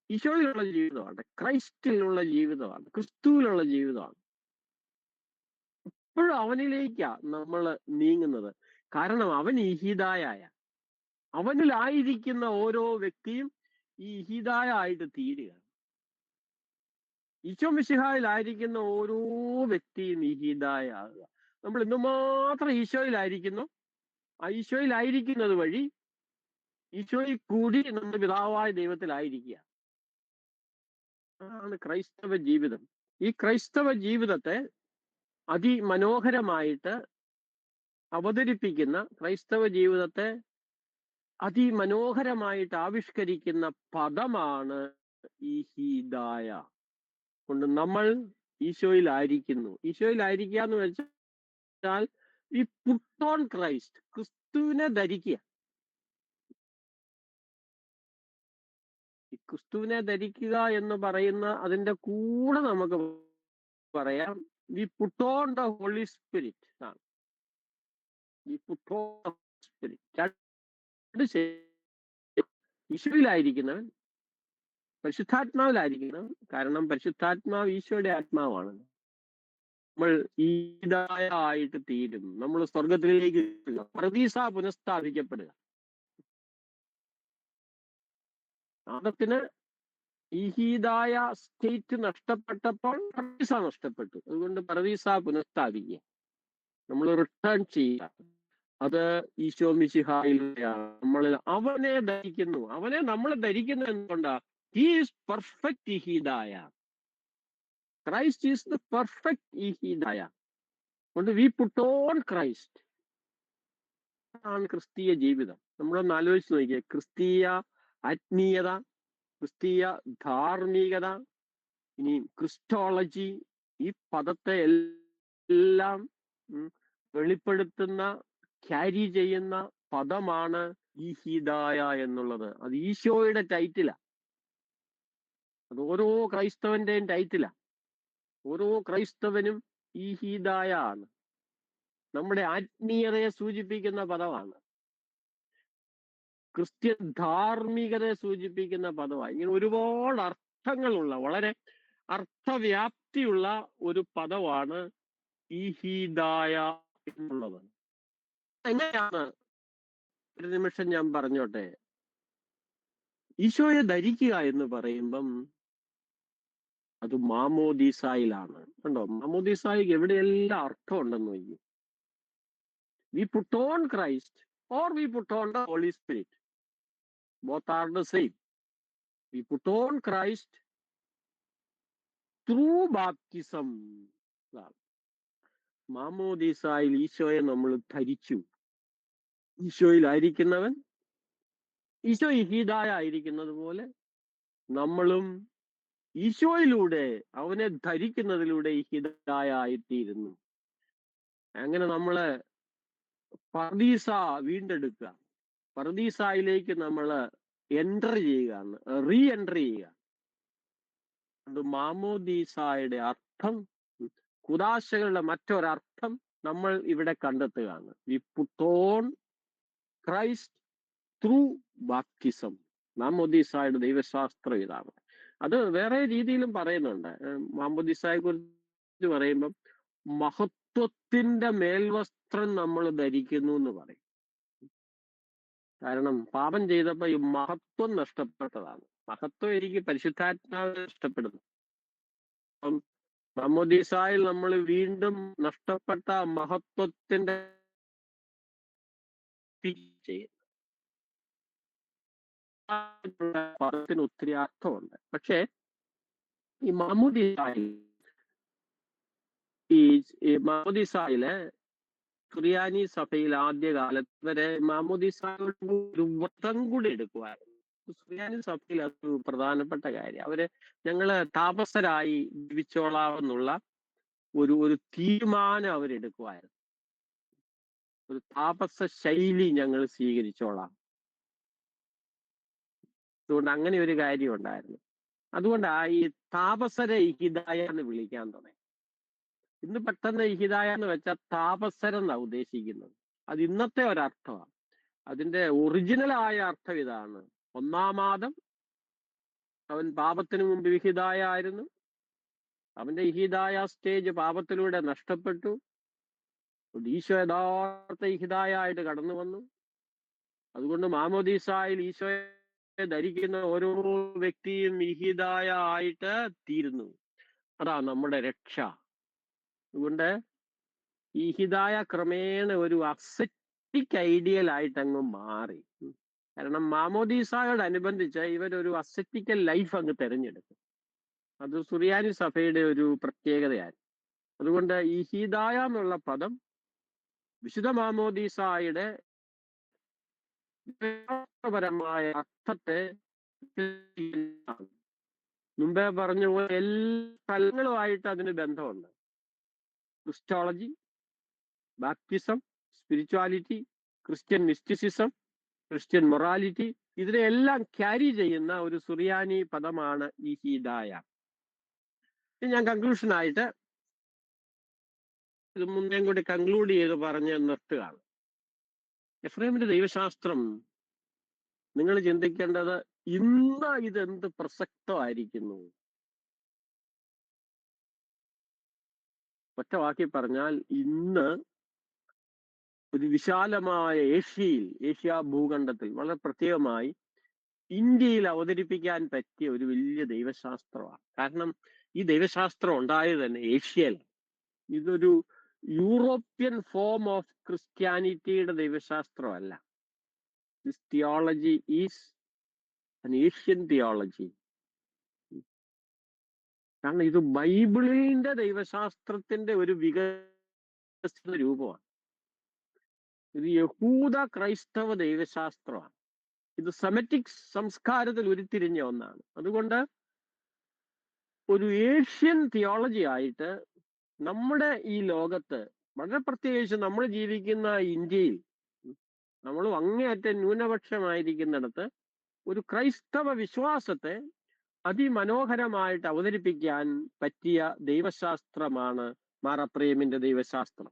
S2: ഈശോയിലുള്ള ജീവിതമാണ്, ക്രൈസ്റ്റിലുള്ള ജീവിതമാണ്, ക്രിസ്തുവിലുള്ള ജീവിതമാണ്. എപ്പോഴും അവനിലേക്കാ നമ്മൾ നീങ്ങുന്നത്. കാരണം അവൻ ഇഹീദായ, അവനിലായിരിക്കുന്ന ഓരോ വ്യക്തിയും ഈ ഇഹീദായ ആയിട്ട് തീരുക. ഈശോ മിശിഹായിലായിരിക്കുന്ന ഓരോ വ്യക്തിയും ഇഹീദായ ആകുക. നമ്മൾ എന്തുമാത്രം ഈശോയിലായിരിക്കുന്നു, ആ ഈശോയിലായിരിക്കുന്നത് വഴി ഈശോയിൽ കൂടി നമ്മുടെ പിതാവായ ദൈവത്തിലായിരിക്കുക. അതാണ് ക്രൈസ്തവ ജീവിതം. ഈ ക്രൈസ്തവ ജീവിതത്തെ അതിമനോഹരമായിട്ട് അവതരിപ്പിക്കുന്ന, ക്രൈസ്തവ ജീവിതത്തെ അതിമനോഹരമായിട്ട് ആവിഷ്കരിക്കുന്ന പദമാണ് ഇഹീദായ. കൊണ്ട് നമ്മൾ ഈശോയിലായിരിക്കുന്നു. ഈശോയിലായിരിക്കുക എന്ന് വെച്ചാൽ ഈ പുട്ട് ഓൺ ക്രൈസ്റ്റ്, ക്രിസ്തുവിനെ ധരിക്കുക. ഈ ക്രിസ്തുവിനെ ധരിക്കുക എന്ന് പറയുന്ന അതിന്റെ കൂടെ നമുക്ക് പറയാം we put on the Holy Spirit ആണ്. We put on the spirit. ഈശോയിലായിരിക്കുന്നവൻ, പരിശുദ്ധാത്മാവിലായിരിക്കുന്നവൻ. കാരണം പരിശുദ്ധാത്മാവ് ഈശോയുടെ ആത്മാവാണ്. നമ്മൾ ഈദായ ആയിട്ട് തീരും. നമ്മൾ സ്വർഗത്തിലേക്ക് പർദീസ പുനഃസ്ഥാപിക്കപ്പെടുക. ആദത്തിന് ഈഹീദായ സ്റ്റേറ്റ് നഷ്ടപ്പെട്ടപ്പോൾ പർദീസ നഷ്ടപ്പെട്ടു. അതുകൊണ്ട് പർദീസ പുനഃസ്ഥാപിക്കുക, നമ്മൾ റിട്ടേൺ ചെയ്യുക. അത് ഈശോ മിശിഹായിലൂടെയാണ്. നമ്മൾ അവനെ ധരിക്കുന്നു. അവനെ നമ്മൾ ധരിക്കുന്നു എന്തുകൊണ്ടാ? ഹി ഈസ് പെർഫെക്റ്റ് ഇഹീദായ. ക്രൈസ്റ്റ് ഈസ് ദ പെർഫെക്റ്റ് ഇഹീദായ. കൊണ്ട് വി പുട്ട് ഓൺ ക്രൈസ്റ്റ്. ആണ് ക്രിസ്തീയ ജീവിതം. നമ്മളൊന്ന് ആലോചിച്ച് നോക്കിയേ. ക്രിസ്തീയ ആത്മീയത, ക്രിസ്തീയ ധാർമ്മികത, ഇനി ക്രിസ്റ്റോളജി, ഈ പദത്തെ എല്ലാം വെളിപ്പെടുത്തുന്ന, ക്യാരി ചെയ്യുന്ന പദമാണ് ഇഹീദായ എന്നുള്ളത്. അത് ഈശോയുടെ ടൈറ്റിലാ. അത് ഓരോ ക്രൈസ്തവന്റെയും ടൈറ്റിലാ. ഓരോ ക്രൈസ്തവനും ഇഹീദായ ആണ്. നമ്മുടെ ആത്മീയതയെ സൂചിപ്പിക്കുന്ന പദമാണ്. ക്രിസ്ത്യൻ ധാർമ്മികതയെ സൂചിപ്പിക്കുന്ന പദമാണ്. ഇങ്ങനെ ഒരുപാട് അർത്ഥങ്ങളുള്ള, വളരെ അർത്ഥവ്യാപ്തിയുള്ള ഒരു പദമാണ് ഇഹീദായ എന്നുള്ളത്. എങ്ങനെയാണ്? ഒരു നിമിഷം ഞാൻ പറഞ്ഞോട്ടെ. ഈശോയെ ധരിക്കുക എന്ന് പറയുമ്പം അത് മാമോദീസായിലാണ്. കണ്ടോ, മാമോദീസായിക്ക് എവിടെയെല്ലാം അർത്ഥം ഉണ്ടെന്ന് നോക്കി. We put on Christ or we put on the Holy Spirit. Both are the same. We put on Christ through baptism. മാമോദീസായിൽ ഈശോയെ നമ്മൾ ധരിച്ചു. ഈശോയിലായിരിക്കുന്നവൻ ഈശോ ഇഹീദായ ആയിരിക്കുന്നത് പോലെ നമ്മളും ഈശോയിലൂടെ, അവനെ ധരിക്കുന്നതിലൂടെ ഇഹീദായ ആയിത്തീരുന്നു. അങ്ങനെ നമ്മള് പർദീസ വീണ്ടെടുക്കുക, പർദീസായിലേക്ക് നമ്മൾ എൻ്റർ ചെയ്യുകയാണ്, റീ എൻ്റർ ചെയ്യുക. അത് മാമോദീസായുടെ അർത്ഥം, കുദാശകളുടെ മറ്റൊരർത്ഥം നമ്മൾ ഇവിടെ കണ്ടെത്തുകയാണ്. We put on Christ through baptism. മാമോദീസായുടെ ദൈവശാസ്ത്രം ഇതാണ്. അത് വേറെ രീതിയിലും പറയുന്നുണ്ട്. മാമോദീസായെ കുറിച്ച് പറയുമ്പം മഹത്വത്തിന്റെ മേൽവസ്ത്രം നമ്മൾ ധരിക്കുന്നു എന്ന് പറയും. കാരണം പാപം ചെയ്തപ്പോ ഈ മഹത്വം നഷ്ടപ്പെട്ടതാണ്. മഹത്വം എനിക്ക് പരിശുദ്ധാത്മാവ് നഷ്ടപ്പെടുന്നു. അപ്പം മാമോദീസായിൽ നമ്മൾ വീണ്ടും നഷ്ടപ്പെട്ട മഹത്വത്തിന്റെ പദത്തിന് ഒത്തിരി അർത്ഥമുണ്ട്. പക്ഷെ ഈ മാമോദീസായിലെ സുറിയാനി സഭയിൽ ആദ്യകാലത്ത് വരെ മാമോദീസായോട് ഒരു വ്രതം കൂടി എടുക്കുമായിരുന്നു. സുറിയാനി സഭയിൽ അത് പ്രധാനപ്പെട്ട കാര്യം. ഞങ്ങള് താപസരായി ജീവിച്ചോളാമെന്നുള്ള ഒരു തീരുമാനം അവരെടുക്കുമായിരുന്നു. ഒരു താപസ ശൈലി ഞങ്ങൾ സ്വീകരിച്ചോളാം. അതുകൊണ്ട് അങ്ങനെ ഒരു കാര്യം ഉണ്ടായിരുന്നു. അതുകൊണ്ടാ ഈ താപസരെ ഇഹിദായ എന്ന് വിളിക്കാൻ തുടങ്ങി. ഇന്ന് പെട്ടെന്ന് ഇഹിദായ എന്ന് വെച്ചാൽ താപസരെന്നാ ഉദ്ദേശിക്കുന്നത്. അത് ഇന്നത്തെ ഒരർത്ഥമാണ്. അതിന്റെ ഒറിജിനലായ അർത്ഥം ഇതാണ്: ഒന്നാം ആദം അവൻ പാപത്തിന് മുമ്പ് ഇഹിദായ ആയിരുന്നു. അവന്റെ ഇഹിദായ സ്റ്റേജ് പാപത്തിലൂടെ നഷ്ടപ്പെട്ടു. ഈശോ യഥാർത്ഥ ഇഹിദായ ആയിട്ട് കടന്നു വന്നു. അതുകൊണ്ട് മാമോദീസായിൽ ഈശോയെ ധരിക്കുന്ന ഓരോ വ്യക്തിയും ഇഹിദായ ആയിട്ട് തീരുന്നു. അതാ നമ്മുടെ രക്ഷ. അതുകൊണ്ട് ഈ ഹിദായ ക്രമേണ ഒരു അസെറ്റിക് ഐഡിയൽ ആയിട്ട് അങ്ങ് മാറി. കാരണം മാമോദീസായോടനുബന്ധിച്ച് ഇവരൊരു അസെറ്റിക്കൽ ലൈഫ് അങ്ങ് തിരഞ്ഞെടുക്കും. അത് സുറിയാനി സഭയുടെ ഒരു പ്രത്യേകതയാണ്. അതുകൊണ്ട് ഈ ഹിദായ എന്നുള്ള പദം വിശുദ്ധ മാമോദീസായുടെ പരമായ അർത്ഥത്തെ മുമ്പേ പറഞ്ഞ പോലെ എല്ലാ സ്ഥലങ്ങളുമായിട്ട് അതിന് ബന്ധമുണ്ട്. Christology, baptism, spirituality, Christian mysticism, Christian morality, ഇതിനെല്ലാം ക്യാരി ചെയ്യുന്ന ഒരു സുറിയാനി പദമാണ് ഈ ഹിദായ. ഞാൻ കൺക്ലൂഷനായിട്ട് ഇത് മുന്നേം കൂടി കൺക്ലൂഡ് ചെയ്ത് പറഞ്ഞ് നിർത്തുകയാണ്. എഫ്രൈമിന്റെ ദൈവശാസ്ത്രം നിങ്ങൾ ചിന്തിക്കേണ്ടത് ഇന്ന് ഇതെന്ത് പ്രസക്തമായിരിക്കുന്നു. ഒറ്റ വാക്കി പറഞ്ഞാൽ ഇന്ന് ഒരു വിശാലമായ ഏഷ്യ ഭൂഖണ്ഡത്തിൽ വളരെ പ്രത്യേകമായി ഇന്ത്യയിൽ അവതരിപ്പിക്കാൻ പറ്റിയ ഒരു വലിയ ദൈവശാസ്ത്രമാണ്. കാരണം ഈ ദൈവശാസ്ത്രം ഉണ്ടായത് തന്നെ ഏഷ്യയിൽ. ഇതൊരു യൂറോപ്യൻ ഫോം ഓഫ് ക്രിസ്ത്യാനിറ്റിയുടെ ദൈവശാസ്ത്രമല്ല. This theology is an Asian theology. കാരണം ഇത് ബൈബിളിന്റെ ദൈവശാസ്ത്രത്തിന്റെ ഒരു വികസിത രൂപമാണ്. ഇത് യഹൂദ ക്രൈസ്തവ ദൈവശാസ്ത്രമാണ്. ഇത് സെമറ്റിക് സംസ്കാരത്തിൽ ഉരുത്തിരിഞ്ഞ ഒന്നാണ്. അതുകൊണ്ട് ഒരു ഏഷ്യൻ തിയോളജി ആയിട്ട് നമ്മുടെ ഈ ലോകത്ത്, വളരെ പ്രത്യേകിച്ച് നമ്മൾ ജീവിക്കുന്ന ഇന്ത്യയിൽ, നമ്മൾ അങ്ങേയറ്റം ന്യൂനപക്ഷമായിരിക്കുന്നിടത്ത് ഒരു ക്രൈസ്തവ വിശ്വാസത്തെ അതിമനോഹരമായിട്ട് അവതരിപ്പിക്കാൻ പറ്റിയ ദൈവശാസ്ത്രമാണ് മാർ അപ്രേമിന്റെ ദൈവശാസ്ത്രം.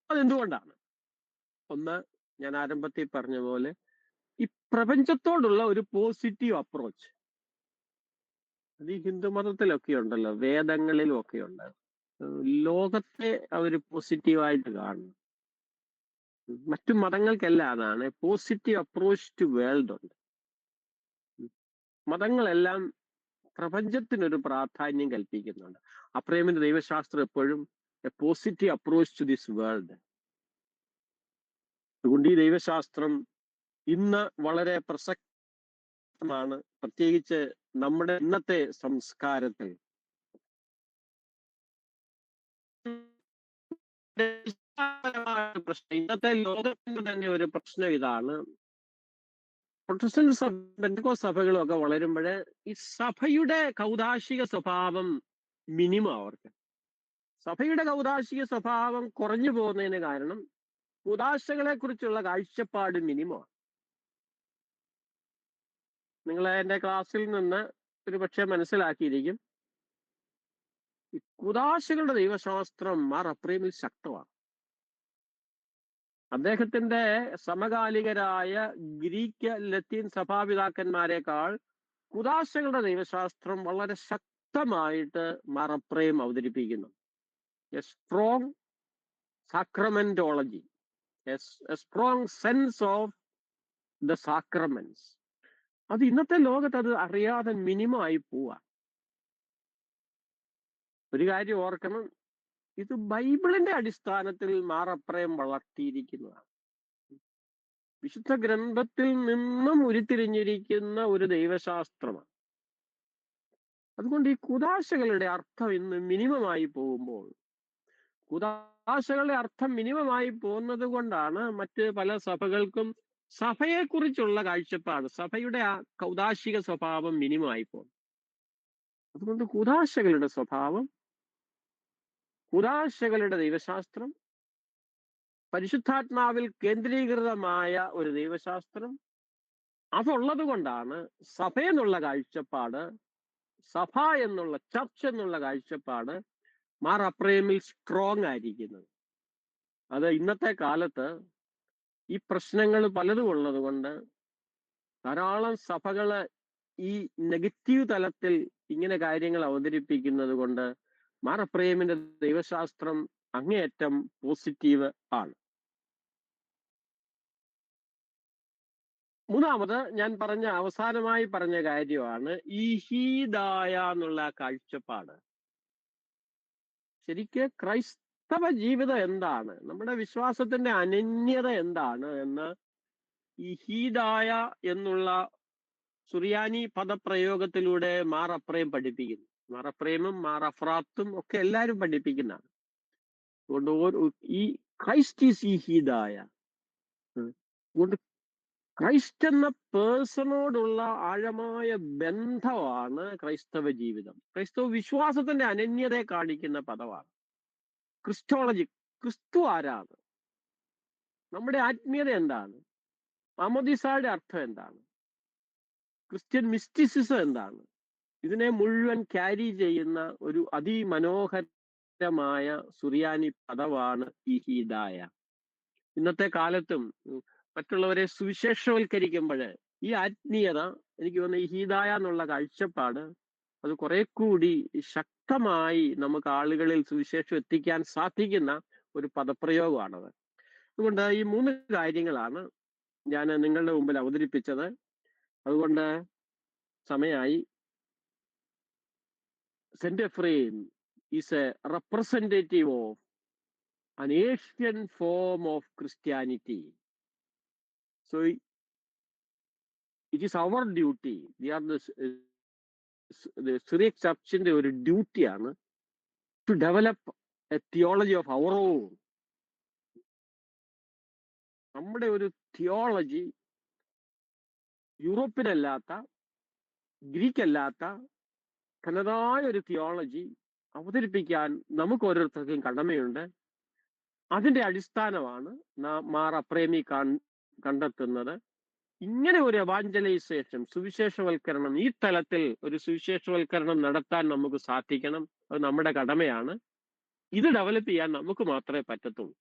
S2: അതെന്തുകൊണ്ടാണ്? ഒന്ന്, ഞാൻ ആരംഭത്തിൽ പറഞ്ഞ പോലെ ഈ പ്രപഞ്ചത്തോടുള്ള ഒരു പോസിറ്റീവ് അപ്രോച്ച്. അത് ഈ ഹിന്ദു മതത്തിലൊക്കെ ഉണ്ടല്ലോ, വേദങ്ങളിലും ഒക്കെ ഉണ്ട്. ലോകത്തെ അവർ പോസിറ്റീവായിട്ട് കാണുന്നു. മറ്റു മതങ്ങൾക്കെല്ലാം അതാണ് പോസിറ്റീവ് അപ്രോച്ച് ടു വേൾഡ് ഉണ്ട്. മതങ്ങളെല്ലാം പ്രപഞ്ചത്തിനൊരു പ്രാധാന്യം കൽപ്പിക്കുന്നുണ്ട്. അപ്രേമിന്റെ ദൈവശാസ്ത്രം എപ്പോഴും a positive approach to this world. അതുകൊണ്ട് ഈ ദൈവശാസ്ത്രം ഇന്ന് വളരെ പ്രസക്തമാണ്, പ്രത്യേകിച്ച് നമ്മുടെ ഇന്നത്തെ സംസ്കാരത്തിൽ. പ്രശ്നം, ഇന്നത്തെ ലോകത്തിന്റെ തന്നെ ഒരു പ്രശ്നം ഇതാണ്. പ്രൊട്ടസ്റ്റന്റ് പെന്തക്കോസ്ത് സഭകളും ഒക്കെ വളരുമ്പോൾ ഈ സഭയുടെ കൗദാശിക സ്വഭാവം മിനിമം. അവർക്ക് സഭയുടെ കൗദാശിക സ്വഭാവം കുറഞ്ഞു പോകുന്നതിന് കാരണം കൂദാശകളെ കുറിച്ചുള്ള കാഴ്ചപ്പാട് മിനിമമാണ്. നിങ്ങൾ എൻ്റെ ക്ലാസ്സിൽ നിന്ന് ഒരു പക്ഷേ മനസ്സിലാക്കിയിരിക്കും, ഈ കൂദാശകളുടെ ദൈവശാസ്ത്രം മാർ അപ്രേമിൽ ശക്തമാണ്. അദ്ദേഹത്തിന്റെ സമകാലികരായ ഗ്രീക്ക് ലത്തീൻ സഭാപിതാക്കന്മാരെക്കാൾ കൂദാശകളുടെ ദൈവശാസ്ത്രം വളരെ ശക്തമായിട്ട് മാർ അപ്രേം അവതരിപ്പിക്കുന്നു. a strong sacramentology, a strong sense of the sacraments. അത് ഇന്നത്തെ ലോകത്ത് അത് അറിയാതെ മിനിമം ആയി പോവാ. ഒരു കാര്യം ഓർക്കണം, ഇത് ബൈബിളിന്റെ അടിസ്ഥാനത്തിൽ മാറപ്രയം വളർത്തിയിരിക്കുന്നതാണ്. വിശുദ്ധ ഗ്രന്ഥത്തിൽ നിന്നും ഉരുത്തിരിഞ്ഞിരിക്കുന്ന ഒരു ദൈവശാസ്ത്രമാണ്. അതുകൊണ്ട് ഈ കുദാശകളുടെ അർത്ഥം ഇന്ന് മിനിമമായി പോകുമ്പോൾ, കുദാശകളുടെ അർത്ഥം മിനിമമായി പോകുന്നത് കൊണ്ടാണ് മറ്റ് പല സഭകൾക്കും സഭയെക്കുറിച്ചുള്ള കാഴ്ചപ്പാട്, സഭയുടെ ആ കൗദാശിക സ്വഭാവം മിനിമമായി പോകും. അതുകൊണ്ട് കുദാശകളുടെ സ്വഭാവം, കുദാശകളുടെ ദൈവശാസ്ത്രം, പരിശുദ്ധാത്മാവിൽ കേന്ദ്രീകൃതമായ ഒരു ദൈവശാസ്ത്രം, അതുള്ളത് കൊണ്ടാണ് സഭ എന്നുള്ള കാഴ്ചപ്പാട്, സഭ എന്നുള്ള, ചർച്ച് എന്നുള്ള കാഴ്ചപ്പാട് മാർ അപ്രേമിൽ സ്ട്രോങ് ആയിരിക്കുന്നത്. അത് ഇന്നത്തെ കാലത്ത് ഈ പ്രശ്നങ്ങൾ പലതും ഉള്ളത് കൊണ്ട് ധാരാളം സഭകള് ഈ നെഗറ്റീവ് തലത്തിൽ ഇങ്ങനെ കാര്യങ്ങൾ അവതരിപ്പിക്കുന്നത് കൊണ്ട് മാർ അപ്രേമിന്റെ ദൈവശാസ്ത്രം അങ്ങേയറ്റം പോസിറ്റീവ് ആണ്. മൂന്നാമത് ഞാൻ അവസാനമായി പറഞ്ഞ കാര്യമാണ് ഈ ഹീദായ എന്നുള്ള കാഴ്ചപ്പാട്. ശരിക്ക് ക്രൈസ്തവ ജീവിതം എന്താണ്, നമ്മുടെ വിശ്വാസത്തിന്റെ അനന്യത എന്താണ് എന്ന് ഈ ഹീദായ എന്നുള്ള സുറിയാനി പദപ്രയോഗത്തിലൂടെ മാർ അപ്രേം പഠിപ്പിക്കുന്നു. മാർ അപ്രേമും മാർ അഫ്രാത്തും ഒക്കെ എല്ലാവരും പഠിപ്പിക്കുന്നതാണ്. അതുകൊണ്ട് ഈ ക്രൈസ്റ്റ് ഈസ് ഈ ഹീദായ. അതുകൊണ്ട് ക്രൈസ്റ്റ് എന്ന പേഴ്സണോടുള്ള ആഴമായ ബന്ധമാണ് ക്രൈസ്തവ ജീവിതം. ക്രൈസ്തവ വിശ്വാസത്തിന്റെ അനന്യതയെ കാണിക്കുന്ന പദമാണ് ക്രിസ്റ്റോളജി. ക്രിസ്തു ആരാണ്, നമ്മുടെ ആത്മീയത എന്താണ്, മാമോദീസയുടെ അർത്ഥം എന്താണ്, ക്രിസ്ത്യൻ മിസ്റ്റിസിസം എന്താണ്, ഇതിനെ മുഴുവൻ ക്യാരി ചെയ്യുന്ന ഒരു അതിമനോഹരമായ സുറിയാനി പദമാണ് ഈ ഹീദായ. ഇന്നത്തെ കാലത്തും മറ്റുള്ളവരെ സുവിശേഷവൽക്കരിക്കുമ്പോൾ ഈ ആത്മീയത, എനിക്ക് തോന്നുന്നു ഈ ഹീദായ എന്നുള്ള കാഴ്ചപ്പാട് അത് കുറെ കൂടി ശക്തമായി നമുക്ക് ആളുകളിൽ സുവിശേഷം എത്തിക്കാൻ സാധിക്കുന്ന ഒരു പദപ്രയോഗമാണത്. അതുകൊണ്ട് ഈ 3 കാര്യങ്ങളാണ് ഞാൻ നിങ്ങളുടെ മുമ്പിൽ അവതരിപ്പിച്ചത്. അതുകൊണ്ട് സമയമായി. Saint Ephrem is A representative of an Asian form of Christianity. So it is our duty, we are the Syriac Churchന്റെ ഒരു ഡ്യൂട്ടിയാണ് to develop a theology of our own. നമ്മുടെ ഒരു തിയോളജി യൂറോപ്പിനല്ലാത്ത, ഗ്രീക്ക് അല്ലാത്ത തനതായ ഒരു തിയോളജി അവതരിപ്പിക്കാൻ നമുക്ക് ഓരോരുത്തർക്കും കടമയുണ്ട്. അതിന്റെ അടിസ്ഥാനമാണ് മാർ അപ്രേമി കണ്ടെത്തുന്നത്. ഇങ്ങനെ ഒരു എവാഞ്ചലൈസേഷൻ, സുവിശേഷവൽക്കരണം, ഈ തലത്തിൽ ഒരു സുവിശേഷവൽക്കരണം നടത്താൻ നമുക്ക് സാധിക്കണം. അത് നമ്മുടെ കടമയാണ്. ഇത് ഡെവലപ്പ് ചെയ്യാൻ നമുക്ക് മാത്രമേ പറ്റത്തുള്ളൂ.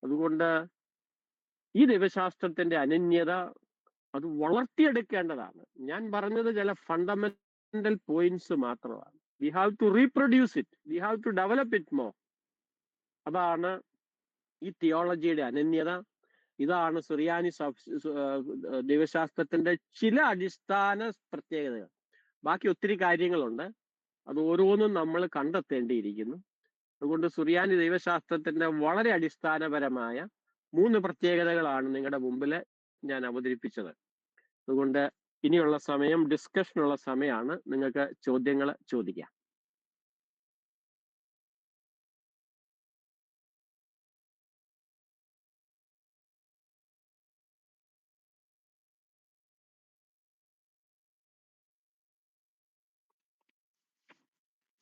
S2: അതുകൊണ്ട് ഈ ദൈവശാസ്ത്രത്തിന്റെ അനന്യത അത് വളർത്തിയെടുക്കേണ്ടതാണ്. ഞാൻ പറഞ്ഞത് ചില ഫണ്ടമെന്റൽ പോയിന്റ്സ് മാത്രമാണ്. We have to reproduce it, we have to develop it more. അതാണ് ഈ തിയോളജിയുടെ അനന്യത. ഇതാണ് സുറിയാനി ദൈവശാസ്ത്രത്തിന്റെ ചില അടിസ്ഥാന പ്രത്യേകതകൾ. ബാക്കി ഒത്തിരി കാര്യങ്ങളുണ്ട്, അത് ഓരോന്നും നമ്മൾ കണ്ടെത്തേണ്ടിയിരിക്കുന്നു. അതുകൊണ്ട് സുറിയാനി ദൈവശാസ്ത്രത്തിന്റെ വളരെ അടിസ്ഥാനപരമായ 3 പ്രത്യേകതകളാണ് നിങ്ങളുടെ മുമ്പിൽ ഞാൻ അവതരിപ്പിച്ചത്. അതുകൊണ്ട് ഇനിയുള്ള സമയം ഡിസ്കഷനുള്ള സമയമാണ്. നിങ്ങൾക്ക് ചോദ്യങ്ങൾ ചോദിക്കാം.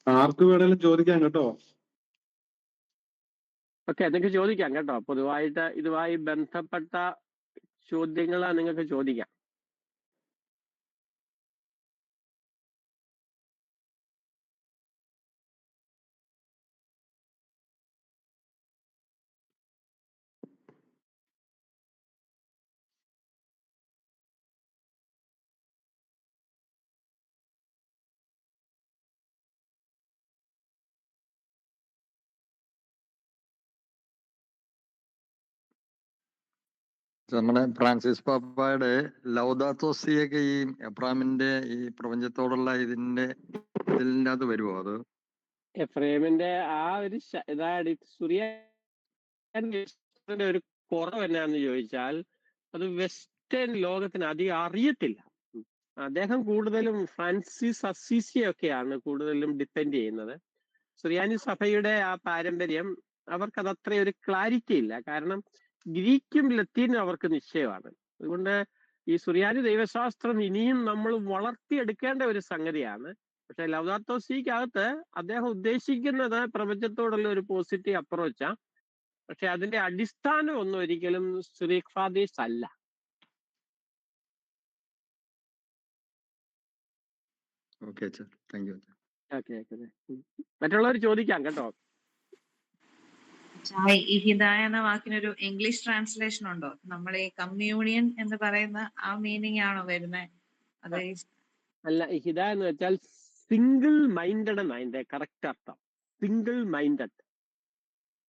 S1: ആർക്ക് വേണേലും ചോദിക്കാം കേട്ടോ.
S2: ഓക്കെ, നിങ്ങൾക്ക് ചോദിക്കാം കേട്ടോ. പൊതുവായിട്ട് ഇതുമായി ബന്ധപ്പെട്ട ചോദ്യങ്ങൾ നിങ്ങൾക്ക് ചോദിക്കാം.
S5: നമ്മുടെ ഫ്രാൻസിസ് പാപ്പയുടെ ലൗദാത്തോസിയൊക്കെ ഈ എബ്രാമിന്റെ ഈ പ്രപഞ്ചത്തോടുള്ള ഇതിന്റെ അകത്ത് വരുമോ അത്?
S2: എഫ്രേമിന്റെ ആ ഒരു ഇതാണ് സുറിയാനിയുടെ ഒരു കുറവ് എന്നാന്ന് ചോദിച്ചാൽ അത് വെസ്റ്റേൺ ലോകത്തിന് അധികം അറിയത്തില്ല. അദ്ദേഹം കൂടുതലും ഫ്രാൻസിസ് അസീസിയൊക്കെയാണ് കൂടുതലും ഡിപ്പെൻഡ് ചെയ്യുന്നത്. സുറിയാനി സഭയുടെ ആ പാരമ്പര്യം അവർക്കത് അത്ര ഒരു ക്ലാരിറ്റി ഇല്ല. കാരണം ഗ്രീക്കും ലത്തീനും അവർക്ക് നിശ്ചയമാണ്. അതുകൊണ്ട് ഈ സുറിയാനി ദൈവശാസ്ത്രം ഇനിയും നമ്മൾ വളർത്തിയെടുക്കേണ്ട ഒരു സംഗതിയാണ്. പക്ഷെ ലൗദാത്തോ സിക്കകത്ത് അദ്ദേഹം ഉദ്ദേശിക്കുന്നത് പ്രപഞ്ചത്തോടുള്ള ഒരു പോസിറ്റീവ് അപ്രോച്ചാ. പക്ഷെ അതിന്റെ അടിസ്ഥാനം ഒന്നും ഒരിക്കലും സിറിയക് ഫാദേഴ്സ് അല്ല.
S5: ഓക്കെ അച്ഛാ, താങ്ക് യു.
S2: ഓക്കെ, മറ്റുള്ളവർ ചോദിക്കാം കേട്ടോ.
S3: ഈ ഹിദായ എന്ന വാക്കിനൊരു ഇംഗ്ലീഷ് ട്രാൻസ്ലേഷൻ ഉണ്ടോ? നമ്മൾ ഈ കമ്മ്യൂണിയൻ എന്ന് പറയുന്ന ആ മീനിങ് ആണോ വരുന്നത്? അത്
S2: അല്ല, ഹിദായ എന്ന് വെച്ചാൽ സിംഗിൾ മൈൻഡഡ് എന്നാണ് അതിന്റെ കറക്റ്റ് അർത്ഥം. സിംഗിൾ മൈൻഡഡ്,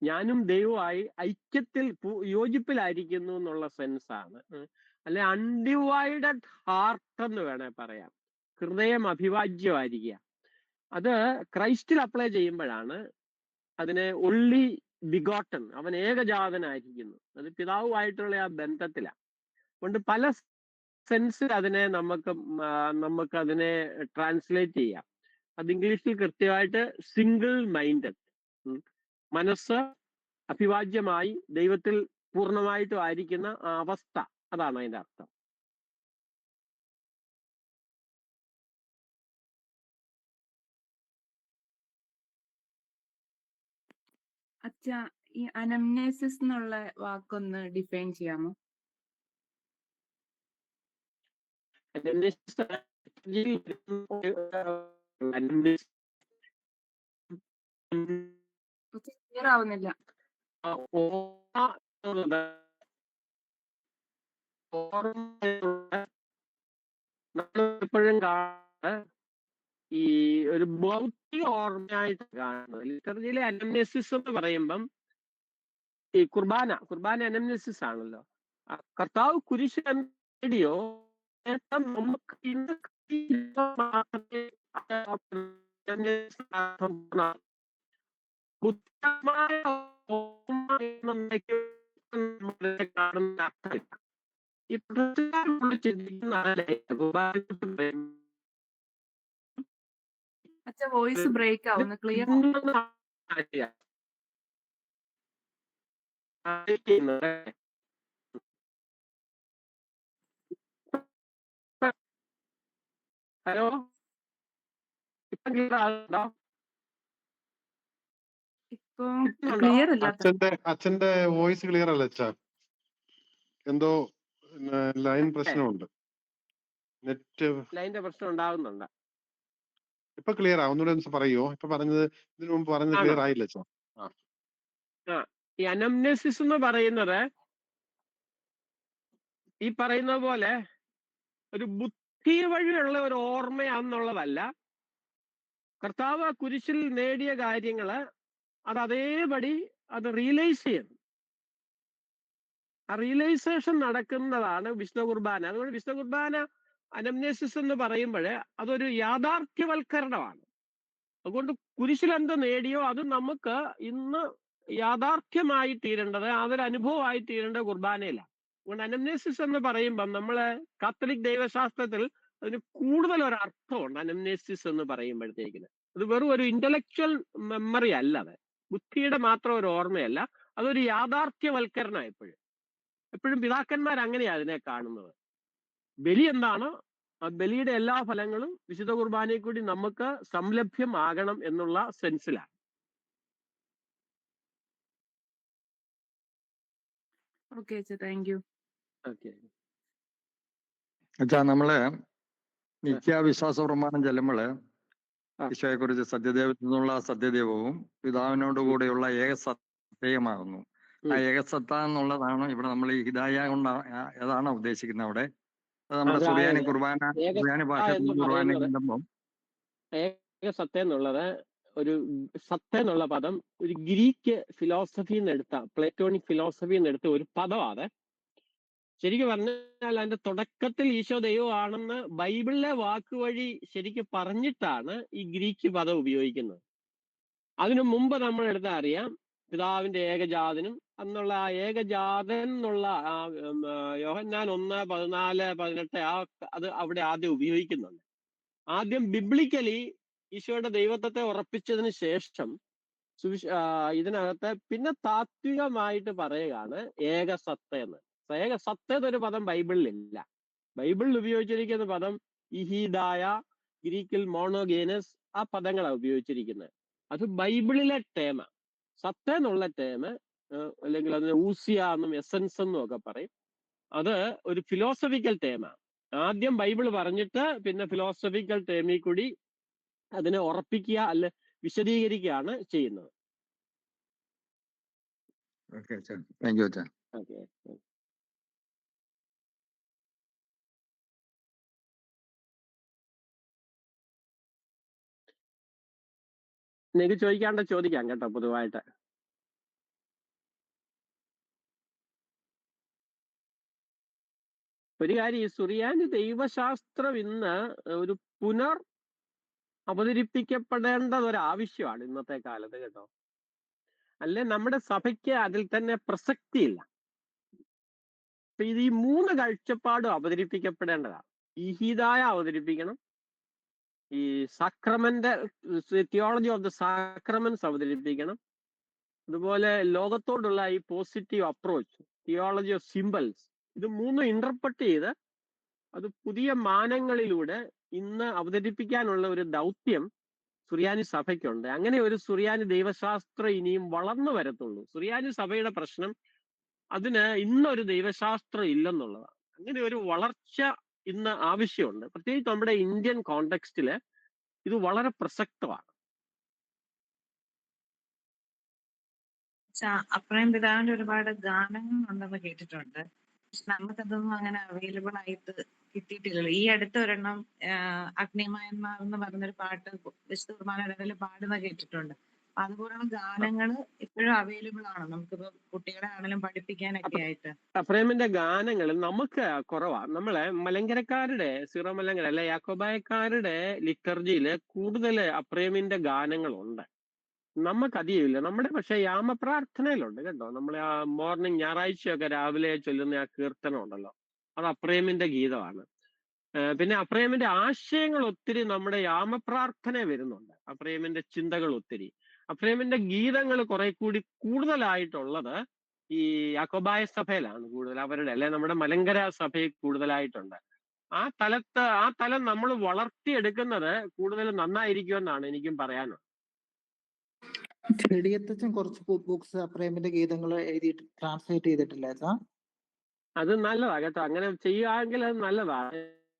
S2: ഞാനും ദൈവമായി ഐക്യത്തിൽ യോജിപ്പിലായിരിക്കുന്നു എന്നുള്ള സെൻസ് ആണ്. അല്ലെ, അൺഡിവൈഡഡ് ഹാർട്ട് എന്ന് വേണേ പറയാം. ഹൃദയം അഭിവാജ്യമായിരിക്കുക. അത് ക്രൈസ്റ്റിൽ അപ്ലൈ ചെയ്യുമ്പോഴാണ് അതിനെ ഒള്ളി ബിഗോട്ടൺ, അവൻ ഏകജാതനായിരിക്കുന്നു. അത് പിതാവുമായിട്ടുള്ള ആ ബന്ധത്തിലാണ്. അതുകൊണ്ട് പല സെൻസിൽ അതിനെ നമുക്ക് അതിനെ ട്രാൻസ്ലേറ്റ് ചെയ്യാം. അത് ഇംഗ്ലീഷിൽ കൃത്യമായിട്ട് സിംഗിൾ മൈൻഡഡ്, മനസ്സ് അഭിവാജ്യമായി ദൈവത്തിൽ പൂർണ്ണമായിട്ടും ആയിരിക്കുന്ന ആ അവസ്ഥ, അതാണ് അതിന്റെ അർത്ഥം.
S3: അച്ഛാ, ഈ അനംനേസിസ് എന്നുള്ള വാക്കൊന്ന് ഡിഫൈൻ ചെയ്യാമോ? ക്ലിയർ ആവുന്നില്ല.
S2: എപ്പോഴും ഈ ഒരു ഭൗതിക ഓർമ്മയായിട്ട് കാണുന്നത്. ലിറ്റർജിയിലെ അനംനെസിസ് എന്ന് പറയുമ്പം ഈ കുർബാന അനംനെസിസ് ആണല്ലോ. കർത്താവ് കുരിശ് നേടിയോ നമുക്ക് ഇന്ന് കാണുന്ന അർത്ഥമില്ല. ഈ
S3: അച്ഛാ, വോയിസ് ബ്രേക്ക് ആവുന്നു, ക്ലിയർ.
S2: ഹലോ, ഇപ്പൊ ക്ലിയർ ആകുന്നുണ്ടോ?
S3: ഇപ്പൊ ക്ലിയർ അല്ല.
S1: അച്ഛന്റെ വോയിസ് ക്ലിയർ അല്ല അച്ഛാ, എന്തോ ലൈൻ പ്രശ്നമുണ്ട്, നെറ്റ്
S2: ലൈനിന്റെ പ്രശ്നം ഉണ്ടാകുന്നുണ്ട്.
S1: ഇപ്പൊ ക്ലിയർ ആവുന്നൂടെ പറയുമോ? ഇപ്പൊ പറഞ്ഞത് ഇതിനു മുമ്പ് പറഞ്ഞത് ക്ലിയർ ആയില്ല അച്ഛാ.
S2: ഈ അനംനെസിസ് എന്ന് പറയുന്നത് ഈ പറയുന്ന പോലെ ഒരു ബുദ്ധി വഴിയുള്ള ഒരു ഓർമ്മയാണെന്നുള്ളതല്ല. കർത്താവ് കുരിശിൽ നേടിയ കാര്യങ്ങള് അത് അതേപടി അത് റിയലൈസ് ചെയ്യണം. ആ റിയലൈസേഷൻ നടക്കുന്നതാണ് വിശുദ്ധ കുർബാന. അതുകൊണ്ട് വിശുദ്ധ കുർബാന അനംനെസിസ് എന്ന് പറയുമ്പോൾ അതൊരു യാഥാർത്ഥ്യവൽക്കരണമാണ്. അതുകൊണ്ട് കുരിശിൽ എന്ത് നേടിയോ അത് നമുക്ക് ഇന്ന് യാഥാർത്ഥ്യമായി തീരേണ്ടത്, അതൊരു അനുഭവമായി തീരേണ്ട കുർബാനയിലാണ്. അതുകൊണ്ട് അനംനെസിസ് എന്ന് പറയുമ്പം നമ്മള് കാത്തലിക് ദൈവശാസ്ത്രത്തിൽ അതിന് കൂടുതൽ ഒരു അർത്ഥമുണ്ട്. അനംനെസിസ് എന്ന് പറയുമ്പോഴത്തേക്കിന് അത് വെറും ഒരു ഇന്റലക്ച്വൽ മെമ്മറി അല്ല, അത് ബുദ്ധിയുടെ മാത്രം ഒരു ഓർമ്മയല്ല, അതൊരു യാഥാർത്ഥ്യവൽക്കരണം. എപ്പോഴും പിതാക്കന്മാർ അങ്ങനെയാണ് അതിനെ കാണുന്നത്. ബലി എന്താണോ ആ ബലിയുടെ എല്ലാ ഫലങ്ങളും വിശുദ്ധ കുർബാനയിൽ കൂടി നമുക്ക് സംലഭ്യമാകണം എന്നുള്ള സെൻസിലാണ്.
S3: ഓക്കെ അച്ഛാ, താങ്ക് യു.
S2: ഓക്കെ
S5: അച്ഛാ, നമ്മള് നിത്യാവിശ്വാസ പ്രമാണം ചെല്ലുമ്പോള് ഈശോയെ കുറിച്ച് സത്യദൈവത്തിൽ നിന്നുള്ള സത്യദൈവവും പിതാവിനോട് കൂടെയുള്ള ഏകസത്യമാകുന്നു. ആ ഏകസത്ത എന്നുള്ളതാണ് ഇവിടെ നമ്മൾ ഈ ഹിദായ കൊണ്ട് ഏതാണ് ഉദ്ദേശിക്കുന്നത് അവിടെ? അത് നമ്മുടെ സുറിയാനി ഭാഷ കുർബാന ചെല്ലുമ്പോൾ
S2: ഏകസത്ത എന്നുള്ളത് ഒരു സത്ത എന്നുള്ള പദം ഒരു ഗ്രീക്ക് ഫിലോസഫിന്ന് എടുത്ത, പ്ലേറ്റോണിക് ഫിലോസഫിന്ന് എടുത്ത ഒരു പദമാണ്. ശരിക്കും പറഞ്ഞാൽ അതിന്റെ തുടക്കത്തിൽ ഈശോ ദൈവമാണെന്ന് ബൈബിളിലെ വാക്കുവഴി ശരിക്കും പറഞ്ഞിട്ടാണ് ഈ ഗ്രീക്ക് പദം ഉപയോഗിക്കുന്നത്. അതിനു മുമ്പ് നമ്മൾ എടുത്താൽ അറിയാം പിതാവിന്റെ ഏകജാതനും എന്നുള്ള ആ ഏകജാതൻ എന്നുള്ള യോഹന്നാൻ 1:14-18 അത് അവിടെ ആദ്യം ഉപയോഗിക്കുന്നുണ്ട്. ആദ്യം ബിബ്ലിക്കലി ഈശോയുടെ ദൈവത്വത്തെ ഉറപ്പിച്ചതിന് ശേഷം ഇതിനകത്ത് പിന്നെ താത്വികമായിട്ട് പറയുകയാണ് ഏകസത്ത എന്ന്. ഏകസത്ത എന്നൊരു പദം ബൈബിളിലില്ല. ബൈബിളിൽ ഉപയോഗിച്ചിരിക്കുന്ന പദം ഇഹീദായ, ഗ്രീക്കിൽ മോണോഗേനസ്, ആ പദങ്ങളാണ് ഉപയോഗിച്ചിരിക്കുന്നത്. അത് ബൈബിളിലെ ടേമ. സത്ത എന്നുള്ള ടേമ അല്ലെങ്കിൽ അതിന് ഊസിയ എന്നും എസൻസ് എന്നും ഒക്കെ പറയും. അത് ഒരു ഫിലോസഫിക്കൽ ടേമ. ആദ്യം ബൈബിൾ പറഞ്ഞിട്ട് പിന്നെ ഫിലോസഫിക്കൽ ടേമിൽ കൂടി അതിനെ ഉറപ്പിക്കുക അല്ലെ വിശദീകരിക്കുകയാണ് ചെയ്യുന്നത്.
S5: ഓക്കെ അച്ഛാ, താങ്ക് യു അച്ഛാ.
S2: ഓക്കെ, നിങ്ങൾക്ക് ചോദിക്കാണ്ട ചോദിക്കാം കേട്ടോ. പൊതുവായിട്ട് ഒരു കാര്യം, ഈ സുറിയാനി ദൈവശാസ്ത്രം ഇന്ന് ഒരു പുനർ അവതരിപ്പിക്കപ്പെടേണ്ടത് ഒരു ആവശ്യമാണ് ഇന്നത്തെ കാലത്ത് കേട്ടോ. അല്ലെ നമ്മുടെ സഭയ്ക്ക് അതിൽ തന്നെ പ്രസക്തിയില്ല. ഇത് ഈ 3 കാഴ്ചപ്പാടും അവതരിപ്പിക്കപ്പെടേണ്ടതാണ്. ഈഹിദായ അവതരിപ്പിക്കണം, ഈ sacrament theology of the sacraments അവതരിപ്പിക്കണം, അതുപോലെ ലോകത്തോടുള്ള ഈ positive approach theology of symbols, ഇത് 3 ഇന്റർപ്രറ്റ് ചെയ്ത് അത് പുതിയ മാനങ്ങളിലൂടെ ഇന്ന് അവതരിപ്പിക്കാനുള്ള ഒരു ദൗത്യം സുറിയാനി സഭയ്ക്കുണ്ട്. അങ്ങനെ ഒരു സുറിയാനി ദൈവശാസ്ത്രം ഇനിയും വളർന്നു വരത്തുള്ളൂ. സുറിയാനി സഭയുടെ പ്രശ്നം അതിന് ഇന്നൊരു ദൈവശാസ്ത്രം ഇല്ലെന്നുള്ളതാണ്. അങ്ങനെ ഒരു വളർച്ച ഇന്ന് ആവശ്യമുണ്ട്. പ്രത്യേകിച്ച് നമ്മുടെ ഇന്ത്യൻ കോണ്ടെക്സ്റ്റില് ഇത് വളരെ പ്രസക്തമാണ്.
S3: അപ്രയം പിതാവിന്റെ ഒരുപാട് ഗാനങ്ങൾ ഉണ്ടെന്ന് കേട്ടിട്ടുണ്ട്. പക്ഷെ നമുക്കതൊന്നും അങ്ങനെ അവൈലബിൾ ആയിട്ട് കിട്ടിയിട്ടില്ലല്ലോ. ഈ അടുത്ത ഒരെണ്ണം അഗ്നിമയന്മാർ എന്ന് പറഞ്ഞൊരു പാട്ട് വിശുദ്ധ കുർബാനയിൽ പാടുന്ന കേട്ടിട്ടുണ്ട്. അതുപോലുള്ള ഗാനങ്ങൾ ഇപ്പോഴും അവൈലബിൾ ആണ് നമുക്കിപ്പോ കുട്ടികളെ ആണെങ്കിലും പഠിപ്പിക്കാനൊക്കെ ആയിട്ട്?
S2: അപ്രേമിന്റെ ഗാനങ്ങൾ നമുക്ക് കുറവാണ്. നമ്മളെ മലങ്കരക്കാരുടെ സീറോ മലങ്കര അല്ലെ യാക്കോബായക്കാരുടെ ലിറ്റർജിയില് കൂടുതൽ അപ്രേമിന്റെ ഗാനങ്ങളുണ്ട്. നമുക്കധികമില്ല. നമ്മുടെ പക്ഷെ യാമപ്രാർത്ഥനയിലുണ്ട് കേട്ടോ. നമ്മൾ ആ മോർണിംഗ് ഞായറാഴ്ചയൊക്കെ രാവിലെ ചൊല്ലുന്ന ആ കീർത്തനം ഉണ്ടല്ലോ, അത് അപ്രേമിന്റെ ഗീതമാണ്. പിന്നെ അപ്രേമിന്റെ ആശയങ്ങൾ ഒത്തിരി നമ്മുടെ യാമപ്രാർത്ഥന വരുന്നുണ്ട്. അപ്രേമിന്റെ ചിന്തകൾ ഒത്തിരി, അപ്രേമിന്റെ ഗീതങ്ങൾ കുറെ കൂടി കൂടുതലായിട്ടുള്ളത് ഈ യാക്കോബായ സഭയിലാണ് കൂടുതൽ, അവരുടെ അല്ലെ നമ്മുടെ മലങ്കര സഭയിൽ കൂടുതലായിട്ടുണ്ട്. ആ തലം നമ്മൾ വളർത്തിയെടുക്കുന്നത് കൂടുതൽ നന്നായിരിക്കുമെന്നാണ് എനിക്കും പറയാനുള്ളത്.
S6: ചെടിയത്തച്ഛൻ കുറച്ച് ബുക്സ് അപ്രേമിന്റെ ഗീതങ്ങൾ എഴുതിയിട്ട് ട്രാൻസ്ലേറ്റ് ചെയ്തിട്ടില്ല സാർ?
S2: അത് നല്ലതാ കേട്ടോ. അങ്ങനെ ചെയ്യുകയാണെങ്കിൽ അത് നല്ലതാ.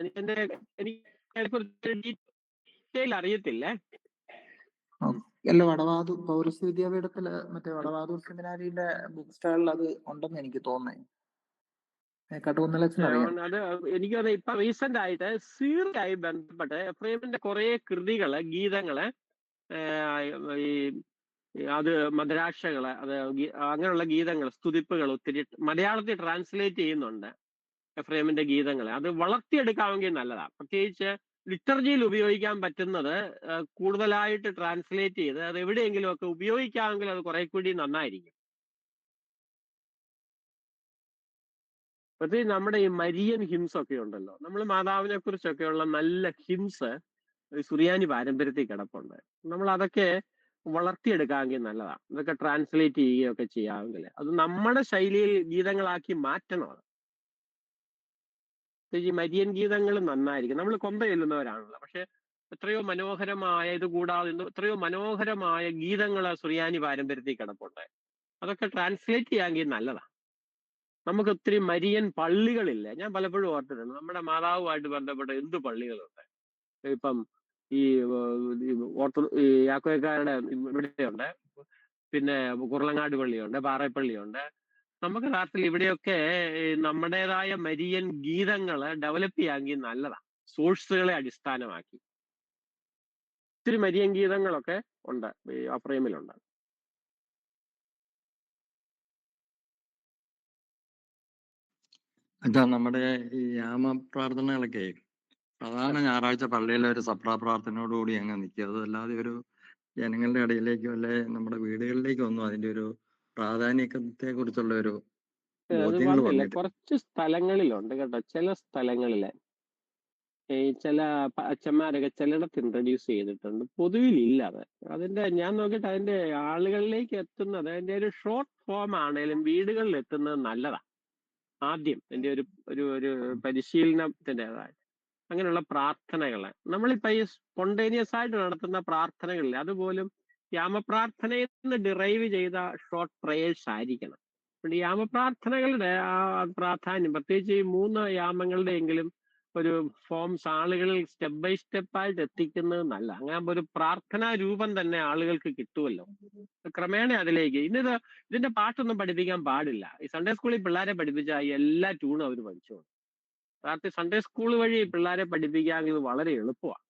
S2: എനിക്ക് ഡീറ്റെയിൽ അറിയത്തില്ലേ.
S6: അല്ല, വടവാതൂർ പൗരസ്ത്യ വിദ്യാപീഠത്തില് മറ്റേ വടവാതൂർ സെമിനാരിയുടെ ബുക്ക് സ്റ്റാളിൽ അത് ഉണ്ടെന്ന് എനിക്ക് തോന്നുന്നു.
S2: അത് എനിക്കത് ഇപ്പൊ റീസെന്റ് ആയിട്ട് സീറിയായി ബന്ധപ്പെട്ട് എഫ്രേമിന്റെ കുറെ കൃതികള്, ഗീതങ്ങള്, ഈ അത് മദ്രാക്ഷകള്, അത് അങ്ങനെയുള്ള ഗീതങ്ങൾ, സ്തുതിപ്പുകൾ ഒത്തിരി മലയാളത്തിൽ ട്രാൻസ്ലേറ്റ് ചെയ്യുന്നുണ്ട് എഫ്രേമിന്റെ ഗീതങ്ങളെ. അത് വളർത്തിയെടുക്കാമെങ്കിൽ നല്ലതാണ്. പ്രത്യേകിച്ച് ലിറ്റർജിയിൽ ഉപയോഗിക്കാൻ പറ്റുന്നത് കൂടുതലായിട്ട് ട്രാൻസ്ലേറ്റ് ചെയ്ത് അത് എവിടെയെങ്കിലും ഒക്കെ ഉപയോഗിക്കാമെങ്കിൽ അത് കുറെ കൂടി നന്നായിരിക്കും. പ്രത്യേകിച്ച് നമ്മുടെ ഈ മരിയൻ ഹിംസ് ഒക്കെ ഉണ്ടല്ലോ, നമ്മൾ മാതാവിനെ കുറിച്ചൊക്കെയുള്ള നല്ല ഹിംസ് സുറിയാനി പാരമ്പര്യത്തിൽ കിടപ്പുണ്ട്. നമ്മൾ അതൊക്കെ വളർത്തിയെടുക്കാമെങ്കിൽ നല്ലതാണ്. ഇതൊക്കെ ട്രാൻസ്ലേറ്റ് ചെയ്യുകയൊക്കെ ചെയ്യാമെങ്കിൽ അത് നമ്മുടെ ശൈലിയിൽ ഗീതങ്ങളാക്കി മാറ്റണം. അത് ഈ മരിയൻ ഗീതങ്ങൾ നന്നായിരിക്കും. നമ്മൾ കൊമ്പ ചെല്ലുന്നവരാണല്ലോ, പക്ഷെ എത്രയോ മനോഹരമായ, ഇത് കൂടാതെ എത്രയോ മനോഹരമായ ഗീതങ്ങൾ സുറിയാനി പാരമ്പര്യത്തിൽ കിടപ്പുണ്ട്. അതൊക്കെ ട്രാൻസ്ലേറ്റ് ചെയ്യാമെങ്കിൽ നല്ലതാണ്. നമുക്ക് ഒത്തിരി മരിയൻ പള്ളികളില്ല. ഞാൻ പലപ്പോഴും ഓർത്തിട്ടുണ്ട് നമ്മുടെ മാതാവുമായിട്ട് ബന്ധപ്പെട്ട എന്ത് പള്ളികളുണ്ട്. ഇപ്പം ഈ യാക്കോക്കാരുടെ ഇവിടെയുണ്ട്, പിന്നെ കുർളങ്ങാട് പള്ളിയുണ്ട്, പാറപ്പള്ളിയുണ്ട്. നമുക്ക് യഥാർത്ഥത്തിൽ ഇവിടെയൊക്കെ നമ്മുടേതായ മരിയൻ ഗീതങ്ങള് ഡെവലപ്പ് ചെയ്യാമെങ്കിൽ നല്ലതാണ്. സോഴ്സുകളെ അടിസ്ഥാനമാക്കി ഒത്തിരി മരിയൻ ഗീതങ്ങളൊക്കെ ഉണ്ട്, അപ്രേമിലുണ്ട്.
S5: അച്ഛാ, നമ്മുടെ ഈ യാമ പ്രാർത്ഥനകളൊക്കെ സാധാരണ ഞായറാഴ്ച പള്ളിയിലെ ഒരു സപ്താഹ പ്രാർത്ഥനയോടുകൂടി അങ്ങ് നിൽക്കുക. അതല്ലാതെ ഒരു ജനങ്ങളുടെ ഇടയിലേക്കോ അല്ലെ നമ്മുടെ വീടുകളിലേക്കോ ഒന്നും അതിന്റെ ഒരു പ്രാധാന്യത്തെ കുറിച്ചുള്ള ഒരു
S2: അത്
S5: ബോധ്യങ്ങൾ
S2: വന്നില്ല.
S5: വന്നിട്ടില്ല.
S2: കുറച്ച് സ്ഥലങ്ങളിലുണ്ട് കേട്ടോ. ചില സ്ഥലങ്ങളില് ഈ ചില അച്ഛന്മാരൊക്കെ ചിലയിടത്ത് ഇൻട്രൊഡ്യൂസ് ചെയ്തിട്ടുണ്ട്. പൊതുവിലില്ല അത്. അതിന്റെ ഞാൻ നോക്കിയിട്ട് അതിന്റെ ആളുകളിലേക്ക് എത്തുന്നത് അതിന്റെ ഒരു ഷോർട്ട് ഫോം ആണേലും വീടുകളിൽ എത്തുന്നത് നല്ലതാ. ആദ്യം എന്റെ ഒരു ഒരു ഒരു പരിശീലനത്തിൻ്റെതായ അങ്ങനെയുള്ള പ്രാർത്ഥനകള് നമ്മളിപ്പോ ഈ സ്പോണ്ടേനിയസ് ആയിട്ട് നടത്തുന്ന പ്രാർത്ഥനകളിൽ അതുപോലും യാമപ്രാർത്ഥനയിൽ നിന്ന് ഡിറൈവ് ചെയ്ത ഷോർട്ട് പ്രേയേഴ്സ് ആയിരിക്കണം. അതുകൊണ്ട് യാമപ്രാർത്ഥനകളുടെ ആ പ്രാധാന്യം പ്രത്യേകിച്ച് ഈ 3 യാമങ്ങളുടെ എങ്കിലും ഒരു ഫോംസ് ആളുകളിൽ സ്റ്റെപ്പ് ബൈ സ്റ്റെപ്പ് ആയിട്ട് എത്തിക്കുന്നത് നല്ല. അങ്ങനെ ഒരു പ്രാർത്ഥനാ രൂപം തന്നെ ആളുകൾക്ക് കിട്ടുമല്ലോ. ക്രമേണ അതിലേക്ക് ഇതിന്റെ പാട്ടൊന്നും പഠിപ്പിക്കാൻ പാടില്ല. ഈ സൺഡേ സ്കൂളിൽ പിള്ളേരെ പഠിപ്പിച്ചാൽ എല്ലാ ട്യൂണും അവർ പഠിച്ചു. യഥാർത്ഥ സൺഡേ സ്കൂൾ വഴി പിള്ളേരെ പഠിപ്പിക്കാൻ ഇത് വളരെ എളുപ്പമാണ്.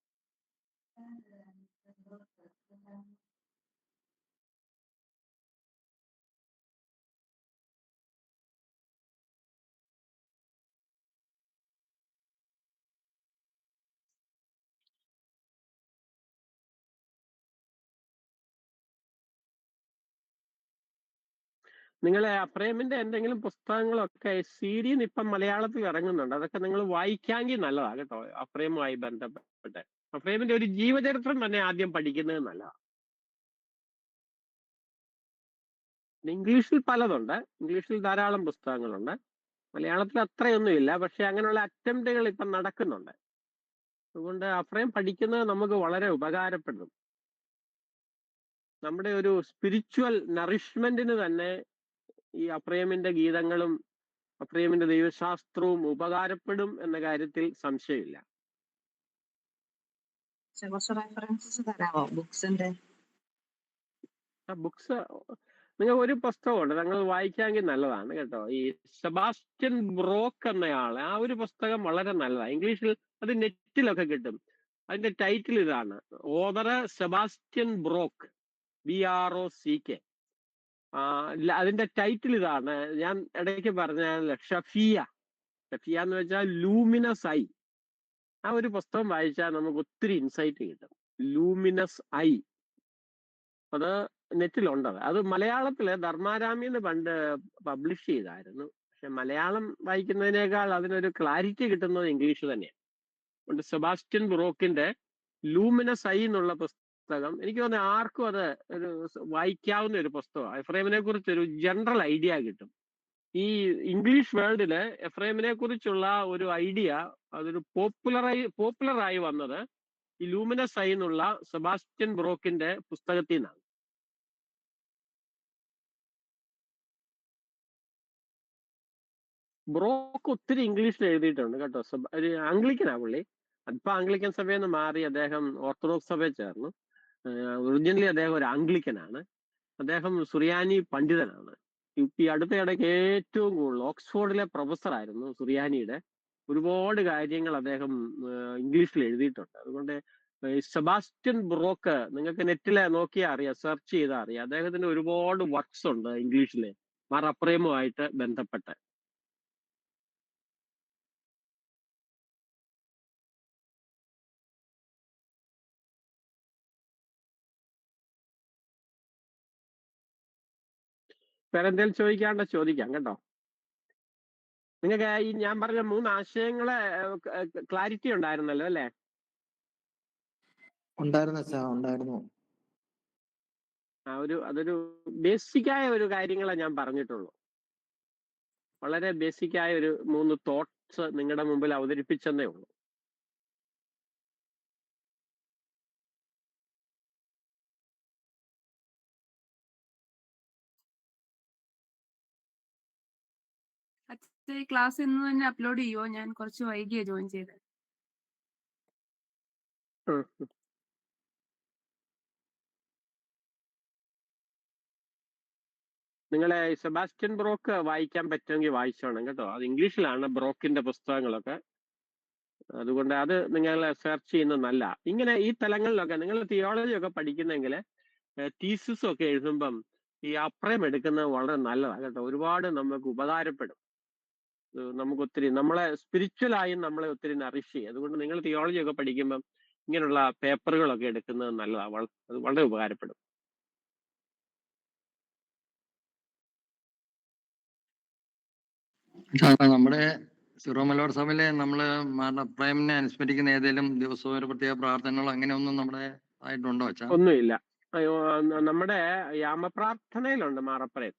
S2: നിങ്ങളെ അപ്രേമിന്റെ എന്തെങ്കിലും പുസ്തകങ്ങളൊക്കെ CD ഇപ്പം മലയാളത്തിൽ ഇറങ്ങുന്നുണ്ട്. അതൊക്കെ നിങ്ങൾ വായിക്കാമെങ്കിൽ നല്ലതാ കേട്ടോ. അപ്രേമുമായി ബന്ധപ്പെട്ട് അപ്രേമിന്റെ ഒരു ജീവചരിത്രം തന്നെ ആദ്യം പഠിക്കുന്നത് നല്ലതാണ്. ഇംഗ്ലീഷിൽ പലതുണ്ട്. ഇംഗ്ലീഷിൽ ധാരാളം പുസ്തകങ്ങളുണ്ട്. മലയാളത്തിൽ അത്രയൊന്നും ഇല്ല. പക്ഷെ അങ്ങനെയുള്ള അറ്റംപ്റ്റുകൾ ഇപ്പം നടക്കുന്നുണ്ട്. അതുകൊണ്ട് അപ്രേം പഠിക്കുന്നത് നമുക്ക് വളരെ ഉപകാരപ്പെടും. നമ്മുടെ ഒരു സ്പിരിച്വൽ നറിഷ്മെന്റിന് തന്നെ ഈ അപ്രേമിന്റെ ഗീതങ്ങളും അപ്രേമിന്റെ ദൈവശാസ്ത്രവും ഉപകാരപ്പെടും എന്ന കാര്യത്തിൽ സംശയമില്ല.
S3: കുറച്ച് റെഫറൻസസ് തരാമോ ബുക്സിന്റെ?
S2: ആ ബുക്സ് നിങ്ങൾ ഒരു പുസ്തകമുണ്ട്, നിങ്ങൾ വായിക്കാമെങ്കിൽ നല്ലതാണ് കേട്ടോ. ഈ സെബാസ്റ്റ്യൻ ബ്രോക്ക് എന്നയാള്, ആ ഒരു പുസ്തകം വളരെ നല്ലതാണ്. ഇംഗ്ലീഷിൽ അത് നെറ്റിലൊക്കെ കിട്ടും. അതിന്റെ ടൈറ്റിൽ ഇതാണ്, ഓതർ സെബാസ്റ്റ്യൻ ബ്രോക്ക്, BROCK. അതിന്റെ ടൈറ്റിൽ ഇതാണ്, ഞാൻ ഇടയ്ക്ക് പറഞ്ഞ ഷഫിയ എന്ന് വെച്ചാൽ ലൂമിനസ് ഐ. ആ ഒരു പുസ്തകം വായിച്ചാൽ നമുക്ക് ഒത്തിരി ഇൻസൈറ്റ് കിട്ടും. ലൂമിനസ് ഐ, അത് നെറ്റിലുണ്ടത്. അത് മലയാളത്തില് ധർമാരാമിന്ന് പണ്ട് പബ്ലിഷ് ചെയ്തായിരുന്നു. പക്ഷെ മലയാളം വായിക്കുന്നതിനേക്കാൾ അതിനൊരു ക്ലാരിറ്റി കിട്ടുന്നത് ഇംഗ്ലീഷ് തന്നെയാണ്. അതുകൊണ്ട് സെബാസ്റ്റ്യൻ ബ്രോക്കിന്റെ ലൂമിനസ് ഐ എന്നുള്ള പുസ്തകം എനിക്ക് തോന്നുന്നത് ആർക്കും അത് ഒരു വായിക്കാവുന്ന ഒരു പുസ്തകമാണ്. എഫ്രേമിനെ കുറിച്ച് ഒരു ജനറൽ ഐഡിയ കിട്ടും. ഈ ഇംഗ്ലീഷ് വേൾഡില് എഫ്രേമിനെ കുറിച്ചുള്ള ഒരു ഐഡിയ അതൊരു പോപ്പുലറായി വന്നത് ഈ ലൂമിനസ് ഐ എന്നുള്ള സെബാസ്റ്റ്യൻ ബ്രോക്കിന്റെ പുസ്തകത്തിൽ നിന്നാണ്. ബ്രോക്ക് ഒത്തിരി ഇംഗ്ലീഷിൽ എഴുതിയിട്ടുണ്ട് കേട്ടോ. ഒരു ആംഗ്ലിക്കനാ പുള്ളി. ഇപ്പൊ ആംഗ്ലിക്കൻ സഭയിൽ നിന്ന് മാറി അദ്ദേഹം ഓർത്തഡോക്സ് സഭയിൽ ചേർന്നു. ഒറിജിനലി അദ്ദേഹം ഒരു ആംഗ്ലിക്കനാണ്. അദ്ദേഹം സുറിയാനി പണ്ഡിതനാണ്. ഈ അടുത്തയിടയ്ക്ക് ഏറ്റവും കൂടുതൽ ഓക്സ്ഫോർഡിലെ പ്രൊഫസറായിരുന്നു സുറിയാനിയുടെ. ഒരുപാട് കാര്യങ്ങൾ അദ്ദേഹം ഇംഗ്ലീഷിൽ എഴുതിയിട്ടുണ്ട്. അതുകൊണ്ട് സെബാസ്റ്റ്യൻ ബ്രോക്ക് നിങ്ങൾക്ക് നെറ്റിൽ നോക്കിയാൽ അറിയാം, സെർച്ച് ചെയ്താൽ അറിയാം. അദ്ദേഹത്തിന്റെ ഒരുപാട് വർക്ക്സ് ഉണ്ട് ഇംഗ്ലീഷിലെ മാർ അപ്രേമുമായിട്ട് ബന്ധപ്പെട്ട്. വേറെ എന്തെങ്കിലും ചോദിക്കാണ്ട് ചോദിക്കാം കേട്ടോ. നിങ്ങൾക്ക് ഈ ഞാൻ പറഞ്ഞ 3 ആശയങ്ങളെ ക്ലാരിറ്റി ഉണ്ടായിരുന്നല്ലോ അല്ലേ?
S6: ഉണ്ടായിരുന്നു അച്ഛാ, ഉണ്ടായിരുന്നു.
S2: അതൊരു ബേസിക്കായ ഒരു കാര്യങ്ങളെ ഞാൻ പറഞ്ഞിട്ടുള്ളൂ. വളരെ ബേസിക്കായ ഒരു 3 തോട്ട്സ് നിങ്ങളുടെ മുമ്പിൽ അവതരിപ്പിച്ചെന്നേ ഉള്ളൂ.
S7: ക്ലാസ് ഇന്ന് തന്നെ അപ്ലോഡ് ചെയ്യുമോ? ഞാൻ കുറച്ച് വൈകിയാ ജോയിൻ ചെയ്തത്.
S2: നിങ്ങളെ സെബാസ്റ്റ്യൻ ബ്രോക്ക് വായിക്കാൻ പറ്റുമെങ്കിൽ വായിച്ചോണം കേട്ടോ. അത് ഇംഗ്ലീഷിലാണ് ബ്രോക്കിന്റെ പുസ്തകങ്ങളൊക്കെ. അതുകൊണ്ട് അത് നിങ്ങൾ സെർച്ച് ചെയ്യുന്നത് നല്ല. ഇങ്ങനെ ഈ തലങ്ങളിലൊക്കെ നിങ്ങൾ തിയോളജി ഒക്കെ പഠിക്കുന്നെങ്കിൽ തീസിസും ഒക്കെ എഴുതുമ്പം ഈ അപ്രയം എടുക്കുന്നത് വളരെ നല്ലതാണ് കേട്ടോ. ഒരുപാട് നമുക്ക് ഉപകാരപ്പെടും. നമുക്ക് ഒത്തിരി നമ്മളെ സ്പിരിച്വലായും നമ്മളെ ഒത്തിരി നറിഷ് ചെയ്യും. അതുകൊണ്ട് നിങ്ങൾ തിയോളജി ഒക്കെ പഠിക്കുമ്പം ഇങ്ങനെയുള്ള പേപ്പറുകളൊക്കെ എടുക്കുന്നത് നല്ലതാണ്. അത് വളരെ ഉപകാരപ്പെടും.
S5: നമ്മുടെ സിറോ മലബാർ സഭയിലെ നമ്മള് പ്രേമിനെ അനുസ്മരിക്കുന്ന ഏതെങ്കിലും ദിവസവും ഒരു പ്രത്യേക പ്രാർത്ഥനകളോ അങ്ങനെയൊന്നും നമ്മുടെ ആയിട്ടുണ്ടോ അച്ഛാ?
S2: ഒന്നുമില്ല. നമ്മുടെ യാമപ്രാർത്ഥനയിലുണ്ട് മാറപ്പറയും.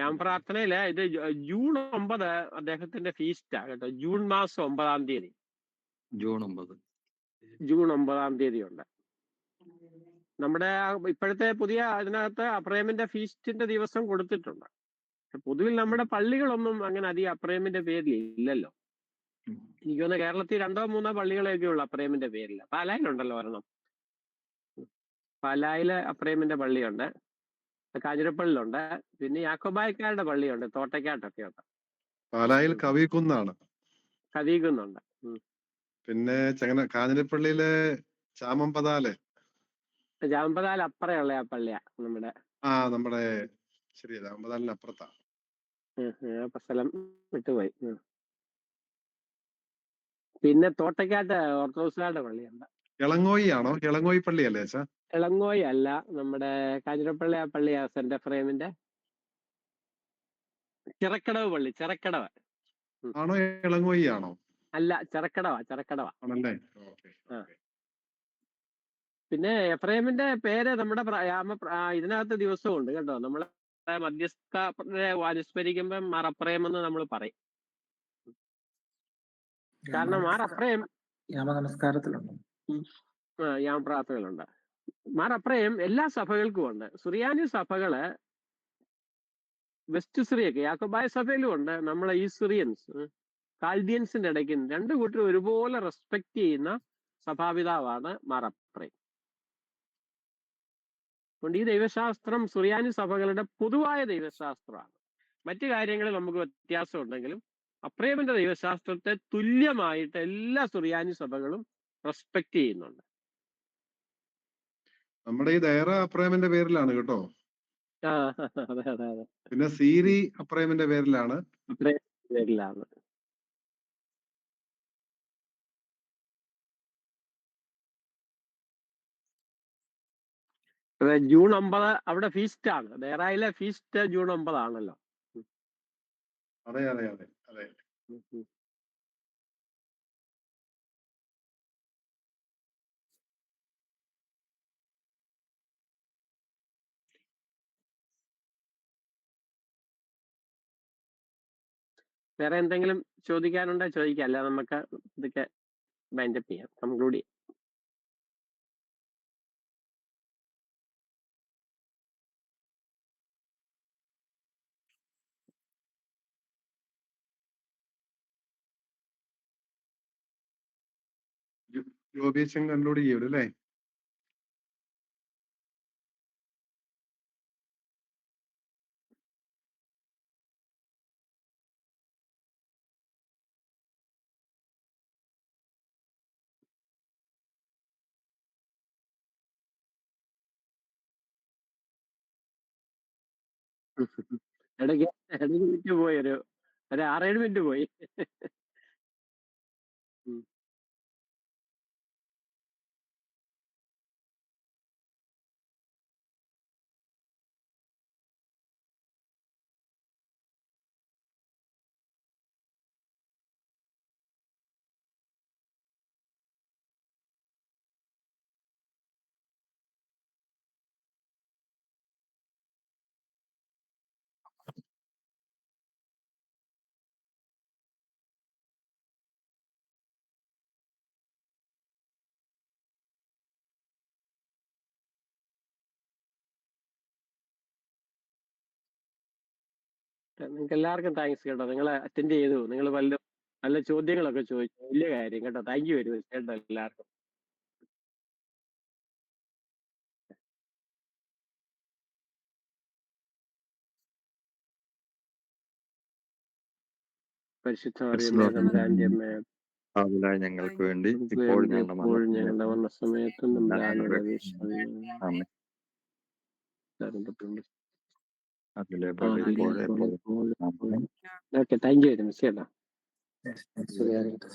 S2: യാമപ്രാർത്ഥനയില് ഇത് ജൂൺ 9 അദ്ദേഹത്തിന്റെ ഫീസ്റ്റാ കേട്ടോ. ജൂൺ മാസം 9-ാം തീയതി.
S5: ജൂൺ 9.
S2: ജൂൺ 9-ാം തീയതി ഉണ്ട്. നമ്മുടെ ഇപ്പോഴത്തെ പുതിയ അതിനകത്ത് അപ്രേമിന്റെ ഫീസ്റ്റിന്റെ ദിവസം കൊടുത്തിട്ടുണ്ട്. പൊതുവിൽ നമ്മുടെ പള്ളികളൊന്നും അങ്ങനെ അധികം അപ്രേമിന്റെ പേരിൽ ഇല്ലല്ലോ. എനിക്ക് തോന്നുന്നു കേരളത്തിൽ 2-3 പള്ളികളൊക്കെ ഉള്ളു അപ്രേമിന്റെ പേരിൽ. പാലായിലുണ്ടല്ലോ ഒരെണ്ണം. പാലായില് അപ്രേമിന്റെ പള്ളിയുണ്ട്, കാഞ്ഞിരപ്പള്ളിയിലുണ്ട്, പിന്നെ യാക്കോബായക്കാരുടെ പള്ളിയുണ്ട്, തോട്ടയ്ക്കാട്ടൊക്കെ ഉണ്ട്.
S1: പാലായിൽ കവികുന്നാണ്.
S2: കവികുന്നുണ്ട്.
S1: പിന്നെ കാഞ്ഞിരപ്പള്ളിയിലെ ചാമമ്പതാല്
S2: അപ്പറയുള്ള ആ പള്ളിയാ നമ്മുടെ.
S1: നമ്മുടെ ശരി, ചാമമ്പതാലിന് അപ്പുറത്താ.
S2: സ്ഥലം വിട്ടുപോയി. പിന്നെ തോട്ടയ്ക്കാട്ട് ഓർത്തഡോക്സുകാരുടെ പള്ളിയുണ്ട്.
S1: ഇളങ്ങോയി ആണോ? ഇളങ്ങോയി പള്ളിയല്ലേ അച്ഛാ?
S2: ഇളങ്ങോയി അല്ല, നമ്മുടെ കാഞ്ഞിരപ്പള്ളി ആ പള്ളിയാ സെന്റ് എഫ്രേമിന്റെ. ചിറക്കടവ് പള്ളി, ചിറക്കടവ്
S1: ആണോ? ഇളങ്ങോയി ആണോ?
S2: അല്ല, ചിറക്കടവ
S1: ആണല്ലേ.
S2: പിന്നെ എഫ്രേമിന്റെ പേര് നമ്മുടെ ഇതിനകത്ത് ദിവസവും ഉണ്ട് കേട്ടോ. നമ്മളെ മധ്യസ്ഥ അനുസ്മരിക്കുമ്പം മാർ അപ്രേം എന്ന് നമ്മൾ പറയും. കാരണം മാർ അപ്രേം
S6: നമസ്കാരത്തിലുണ്ട്,
S2: യാമപ്രാർത്ഥനകളുണ്ട്. മാർ അപ്രേം എല്ലാ സഭകൾക്കും ഉണ്ട്. സുറിയാനി സഭകള് വെസ്റ്റ് സിറിയൊക്കെ യാക്കോബായ സഭയിലും ഉണ്ട്. നമ്മളെ ഈ സിറിയൻസ് കാൽഡിയൻസിന്റെ ഇടയ്ക്ക് രണ്ടു കൂട്ടരും ഒരുപോലെ റെസ്പെക്ട് ചെയ്യുന്ന സഭാപിതാവാണ് മാർ അപ്രേം. അതുകൊണ്ട് ഈ ദൈവശാസ്ത്രം സുറിയാനി സഭകളുടെ പൊതുവായ ദൈവശാസ്ത്രമാണ്. മറ്റു കാര്യങ്ങളിൽ നമുക്ക് വ്യത്യാസം ഉണ്ടെങ്കിലും അപ്രേമിന്റെ ദൈവശാസ്ത്രത്തെ തുല്യമായിട്ട് എല്ലാ സുറിയാനി സഭകളും റെസ്പെക്ട് ചെയ്യുന്നുണ്ട്.
S1: നമ്മുടെ ഈ ദയറ അപ്രേമിന്റെ പേരിലാണ് കേട്ടോ.
S2: അതെ.
S1: പിന്നെ സീരി അപ്രേമിന്റെ പേരിലാണ്.
S2: ജൂൺ 9 അവിടെ ഫീസ്റ്റ് ആണ്. ദയറായിലെ ഫീസ്റ്റ് ജൂൺ 9 ആണല്ലോ.
S1: അതെ.
S2: വേറെ എന്തെങ്കിലും ചോദിക്കാനുണ്ടോ ചോദിക്കാം, അല്ല നമുക്ക് ഇതൊക്കെ വൈൻഡപ്പ് ചെയ്യാം, കൺക്ലൂഡ് ചെയ്യാം.
S1: ജോബിയച്ചൻ കൺക്ലൂഡ് ചെയ്യൂല അല്ലേ?
S2: ഇടയ്ക്ക് മിനിറ്റ് പോയി, ഒരു 6-7 മിനിറ്റ് പോയി. നിങ്ങൾക്ക് എല്ലാവർക്കും താങ്ക്സ് കേട്ടോ. നിങ്ങൾ അറ്റൻഡ് ചെയ്തു, നിങ്ങൾ നല്ല ചോദ്യങ്ങളൊക്കെ ചോദിച്ചു, വലിയ കാര്യം കേട്ടോ. താങ്ക് യു വെരി മച്ച് കേട്ടോ എല്ലാവർക്കും. പരിശുദ്ധ
S5: ഞങ്ങൾക്ക് വേണ്ടി ഇപ്പോൾ
S2: ഞങ്ങളുടെ വന്ന സമയത്തും
S5: അതിലെ പോലെ ഇപ്പോഴെപ്പോഴും.
S2: ഓക്കെ, താങ്ക് യു മിസ് കേട്ടോ.
S6: ശരിയായിരിക്കട്ടെ.